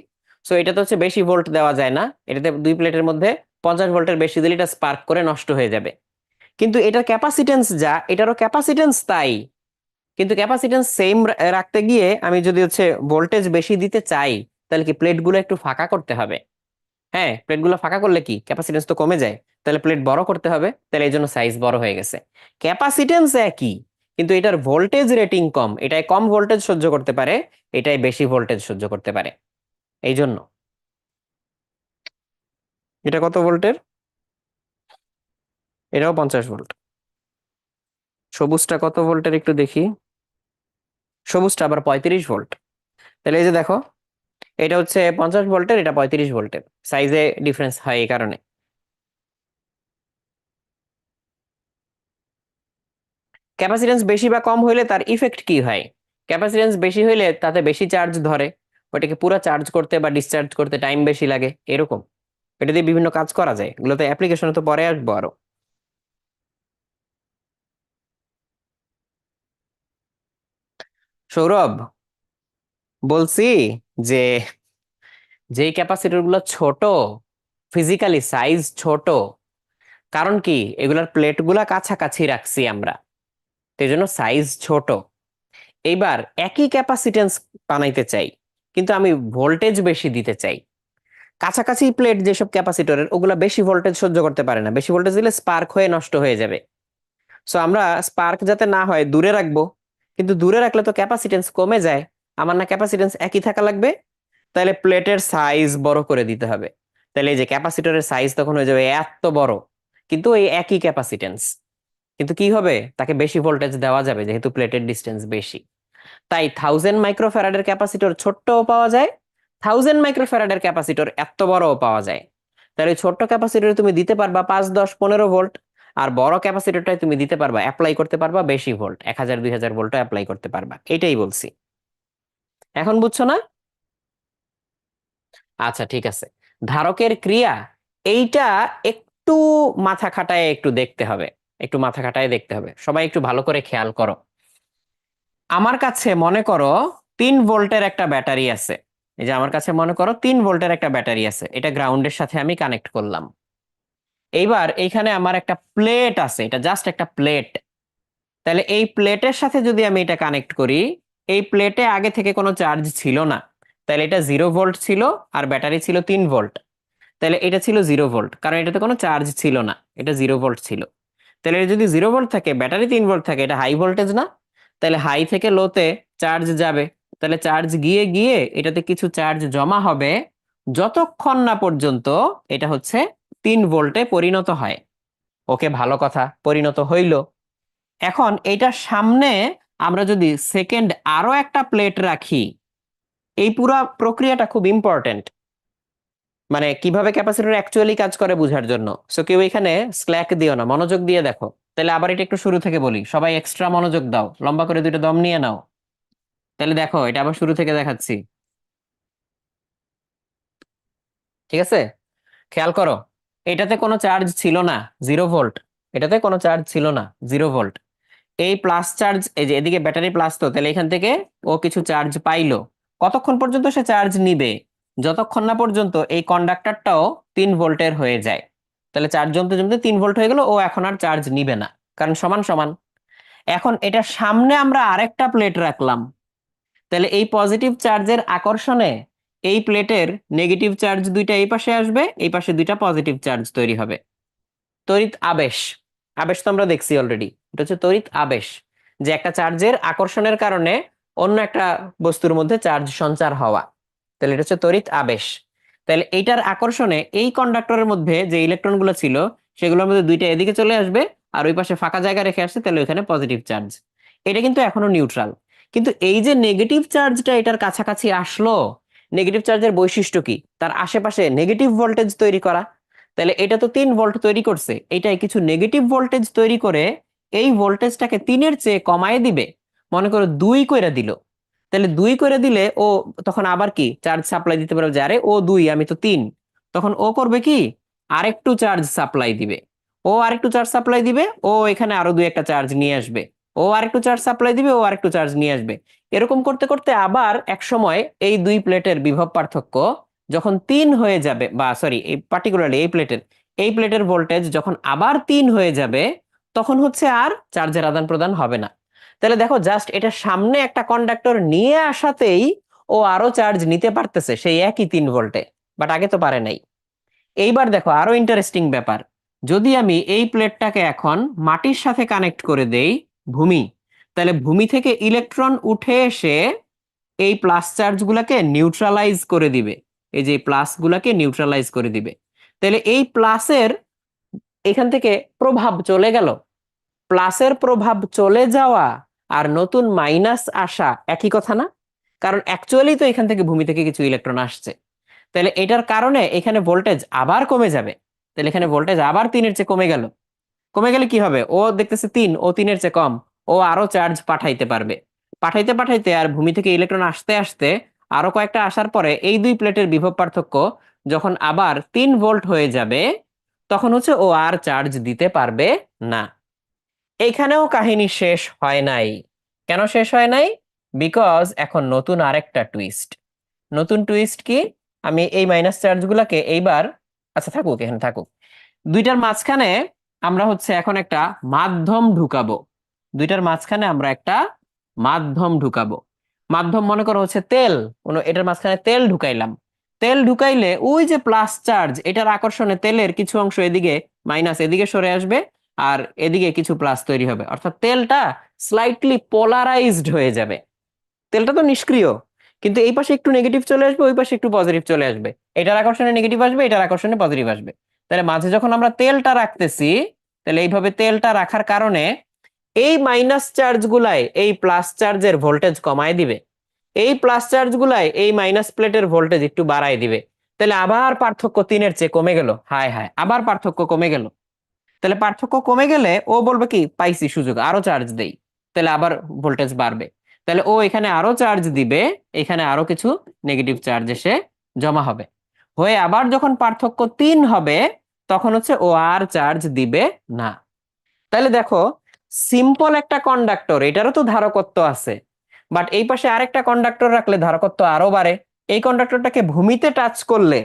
[SPEAKER 1] সো এটাতে হচ্ছে বেশি ভোল্ট দেওয়া যায় না, এটাতে দুই প্লেটের মধ্যে 50 ভোল্টের বেশি দিলে এটা স্পার্ক করে নষ্ট হয়ে যাবে। কিন্তু এটার ক্যাপাসিটেন্স যা, এটারও ক্যাপাসিটেন্স তাই, কিন্তু ক্যাপাসিটেন্স সেম রাখতে গিয়ে আমি যদি হচ্ছে ভোল্টেজ বেশি দিতে চাই, তাহলে কি প্লেটগুলো একটু ফাঁকা করতে হবে। হ্যাঁ, প্লেটগুলো ফাঁকা করলে কি ক্যাপাসিটেন্স তো কমে যায়, তাহলে প্লেট বড় করতে হবে, তাহলে এই জন্য সাইজ বড় হয়ে গেছে। ক্যাপাসিটেন্স একই, কিন্তু এটার ভোল্টেজ রেটিং কম, এটাই কম ভোল্টেজ সহ্য করতে পারে, এটাই বেশি ভোল্টেজ সহ্য করতে পারে, এই জন্য। এটা কত ভোল্টের? এটাও 50 ভোল্ট। সবুজটা কত ভোল্টের একটু দেখি। সবুজটা আবার 35 ভোল্ট। তাহলে এই যে দেখো, এটা হচ্ছে 50 ভোল্টের, এটা 35 ভোল্টের, সাইজে ডিফারেন্স হয় এই কারণে। ক্যাপাসিটেন্স বেশি বা কম হইলে তার ইফেক্ট কি হয়? ক্যাপাসিটেন্স বেশি হইলে তাতে বেশি চার্জ ধরে, ওটাকে পুরো চার্জ করতে বা ডিসচার্জ করতে টাইম বেশি লাগে, এরকম। এটা দিয়ে বিভিন্ন কাজ করা যায়, এগুলোতে অ্যাপ্লিকেশনে তো পরে আসবো আরো। সৌরভ, বলছি যে যেই ক্যাপাসিটর গুলো ছোট, ফিজিক্যালি সাইজ ছোট, কারণ কি এগুলার প্লেট গুলা কাছাকাছি রাখছি আমরা, সেই জন্য সাইজ ছোট। এইবার একই ক্যাপাসিটেন্স বানাইতে চাই, কিন্তু আমি ভোল্টেজ বেশি দিতে চাই। কাছাকাছি প্লেট যেসব ক্যাপাসিটরের, ওগুলা বেশি ভোল্টেজ সহ্য করতে পারে না, বেশি ভোল্টেজ দিলে স্পার্ক হয়ে নষ্ট হয়ে যাবে। সো আমরা স্পার্ক যাতে না হয় দূরে রাখবো, কিন্তু দূরে রাখলে তো ক্যাপাসিটেন্স কমে যায়, আমার না ক্যাপাসিটেন্স একই থাকা লাগবে, তাহলে প্লেটের সাইজ বড় করে দিতে হবে। তাহলে এই যে ক্যাপাসিটরের সাইজ তখন হয়ে যাবে এত বড়, কিন্তু এই একই ক্যাপাসিটেন্স, কিন্তু কি হবে, তাকে বেশি ভোল্টেজ দেওয়া যাবে যেহেতু প্লেটের ডিস্টেন্স বেশি। তাই 1000 মাইক্রোফ্যারাডের ক্যাপাসিটর ছোট্টও পাওয়া যায়, 1000 মাইক্রোফ্যারাডের ক্যাপাসিটর এত বড়ও পাওয়া যায়। তাহলে ছোট্ট ক্যাপাসিটরে তুমি দিতে পারবা 5, 10, 15 ভোল্ট, আর বড় ক্যাপাসিটরটাই তুমি দিতে পারবা, অ্যাপ্লাই করতে পারবা বেশি ভোল্ট, 1000-2000 ভোল্টও অ্যাপ্লাই করতে পারবা, এটাই বলছি। এখন বুঝছো না? আচ্ছা ঠিক আছে। ধারকের ক্রিয়া, এইটা একটু মাথা খাটায় একটু দেখতে হবে, একটু মাথা খাটায় দেখতে হবে, সবাই একটু ভালো করে খেয়াল করো। আমার কাছে মনে করো 3 ভোল্টের একটা ব্যাটারি আছে, এই যে আমার কাছে মনে করো 3 ভোল্টের একটা ব্যাটারি আছে, এটা গ্রাউন্ডের সাথে আমি কানেক্ট করলাম। এইবার এইখানে আমার একটা প্লেট আছে, এটা জাস্ট একটা প্লেট। তাহলে এই প্লেটের সাথে যদি আমি এটা কানেক্ট করি, এই প্লেটে আগে থেকে কোনো চার্জ ছিল না, তাহলে এটা 0 ভোল্ট ছিল, আর ব্যাটারি ছিল 3 ভোল্ট, তাহলে এটা ছিল 0 ভোল্ট, কারণ এটাতে কোনো চার্জ ছিল না, এটা 0 ভোল্ট ছিল। তাহলে যদি 0 ভোল্ট থাকে, ব্যাটারি 3 ভোল্ট থাকে, এটা হাই ভোল্টেজ না? তাহলে হাই থেকে লোতে চার্জ যাবে, তাহলে চার্জ গিয়ে গিয়ে এটাতে কিছু চার্জ জমা হবে, যতক্ষণ না পর্যন্ত এটা হচ্ছে 3 ভোল্টে পরিণত হয়। ওকে, ভালো কথা, পরিণত হইল। এখন এটার সামনে আমরা যদি সেকেন্ড আরো একটা প্লেট রাখি, এই পুরো প্রক্রিয়াটা খুব ইম্পর্টেন্ট, মানে কিভাবে ক্যাপাসিটর অ্যাকচুয়ালি কাজ করে বোঝার জন্য। সো কেউ এখানে স্ল্যাক দিও না, মনোযোগ দিয়ে দেখো। তাহলে আবার এটা একটু শুরু থেকে বলি, সবাই এক্সট্রা মনোযোগ দাও, লম্বা করে দুইটা দম নিয়ে নাও। তাহলে দেখো, এটা আবার শুরু থেকে দেখাচ্ছি, ঠিক আছে? খেয়াল করো, এটাতে কোনো চার্জ ছিল না, 0 ভোল্ট, এটাতে কোনো চার্জ ছিল না, 0 ভোল্ট। এই প্লাস চার্জ, এই যে এদিকে ব্যাটারি প্লাস, তো তাহলে এখান থেকে ও কিছু চার্জ পাইলো। কতক্ষণ পর্যন্ত সে চার্জ নিবে? যতক্ষণ না পর্যন্ত এই কন্ডাক্টরটাও 3 ভোল্টের হয়ে যায়। তাহলে চার্জ জমতে জমতে 3 ভোল্ট হয়ে গেল, ও এখন আর চার্জ নিবে না, কারণ সমান সমান। এখন এটার সামনে আমরা আরেকটা প্লেট রাখলাম, তাহলে এই পজিটিভ চার্জের আকর্ষণে এই প্লেটের নেগেটিভ চার্জ দুইটা এই পাশে আসবে, এই পাশে দুইটা পজিটিভ চার্জ তৈরি হবে। তড়িৎ আবেশ, আবেশ তো আমরা দেখছি অলরেডি, এটা হচ্ছে তড়িৎ আবেশ, যে একটা চার্জের আকর্ষণের কারণে অন্য একটা বস্তুর মধ্যে চার্জ সঞ্চার হওয়া, তাহলে এটা হচ্ছে তড়িৎ আবেশ। তাহলে এইটার আকর্ষণে এই কন্ডাক্টরের মধ্যে যে ইলেকট্রন গুলো ছিল, সেগুলোর মধ্যে দুইটা এদিকে চলে আসবে, আর ওই পাশে ফাঁকা জায়গা রেখে আসছে, তাহলে ওইখানে পজিটিভ চার্জ। এটা কিন্তু এখনো নিউট্রাল, কিন্তু এই যে নেগেটিভ চার্জটা এটার কাছাকাছি আসলো, নেগেটিভ চার্জের বৈশিষ্ট্য কি, তার আশেপাশে নেগেটিভ ভোল্টেজ তৈরি করা। তাহলে এটা তো 3 ভোল্ট তৈরি করছে, এইটাই কিছু নেগেটিভ ভোল্টেজ তৈরি করে এই ভোল্টেজটাকে 3-এর চেয়ে কমায় দিবে। মনে করো 2 করে দিল, তাহলে 2 করে দিলে ও তখন আবার কি চার্জ সাপ্লাই দিতে পারবে, যে আরে ও 2 আমি তো 3, তখন ও করবে কি, আরেকটু চার্জ সাপ্লাই দিবে। ও আরেকটু চার্জ সাপ্লাই দিবে, ও এখানে আরো দুই একটা চার্জ নিয়ে আসবে, ও আরেকটু চার্জ সাপ্লাই দিবে, ও আরেকটু চার্জ নিয়ে আসবে। এরকম করতে করতে আবার এক সময় এই দুই প্লেটের বিভব পার্থক্য যখন 3 হয়ে যাবে, বা সরি এই পার্টিকুলারলি এই প্লেটের ভোল্টেজ যখন আবার 3 হয়ে যাবে, তখন হচ্ছে আর চার্জের আদান প্রদান হবে না। তাহলে দেখো জাস্ট এটা সামনে একটা কন্ডাক্টর নিয়ে আসাতেই ও আরো চার্জ নিতে পারতেছে সেই একই 3 ভোল্টে, বাট আগে তো পারে নাই। এইবার দেখো আরো ইন্টারেস্টিং ব্যাপার, যদি আমি এই প্লেটটাকে এখন মাটির সাথে কানেক্ট করে দেই, ভূমি, তাহলে ভূমি থেকে ইলেকট্রন উঠে এসে এই প্লাস চার্জ গুলাকে নিউট্রালাইজ করে দিবে, এই যে প্লাস গুলাকে নিউট্রালাইজ করে দিবে। তাহলে এই প্লাসের এখান থেকে প্রভাব চলে গেল, প্লাসের প্রভাব চলে যাওয়া আর নতুন মাইনাস আসা একই কথা না? কারণ অ্যাকচুয়ালি তো এখান থেকে ভূমি থেকে কিছু ইলেকট্রন আসছে, তাহলে এটার কারণে এখানে ভোল্টেজ আবার কমে যাবে। তাহলে এখানে ভোল্টেজ আবার 3-এর চেয়ে কমে গেল। কমে গেলে কি হবে, ও দেখতেছে 3, ও 3-এর চেয়ে কম, ও আরো চার্জ পাঠাইতে পারবে। পাঠাইতে পাঠাইতে আর ভূমি থেকে ইলেকট্রন আসতে আসতে আরো কয়েকটা আসার পরে এই দুই প্লেটের বিভব পার্থক্য যখন আবার 3 ভোল্ট হয়ে যাবে, তখন হচ্ছে ও আর চার্জ দিতে পারবে না। এইখানেও কাহিনী শেষ হয় নাই। কেন শেষ হয় নাই? বিকজ এখন নতুন আরেকটা টুইস্ট। নতুন টুইস্ট কি? আমি এই মাইনাস চার্জ গুলাকে এইবার, আচ্ছা থাকুক এখানে থাকুক, দুইটার মাঝখানে আমরা হচ্ছে এখন একটা মাধ্যম ঢুকাবো। দুইটার মাঝখানে আমরা একটা মাধ্যম ঢুকাবো। মাধ্যম মনে করো হচ্ছে তেল, এটার মাঝখানে তেল ঢুকাইলাম। তেল ঢুকাইলে ওই যে প্লাস চার্জ, এটার আকর্ষণে তেলের কিছু অংশ এদিকে মাইনাস এদিকে সরে আসবে, আর এদিকে কিছু প্লাস তৈরি হবে, অর্থাৎ তেলটা স্লাইটলি পোলারাইজড হয়ে যাবে। তেলটা তো নিষ্ক্রিয়, কিন্তু এই পাশে একটু নেগেটিভ চলে আসবে, ওই পাশে একটু পজিটিভ চলে আসবে, এটার আকর্ষণে নেগেটিভ আসবে, এটার আকর্ষণে পজিটিভ আসবে। তাহলে মাঝে যখন আমরা তেলটা রাখতেছি, তাহলে এইভাবে তেলটা রাখার কারণে এই মাইনাস চার্জ গুলাই এই প্লাস চার্জের ভোল্টেজ কমায় দিবে, এই প্লাস চার্জ গুলাই এই মাইনাস প্লেটের ভোল্টেজ একটু বাড়ায় দিবে। তাহলে আবার পার্থক্য 3-এর চেয়ে কমে গেল, হায় হায় আবার পার্থক্য কমে গেল। তাহলে পার্থক্য কমে গেলে ও বলবে কি, পাইছি সুযোগ, আরো চার্জ দেই, তাহলে আবার ভোল্টেজ বাড়বে। তাহলে ও এখানে আরো চার্জ দিবে, এখানে আরো কিছু নেগেটিভ চার্জ এসে জমা হবে, হয়ে আবার যখন পার্থক্য 3 হবে, তখন হচ্ছে ও আর চার্জ দিবে না। তাহলে দেখো, সিম্পল একটা কন্ডাক্টর, এটারও তো ধারকত্ব আছে, বাট এই পাশে আরেকটা কন্ডাক্টর রাখলে ধারকত্ব আরো বাড়ে। এই কন্ডাক্টরটাকে ভূমিতে টাচ করলে,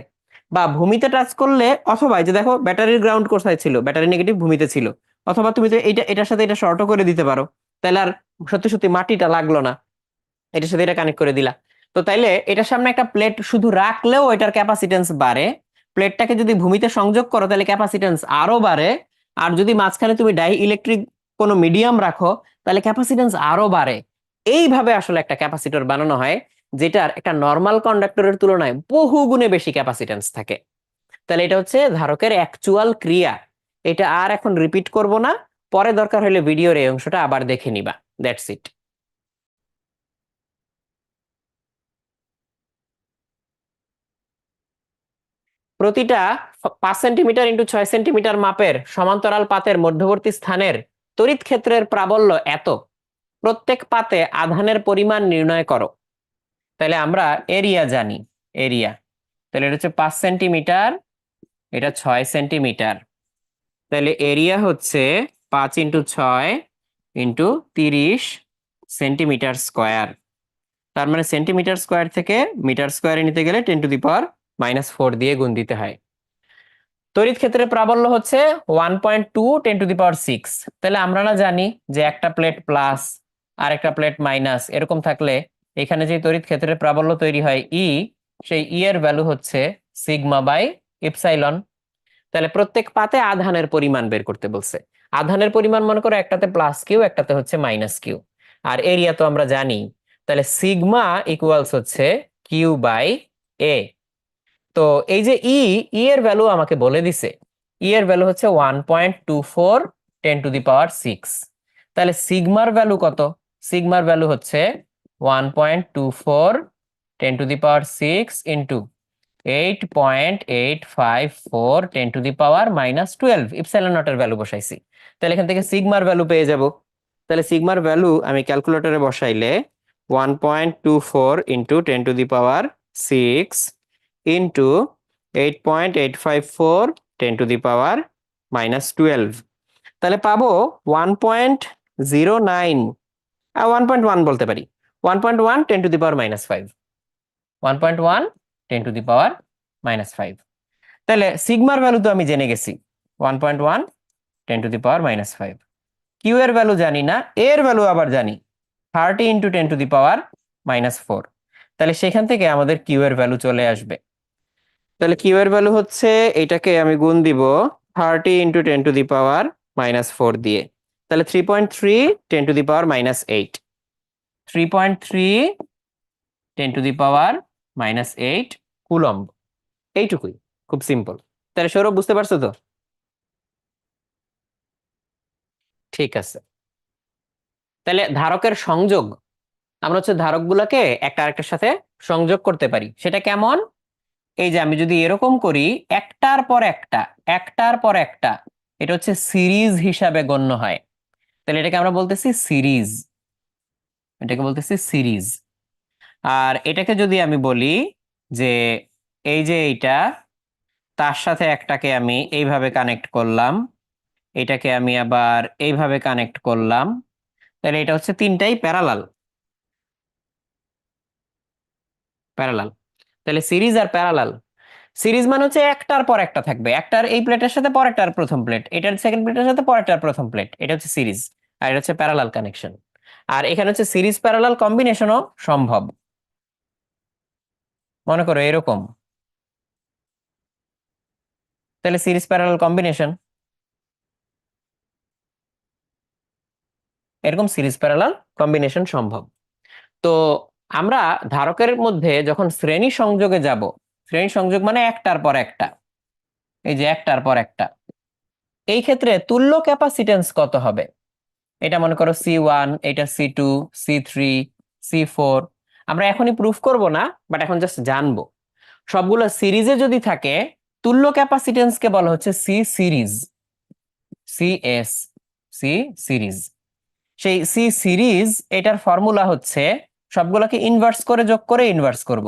[SPEAKER 1] অথবা এই যে দেখো ব্যাটারির গ্রাউন্ড কোথায় ছিল, ব্যাটারি নেগেটিভ ভূমিতে ছিল, অথবা তুমি তো এটার সাথে এটা শর্টও করে দিতে পারো, তাহলে আর সত্যি সত্যি মাটিটা লাগলো না, এটার সাথে এটা কানেক্ট করে দিলা। তো তাইলে এটার সামনে একটা প্লেট শুধু রাখলেও এটার ক্যাপাসিটেন্স বাড়ে, প্লেটটাকে যদি ভূমিতে সংযোগ করো তাহলে ক্যাপাসিটেন্স আরো বাড়ে, আর যদি মাঝখানে তুমি ডাই ইলেকট্রিক কোনো মিডিয়াম রাখো তাহলে ক্যাপাসিটেন্স আরো বাড়ে। এইভাবে আসলে একটা ক্যাপাসিটর বানানো হয়, যেটার একটা নর্মাল কন্ডাক্টরের তুলনায় বহু গুণে বেশি ক্যাপাসিটেন্স থাকে। তাহলে এটা হচ্ছে ধারকের অ্যাকচুয়াল ক্রিয়া। এটা আর এখন রিপিট করব না, পরে দরকার হলে ভিডিওর এই অংশটা আবার দেখে নিবা। That's it. প্রতিটা 5 সেন্টিমিটার ইন্টু 6 সেন্টিমিটার মাপের সমান্তরাল পাতের মধ্যবর্তী স্থানের তড়িৎ ক্ষেত্রের প্রাবল্য এত, প্রত্যেক পাতে আধানের পরিমাণ নির্ণয় করো। তাহলে আমরা এরিয়া জানি, এরিয়া, তাহলে এটা হচ্ছে 5 সেন্টিমিটার, এটা 6 সেন্টিমিটার, তাহলে এরিয়া হচ্ছে 5 × 6 × 30 সেন্টিমিটার স্কোয়ার। তার মানে সেন্টিমিটার স্কোয়ার থেকে মিটার স্কোয়ারে নিতে গেলে 10⁻⁴ দিয়ে গুণ দিতে হয়। তড়িৎ ক্ষেত্রের প্রাবল্য হচ্ছে 1.2 10⁶। তাহলে আমরা না জানি যে একটা প্লেট প্লাস আর একটা প্লেট মাইনাস এরকম থাকলে এখানে যে তড়িৎ ক্ষেত্রের প্রাবল্য তৈরি হয় ই, সেই ই এর ভ্যালু হচ্ছে σ/ε। তাহলে প্রত্যেক পাতে আধানের পরিমাণ বের করতে বলছে। আধানের পরিমাণ মনে করো একটাতে প্লাস কিউ, একটাতে হচ্ছে মাইনাস কিউ, আর এরিয়া তো আমরা জানি। তাহলে সিগমা ইকুয়ালস হচ্ছে Q/A। তো এই যে ই এর ভ্যালু আমাকে বলে দিছে, ই এর ভ্যালু হচ্ছে 1.24 10⁶। তাহলে সিগমার ভ্যালু কত? সিগমার ভ্যালু হচ্ছে 1.24 10⁶ ইন্টু 8.854 10⁻⁻12। ইপসাইলন নটের ভ্যালু বসাইছি, তাহলে এখান থেকে সিগমার ভ্যালু পেয়ে যাব। তাহলে সিগমার ভ্যালু আমি ক্যালকুলেটরে বসাইলে 1.24 ইন্টু 10⁶ ইন্টু 8.854 10⁻⁻ -12, তাহলে পাবো 1.09, 1.1 বলতে পারি, 1.1 10⁻⁻5, 1.1 10⁻⁻5। তাহলে সিগমার ভ্যালু তো আমি জেনে গেছি, 1.1 10⁻⁻5। কিউ এর ভ্যালু জানি না, এর ভ্যালু আবার জানি, 30 × 10⁻⁻4। তাহলে সেখান থেকে আমাদের কিউ এর ভ্যালু চলে আসবে। তাহলে কিউ এর ভ্যালু হচ্ছে, এটাকে আমি গুণ দিব 30 × 10⁻⁻4 দিয়ে, তাহলে 3.3 10⁻⁻8, 3.3 10⁻⁻8 কুলম্ব। এইটুকুই, খুব সিম্পল। তাহলে সৌরভ বুঝতে পারছো তো? ঠিক আছে। তাহলে ধারকের সংযোগ, আমরা হচ্ছে ধারকগুলোকে একটা আরেকটার সাথে সংযোগ করতে পারি। সেটা কেমন? এই যে আমি যদি এরকম করি, একটার পর একটা, একটার পর একটা, এটা হচ্ছে সিরিজ হিসাবে গণ্য হয়। তাহলে এটাকে আমরা বলতেছি সিরিজ, এটাকে বলতেছি সিরিজ। আর এটাকে যদি আমি বলি যে এই যে এইটা, তার সাথে একটাকে আমি এইভাবে কানেক্ট করলাম, এটাকে আমি আবার এইভাবে কানেক্ট করলাম, তাহলে এটা হচ্ছে তিনটাই প্যারালাল, প্যারালাল। তাহলে সিরিজ আর প্যারালাল, সিরিজ মানে হচ্ছে একটার পর একটা থাকবে, একটার এই প্লেটের সাথে পরেরটার প্রথম প্লেট, এটার সেকেন্ড প্লেটের সাথে পরেরটার প্রথম প্লেট, এটা হচ্ছে সিরিজ। আর এটা হচ্ছে প্যারালাল কানেকশন। আর এখানে হচ্ছে সিরিজ প্যারালাল কম্বিনেশনও সম্ভব। মনে করো এরকম, তাহলে সিরিজ প্যারালাল কম্বিনেশন, এরকম সিরিজ প্যারালাল কম্বিনেশন সম্ভব। তো আমরা ধারকের মধ্যে যখন শ্রেণী সংযোগে যাব, শ্রেণী সংযোগ মানে একটার পর একটা, এই যে একটার পর একটা, এই ক্ষেত্রে তুল্য ক্যাপাসিটেন্স কত হবে? এটা মনে করো C1, এটা C2, C3, C4। আমরা এখনই প্রুফ করব না, বাট এখন জাস্ট জানবো। সবগুলো সিরিজে যদি থাকে, তুল্য ক্যাপাসিটেন্স কে বলা হচ্ছে C series, CS, C series. সেই সি সিরিজ, এটার ফর্মুলা হচ্ছে, সবগুলোকে ইনভার্স করে যোগ করে ইনভার্স করব।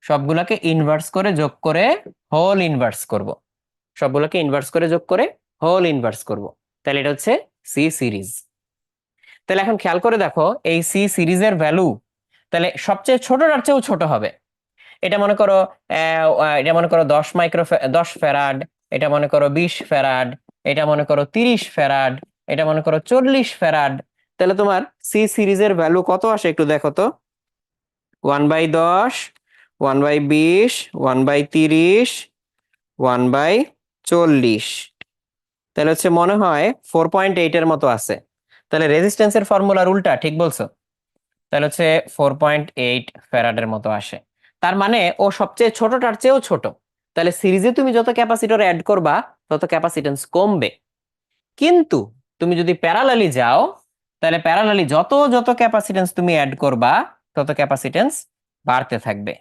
[SPEAKER 1] সবগুলোকে ইনভার্স করে যোগ করে হোল ইনভার্স করব, সবগুলোকে ইনভার্স করে যোগ করে হোল ইনভার্স করব। তাহলে এটা হচ্ছে সি সিরিজ। তাহলে এখন খেয়াল করে দেখো, এই সি সিরিজের ভ্যালু তাহলে সবচেয়ে ছোটটার চেয়েও ছোট হবে। এটা মনে করো এটা মনে করো 10 ফ্যারাড, এটা মনে করো 20 ফ্যারাড, এটা মনে করো 30 ফ্যারাড, এটা মনে করো 40 ফ্যারাড। তাহলে তোমার সি সিরিজের ভ্যালু কত আসে একটু দেখো তো। 1/10, 1/20, 1/30, 1/40। তাহলে হচ্ছে মনে হয় 4.8 এর মতো আছে। তাহলে রেজিস্ট্যান্সের ফর্মুলার উল্টা, ঠিক বলছো। তাহলে হচ্ছে 4.8 ফ্যারাডের মতো আসে। তার মানে ও সবচেয়ে ছোটটার চেয়েও ছোট। তাহলে সিরিজে তুমি যত ক্যাপাসিটর অ্যাড করবা, তত ক্যাপাসিটেন্স কমবে। কিন্তু তুমি যদি প্যারালালি যাও, তাহলে প্যারালালি যত যত ক্যাপাসিটেন্স তুমি অ্যাড করবা, তত ক্যাপাসিটেন্স বাড়তে থাকবে।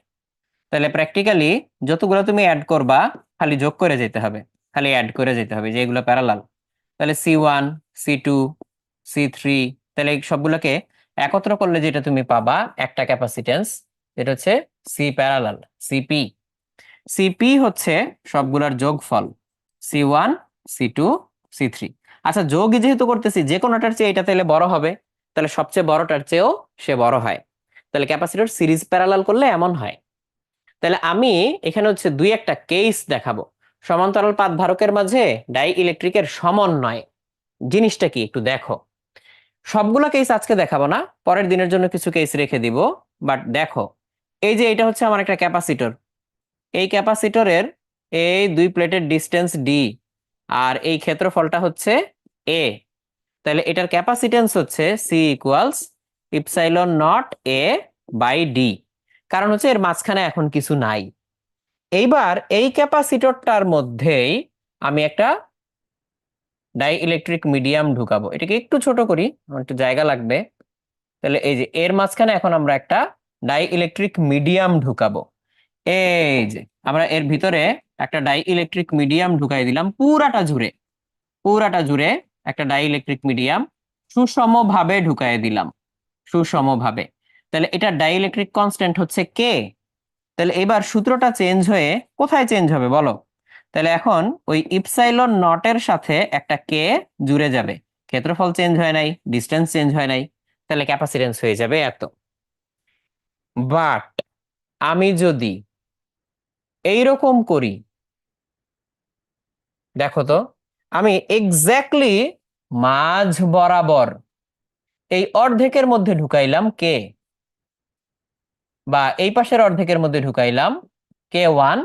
[SPEAKER 1] তাহলে প্র্যাকটিক্যালি যতগুলো তুমি অ্যাড করবা, খালি যোগ করে যেতে হবে, খালি অ্যাড করে যেতে হবে, যে এগুলো প্যারালাল। তাহলে C1, C2, C3, তাহলে এই সবগুলোকে একত্র করলে যেটা তুমি পাবা একটা ক্যাপাসিটেন্স, যেটা হচ্ছে সি প্যারালাল, সিপি। সিপি হচ্ছে সবগুলোর যোগফল, C1, C2, C3। আচ্ছা, যোগই যেহেতু করতেছি, যে কোনোটার চেয়ে এটা তাহলে বড় হবে, তাহলে সবচেয়ে বড়টার চেয়েও সে বড় হয়। তাহলে ক্যাপাসিটর সিরিজ প্যারালাল করলে এমন হয়। তাহলে আমি এখানে হচ্ছে দুই একটা কেস দেখাবো। সমান্তরাল পাত ধারকের মাঝে ডাই ইলেকট্রিকের সমন্বয় জিনিসটা কি একটু দেখো। সবগুলো কেস আজকে দেখাবো না, পরের দিনের জন্য কিছু কেস রেখে দিব। বাট দেখো, এই যে এটা হচ্ছে আমার একটা ক্যাপাসিটর, এই ক্যাপাসিটরের এই দুই প্লেটের ডিস্টেন্স ডি, আর এই ক্ষেত্রফলটা হচ্ছে এ। তাহলে এটার ক্যাপাসিটেন্স হচ্ছে C equals epsilon naught A by D, কারণ হচ্ছে এর মাঝখানে এখন কিছু নাই। এইবার এই ক্যাপাসিটরটার মধ্যেই আমি একটা ডাই ইলেকট্রিক মিডিয়াম ঢুকাবো। এটাকে একটু ছোট করি, আমার একটু জায়গা লাগবে। তাহলে এই যে এর মাঝখানে এখন আমরা একটা ডাই ইলেকট্রিক মিডিয়াম ঢুকাবো। এই যে আমরা এর ভিতরে একটা ডাই ইলেকট্রিক মিডিয়াম ঢুকাই দিলাম, পুরাটা জুড়ে, পুরাটা জুড়ে একটা ডাই ইলেকট্রিক মিডিয়াম সুষমভাবে ঢুকাই দিলাম, সুষমভাবে। তাহলে এটা ডাইইলেকট্রিক কনস্ট্যান্ট হচ্ছে কে। তাহলে এবার সূত্রটা চেঞ্জ হয়ে কোথায় চেঞ্জ হবে বলো? তাহলে এখন ওই ইপসাইলন নটের সাথে একটা কে জুড়ে যাবে। ক্ষেত্রফল চেঞ্জ হয় নাই, ডিস্টেন্স চেঞ্জ হয় নাই, তাহলে ক্যাপাসিটেন্স হয়ে যাবে এত। বাট আমি যদি এইরকম করি, দেখো তো, আমি এক্স্যাক্টলি মাঝ বরাবর এই অর্ধেকের মধ্যে ঢুকাইলাম কে, বা এই পাশের অর্ধেকের মধ্যে ঢুকাইলাম K1,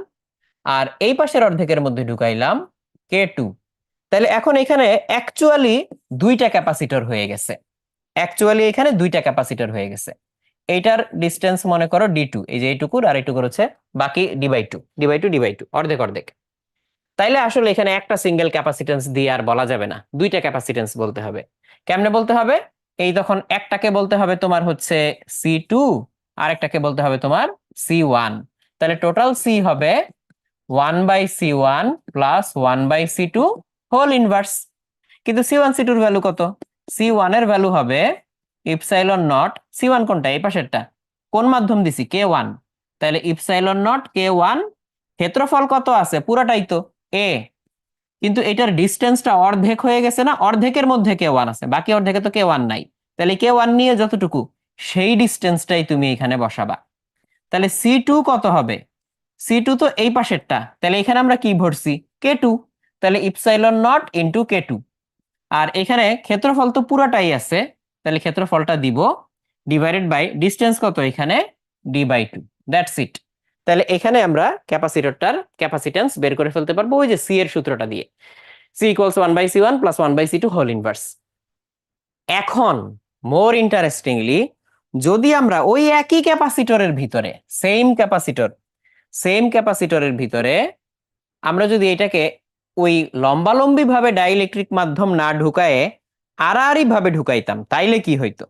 [SPEAKER 1] আর এই পাশের অর্ধেকের মধ্যে ঢুকাইলাম K2। তাহলে এখন এখানে অ্যাকচুয়ালি দুইটা ক্যাপাসিটর হয়ে গেছে। অ্যাকচুয়ালি এখানে দুইটা ক্যাপাসিটর হয়ে গেছে। এইটার ডিস্টেন্স মনে করো D2, এই যে এইটুকুর আর এইটুকুর হচ্ছে বাকি D/2, D/2, D/2, অর্ধেক অর্ধেক। তাইলে আসলে এখানে একটা সিঙ্গেল ক্যাপাসিটেন্স দিয়ে আর বলা যাবে না, দুইটা ক্যাপাসিটেন্স বলতে হবে। কেমনে বলতে হবে? এই তখন একটাকে বলতে হবে তোমার হচ্ছে C2, আর একটাকে বলতে হবে তোমার C1। তাহলে টোটাল C হবে 1/C1 plus 1/C2 whole inverse. কিন্তু C1 C2 এর ভ্যালু কত? C1 এর ভ্যালু হবে ইপসাইলন নট, C1 কোনটা? এই পাশেরটা। কোন মাধ্যম দিছি? K1। তাহলে ইপসাইলন নট K1। ক্ষেত্রফল কত আছে? পুরাটাই তো A, কিন্তু এটার ডিস্টেন্সটা অর্ধেক হয়ে গেছে না? অর্ধেকের মধ্যে K1 আছে, বাকি অর্ধেকে তো K1 নাই। তাহলে K1 নিয়ে যতটুকু, সেই ডিস্টেন্সটাই তুমি এখানে বসাবা। তাহলে C2 কত হবে? C2 তো এই পাশেরটা, তাহলে এখানে আমরা কি ভরছি? K2। তাহলে ইপসাইলন নট ইন্টু K2। আর এখানে ক্ষেত্রফল তো পুরাটাই আছে, তাহলে ক্ষেত্রফলটা দিব ডিভাইডেড বাই ডিস্টেন্স কত এখানে? D/2। That's it. তাহলে এখানে আমরা ক্যাপাসিটরটার ক্যাপাসিটেন্স বের করে ফেলতে পারবো ওই যে সি এর সূত্রটা দিয়ে। C = 1/C1 plus 1/C2 whole inverse. এখন মোর ইন্টারেস্টিংলি, যদি আমরা ওই একই ক্যাপাসিটরের ভিতরে, সেম ক্যাপাসিটরের ভিতরে আমরা যদি এটাকে ওই লম্বালম্বি ভাবে ডাইইলেকট্রিক মাধ্যম না ঢুকায়ে আড়াআড়ি ভাবে ঢুকাইতাম, তাইলে কি হইতো?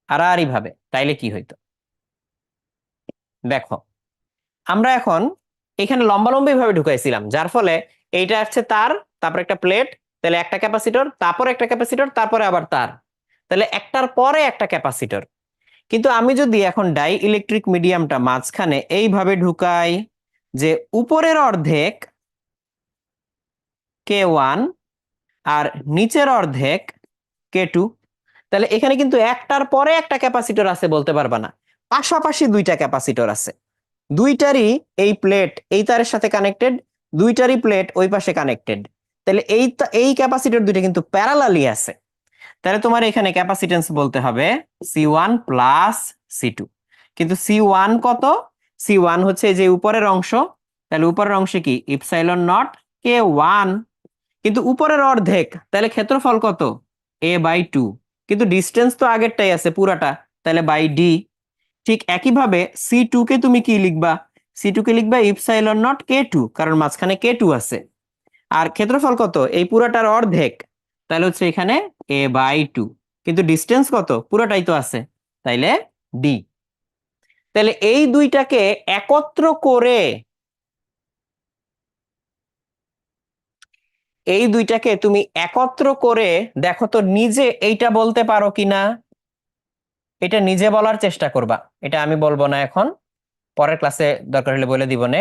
[SPEAKER 1] আড়াআড়ি ভাবে তাইলে কি হইতো? দেখো, আমরা এখন এখানে লম্বালম্বি ভাবে ঢুকাইছিলাম, যার ফলে এইটা হচ্ছে তার, তারপর একটা প্লেট, তাহলে একটা ক্যাপাসিটর, তারপর একটা ক্যাপাসিটর, তারপরে আবার তার, তাহলে একটার পরে একটা ক্যাপাসিটর। কিন্তু আমি যদি এখন ডাই ইলেকট্রিক মিডিয়ামটা মাঝখানে এইভাবে ঢুকাই, যে উপরের অর্ধেক K1 আর নিচের অর্ধেক K2, তাহলে এখানে কিন্তু একটার পরে একটা ক্যাপাসিটর আছে বলতে পারবা না, পাশাপাশি দুইটা ক্যাপাসিটর আছে। দুইটারই এই প্লেট এই তারের সাথে কানেক্টেড, দুইটারই প্লেট ওই পাশে কানেক্টেড। তাহলে এই ক্যাপাসিটর দুইটা কিন্তু প্যারালালি আছে। তাহলে তোমার এখানে ক্যাপাসিটেন্স বলতে হবে C1 প্লাস C2। কিন্তু C1 কত? C1 হচ্ছে যে উপরের অংশ, তাহলে উপরের অংশে কি? Epsilon not K1। কিন্তু উপরের অর্ধেক, তাহলে ক্ষেত্রফল কত? A/2। কিন্তু ডিস্টেন্স তো আগেরটাই আছে পুরাটা, তাহলে বাই D। ঠিক একইভাবে C2 কে তুমি কি লিখবা? C2 কে লিখবা ইপসাইলন নট K2, কারণ মাঝখানে K2 আছে। আর ক্ষেত্রফল কত? এই পুরাটার অর্ধেক, তাহলে হচ্ছে এখানে A/2। কিন্তু ডিস্টেন্স কত? পুরাটাই তো আছে, তাইলে D। তাহলে এই দুইটাকে একত্র করে, এই দুইটাকে তুমি একত্র করে দেখো তো নিজে এইটা বলতে পারো কিনা। এটা নিজে বলার চেষ্টা করবা, এটা আমি বলবো না এখন, পরের ক্লাসে দরকার হলে বলে দিব নে।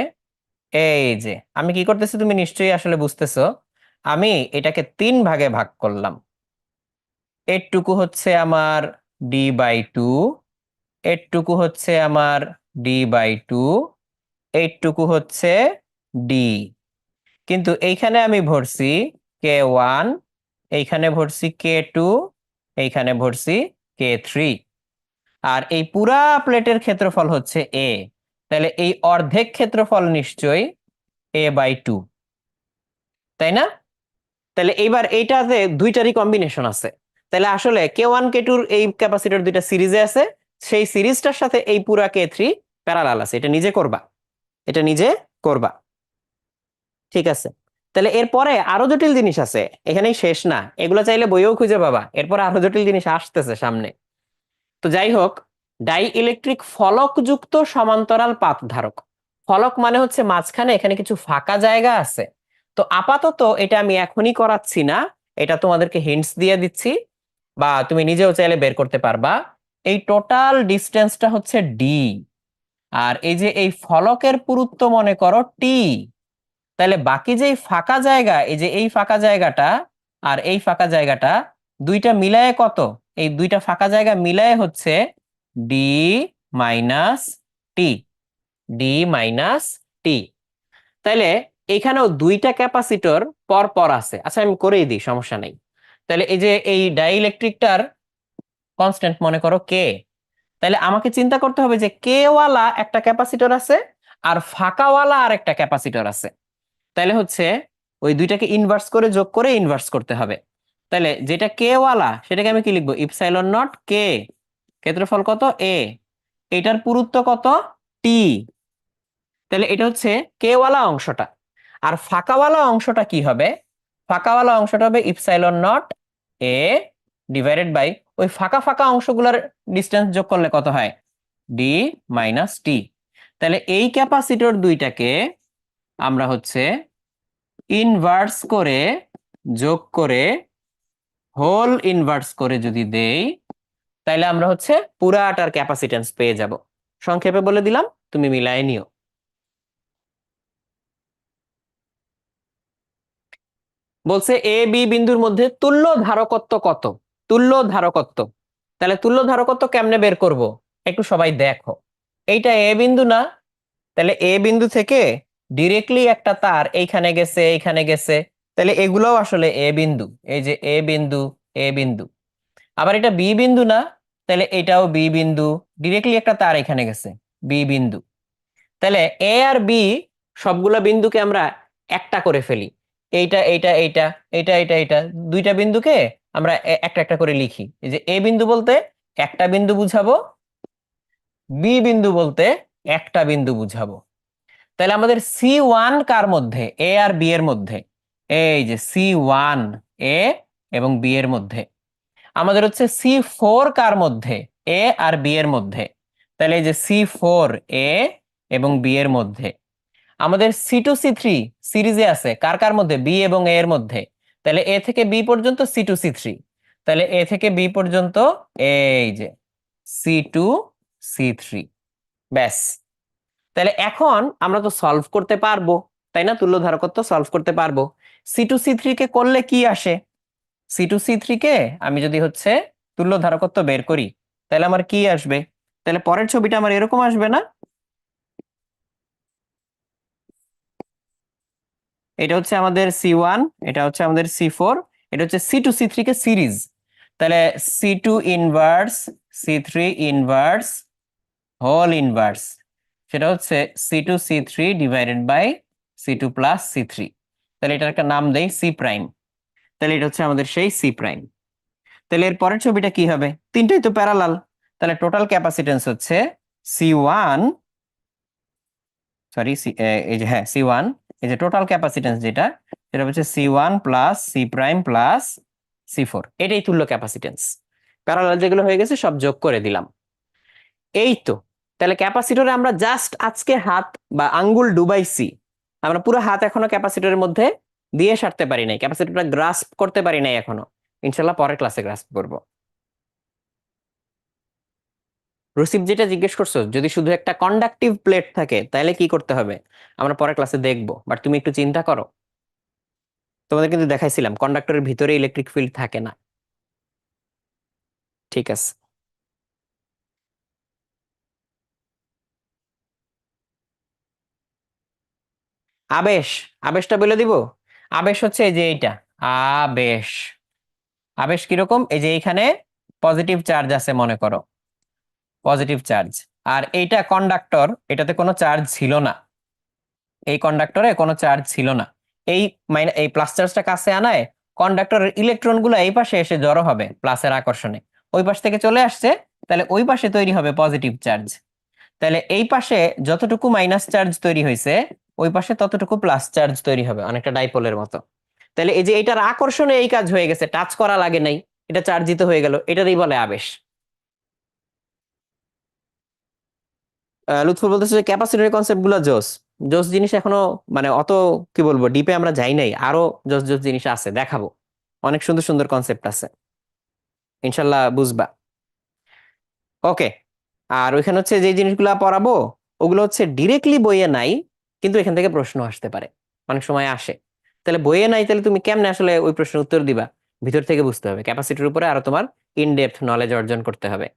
[SPEAKER 1] এই যে আমি কি করতেছি তুমি নিশ্চয়ই আসলে বুঝতেছো। আমি এটাকে 3 ভাগে ভাগ করলাম। এরটুকু হচ্ছে আমার D/2, এরটুকু হচ্ছে আমার D/2, এইটুকু হচ্ছে D। কিন্তু এইখানে আমি ভরছি K1, এইখানে ভরছি K2, এইখানে ভরছি K3। আর এই পুরা প্লেটের ক্ষেত্রফল হচ্ছে A, তাহলে এই অর্ধেক ক্ষেত্রফল নিশ্চয়ই A/2, তাই না? তাহলে এইবার এইটাতে দুইটারই কম্বিনেশন আছে, তাহলে আসলে K1 K2 এই ক্যাপাসিটর দুইটা সিরিজে আছে, সেই সিরিজটার সাথে এই পুরা K3 প্যারালাল আছে। এটা নিজে করবা, এটা নিজে করবা, ঠিক আছে? তাহলে এরপরে আরো জটিল জিনিস আছে, এখানেই শেষ না, এগুলো চাইলে বইও খুঁজে পাবা, এরপরে আরো জটিল জিনিস আসতেছে সামনে। তো যাই হোক, ডাই ইলেকট্রিক ফলকযুক্ত সমান্তরাল পাত ধারক। ফলক মানে হচ্ছে মাঝখানে এখানে কিছু ফাঁকা জায়গা আছে। তো আপাতত এটা আমি এখনই করাচ্ছি না, এটা তোমাদেরকে হিন্টস দিয়ে দিচ্ছি, বা তুমি নিজেও চাইলে বের করতে পারবা। এই টোটাল ডিস্টেন্সটা হচ্ছে ডি, আর এই যে এই ফলকের পুরুত্ব মনে করো টি। তাহলে বাকি যেই ফাঁকা জায়গা, এই যে এই ফাঁকা জায়গাটা আর এই ফাঁকা জায়গাটা, দুইটা মিলায়ে কত? এই দুইটা ফাঁকা জায়গা মিলায়ে হচ্ছে ডি মাইনাস টি, ডি মাইনাস টি। তাইলে এখানেও দুইটা ক্যাপাসিটর পর পর আছে। আচ্ছা আমি করেই দিই, সমস্যা নেই। তাহলে এই যে এই ডাইইলেকট্রিকটার কনস্ট্যান্ট মনে করো কে। তাহলে আমাকে চিন্তা করতে হবে যে কে ওয়ালা একটা ক্যাপাসিটর আছে আর ফাঁকাওয়ালা আর একটা ক্যাপাসিটর আছে। তাহলে হচ্ছে ওই দুইটাকে ইনভার্স করে যোগ করে ইনভার্স করতে হবে। তাহলে যেটা কে ওয়ালা সেটাকে আমি কি লিখবো? ইপসাইলন নট কে, ক্ষেত্রফল কত এ, এটার পুরুত্ব কত টি। তাহলে এটা হচ্ছে কে ওয়ালা অংশটা। আর ফাঁকাওয়ালা অংশটা কি হবে? ফাঁকাওয়ালা অংশটা হবে epsilon naught A divided by ওই ফাঁকা ফাঁকা অংশগুলোর ডিস্টেন্স যোগ করলে কত হয়? D minus T. তাহলে এই ক্যাপাসিটর দুইটাকে আমরা হচ্ছে ইনভার্স করে যোগ করে হোল ইনভার্স করে যদি দেই, তাহলে আমরা হচ্ছে পুরাটার ক্যাপাসিটেন্স পেয়ে যাব। সংক্ষেপে বলে দিলাম, তুমি মিলায় নিও। বলছে এ বি বিন্দুর মধ্যে তুল্য ধারকত্ব কত? তুল্য ধারকত্ব। তাহলে তুল্য ধারকত্ব কেমনে বের করব? একটু সবাই দেখো, এইটা এ বিন্দু না? তাহলে এ বিন্দু থেকে ডিরেক্টলি একটা তার এইখানে গেছে এইখানে গেছে, তাহলে এগুলোও আসলে এ বিন্দু। এই যে এ বিন্দু, এ বিন্দু। আবার এটা বি বিন্দু না? তাহলে এটাও বি বিন্দু, ডিরেক্টলি একটা তার এখানে গেছে, বি বিন্দু। তাহলে এ আর বি সবগুলা বিন্দুকে আমরা একটা করে ফেলি। এইটা এইটা এইটা এইটা এইটা এইটা দুইটা বিন্দুকে আমরা একটা একটা করে লিখি। এই যে এ বিন্দু বলতে একটা বিন্দু বুঝাবো, বি বিন্দু বলতে একটা বিন্দু বুঝাবো। তাহলে আমাদের সি ওয়ান কার মধ্যে? এ আর বি এর মধ্যে। এই যে সি ওয়ান এ এবং বি এর মধ্যে। আমাদের হচ্ছে সি ফোর কার মধ্যে? এ আর বি এর মধ্যে। তাহলে এই যে সি ফোর এ এবং বি এর মধ্যে। আমাদের সি টু সি থ্রি সিরিজে আছে কার কার মধ্যে? বি এবং এ এর মধ্যে। তাহলে এ থেকে বি পর্যন্ত সি টু সি থ্রি। তাহলে এ থেকে বি পর্যন্ত এই যে সি টু সি থ্রি। ব্যাস। তাহলে এখন আমরা তো সলভ করতে পারবো, তাই না? তুল্য ধারকত্ব সলভ করতে পারবো। সি টু সি থ্রি কে করলে কি আসে? সি টু সি থ্রি কে আমি যদি হচ্ছে তুল্য ধারকত্ব বের করি, তাহলে আমার কি আসবে? তাহলে পরের ছবিটা আমার এরকম আসবে না? এটা হচ্ছে আমাদের সি ওয়ান, এটা হচ্ছে আমাদের সি ফোর, এটা হচ্ছে সি টু সি থ্রি কে সিরিজ। তাহলে C two inverse C three inverse whole inverse, সেটা হচ্ছে C two C three divided by C two plus C three. তাহলে এটার একটা নাম দেই সি প্রাইম। তাহলে এটা হচ্ছে আমাদের সেই সি প্রাইম। তাহলে এর পরের ছবিটা কি হবে? তিনটাই তো প্যারালাল। তাহলে টোটাল ক্যাপাসিটেন্স হচ্ছে সি ওয়ান, সরি এই যে হ্যাঁ সি ওয়ান, এই যে টোটাল ক্যাপাসিটেন্স যেটা, সেটা হচ্ছে C one plus C prime plus C four. এটাই তুল্য ক্যাপাসিটেন্স। প্যারালাল যেগুলো হয়ে গেছে সব যোগ করে দিলাম। এই তো। তাহলে ক্যাপাসিটরে আমরা জাস্ট আজকে হাত বা আঙ্গুল ডুবাইছি, আমরা পুরো হাত এখনো ক্যাপাসিটরের মধ্যে দিয়ে সারতে পারি নাই, ক্যাপাসিটরটা গ্রাস্প করতে পারি নাই এখনো। ইনশাল্লাহ পরের ক্লাসে গ্রাস্প করব। রসিদ যেটা জিজ্ঞেস করছো, যদি শুধু একটা কন্ডাকটিভ প্লেট থাকে তাহলে কি করতে হবে আমরা পরের ক্লাসে দেখবো, বাট তুমি একটু চিন্তা করো। তোমাদের কিন্তু দেখাইছিলাম কন্ডাক্টরের ভিতরে ইলেকট্রিক ফিল্ড থাকে না। ঠিক আছে। আবেশ, আবেশটা বলে দিব। আবেশ হচ্ছে এই যে এইটা আবেশ। আবেশ কিরকম? এই যে এইখানে পজিটিভ চার্জ আছে মনে করো, পজিটিভ চার্জ। আর এইটা কন্ডাক্টর, এটাতে কোনো চার্জ ছিল না, এই কন্ডাক্টরে কোনো চার্জ ছিল না। এই এই প্লাস চার্জটা কাছে আনায় কন্ডাক্টরের ইলেকট্রন গুলো এই পাশে এসে জড়ো হবে প্লাসের আকর্ষণে, ওই পাশ থেকে চলে আসছে, তাহলে ওই পাশে তৈরি হবে পজিটিভ চার্জ। তাহলে এই পাশে যতটুকু মাইনাস চার্জ তৈরি হয়েছে ওই পাশে ততটুকু প্লাস চার্জ তৈরি হবে, অনেকটা ডাইপোলের মতো। তাহলে এই যে এটার আকর্ষণে এই কাজ হয়ে গেছে, টাচ করা লাগে নাই, এটা চার্জিত হয়ে গেল, এটারই বলে আবেশ। লুৎফর বলতেছে যে ক্যাপাসিটরের কনসেপ্ট গুলো জোস। জোস জিনিস এখনো মানে অত কি বলবো ডিপে আমরা যাই নাই, আরো জোস জোস জিনিস আছে, দেখাবো। অনেক সুন্দর সুন্দর কনসেপ্ট আছে, ইনশাল্লাহ বুঝবা। ওকে। আর ওইখানে হচ্ছে যে জিনিসগুলা পড়াবো ওগুলো হচ্ছে ডিরেক্টলি বইয়ে নাই, কিন্তু এখান থেকে প্রশ্ন আসতে পারে, অনেক সময় আসে। তাহলে বইয়ে নাই, তাহলে তুমি কেমনে আসলে ওই প্রশ্নের উত্তর দিবা? ভিতর থেকে বুঝতে হবে, ক্যাপাসিটির উপরে আরো তোমার ইন ডেপথ নলেজ অর্জন করতে হবে।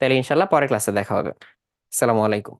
[SPEAKER 1] তাহলে ইনশাল্লাহ পরের ক্লাসে দেখা হবে। আসসালামু আলাইকুম।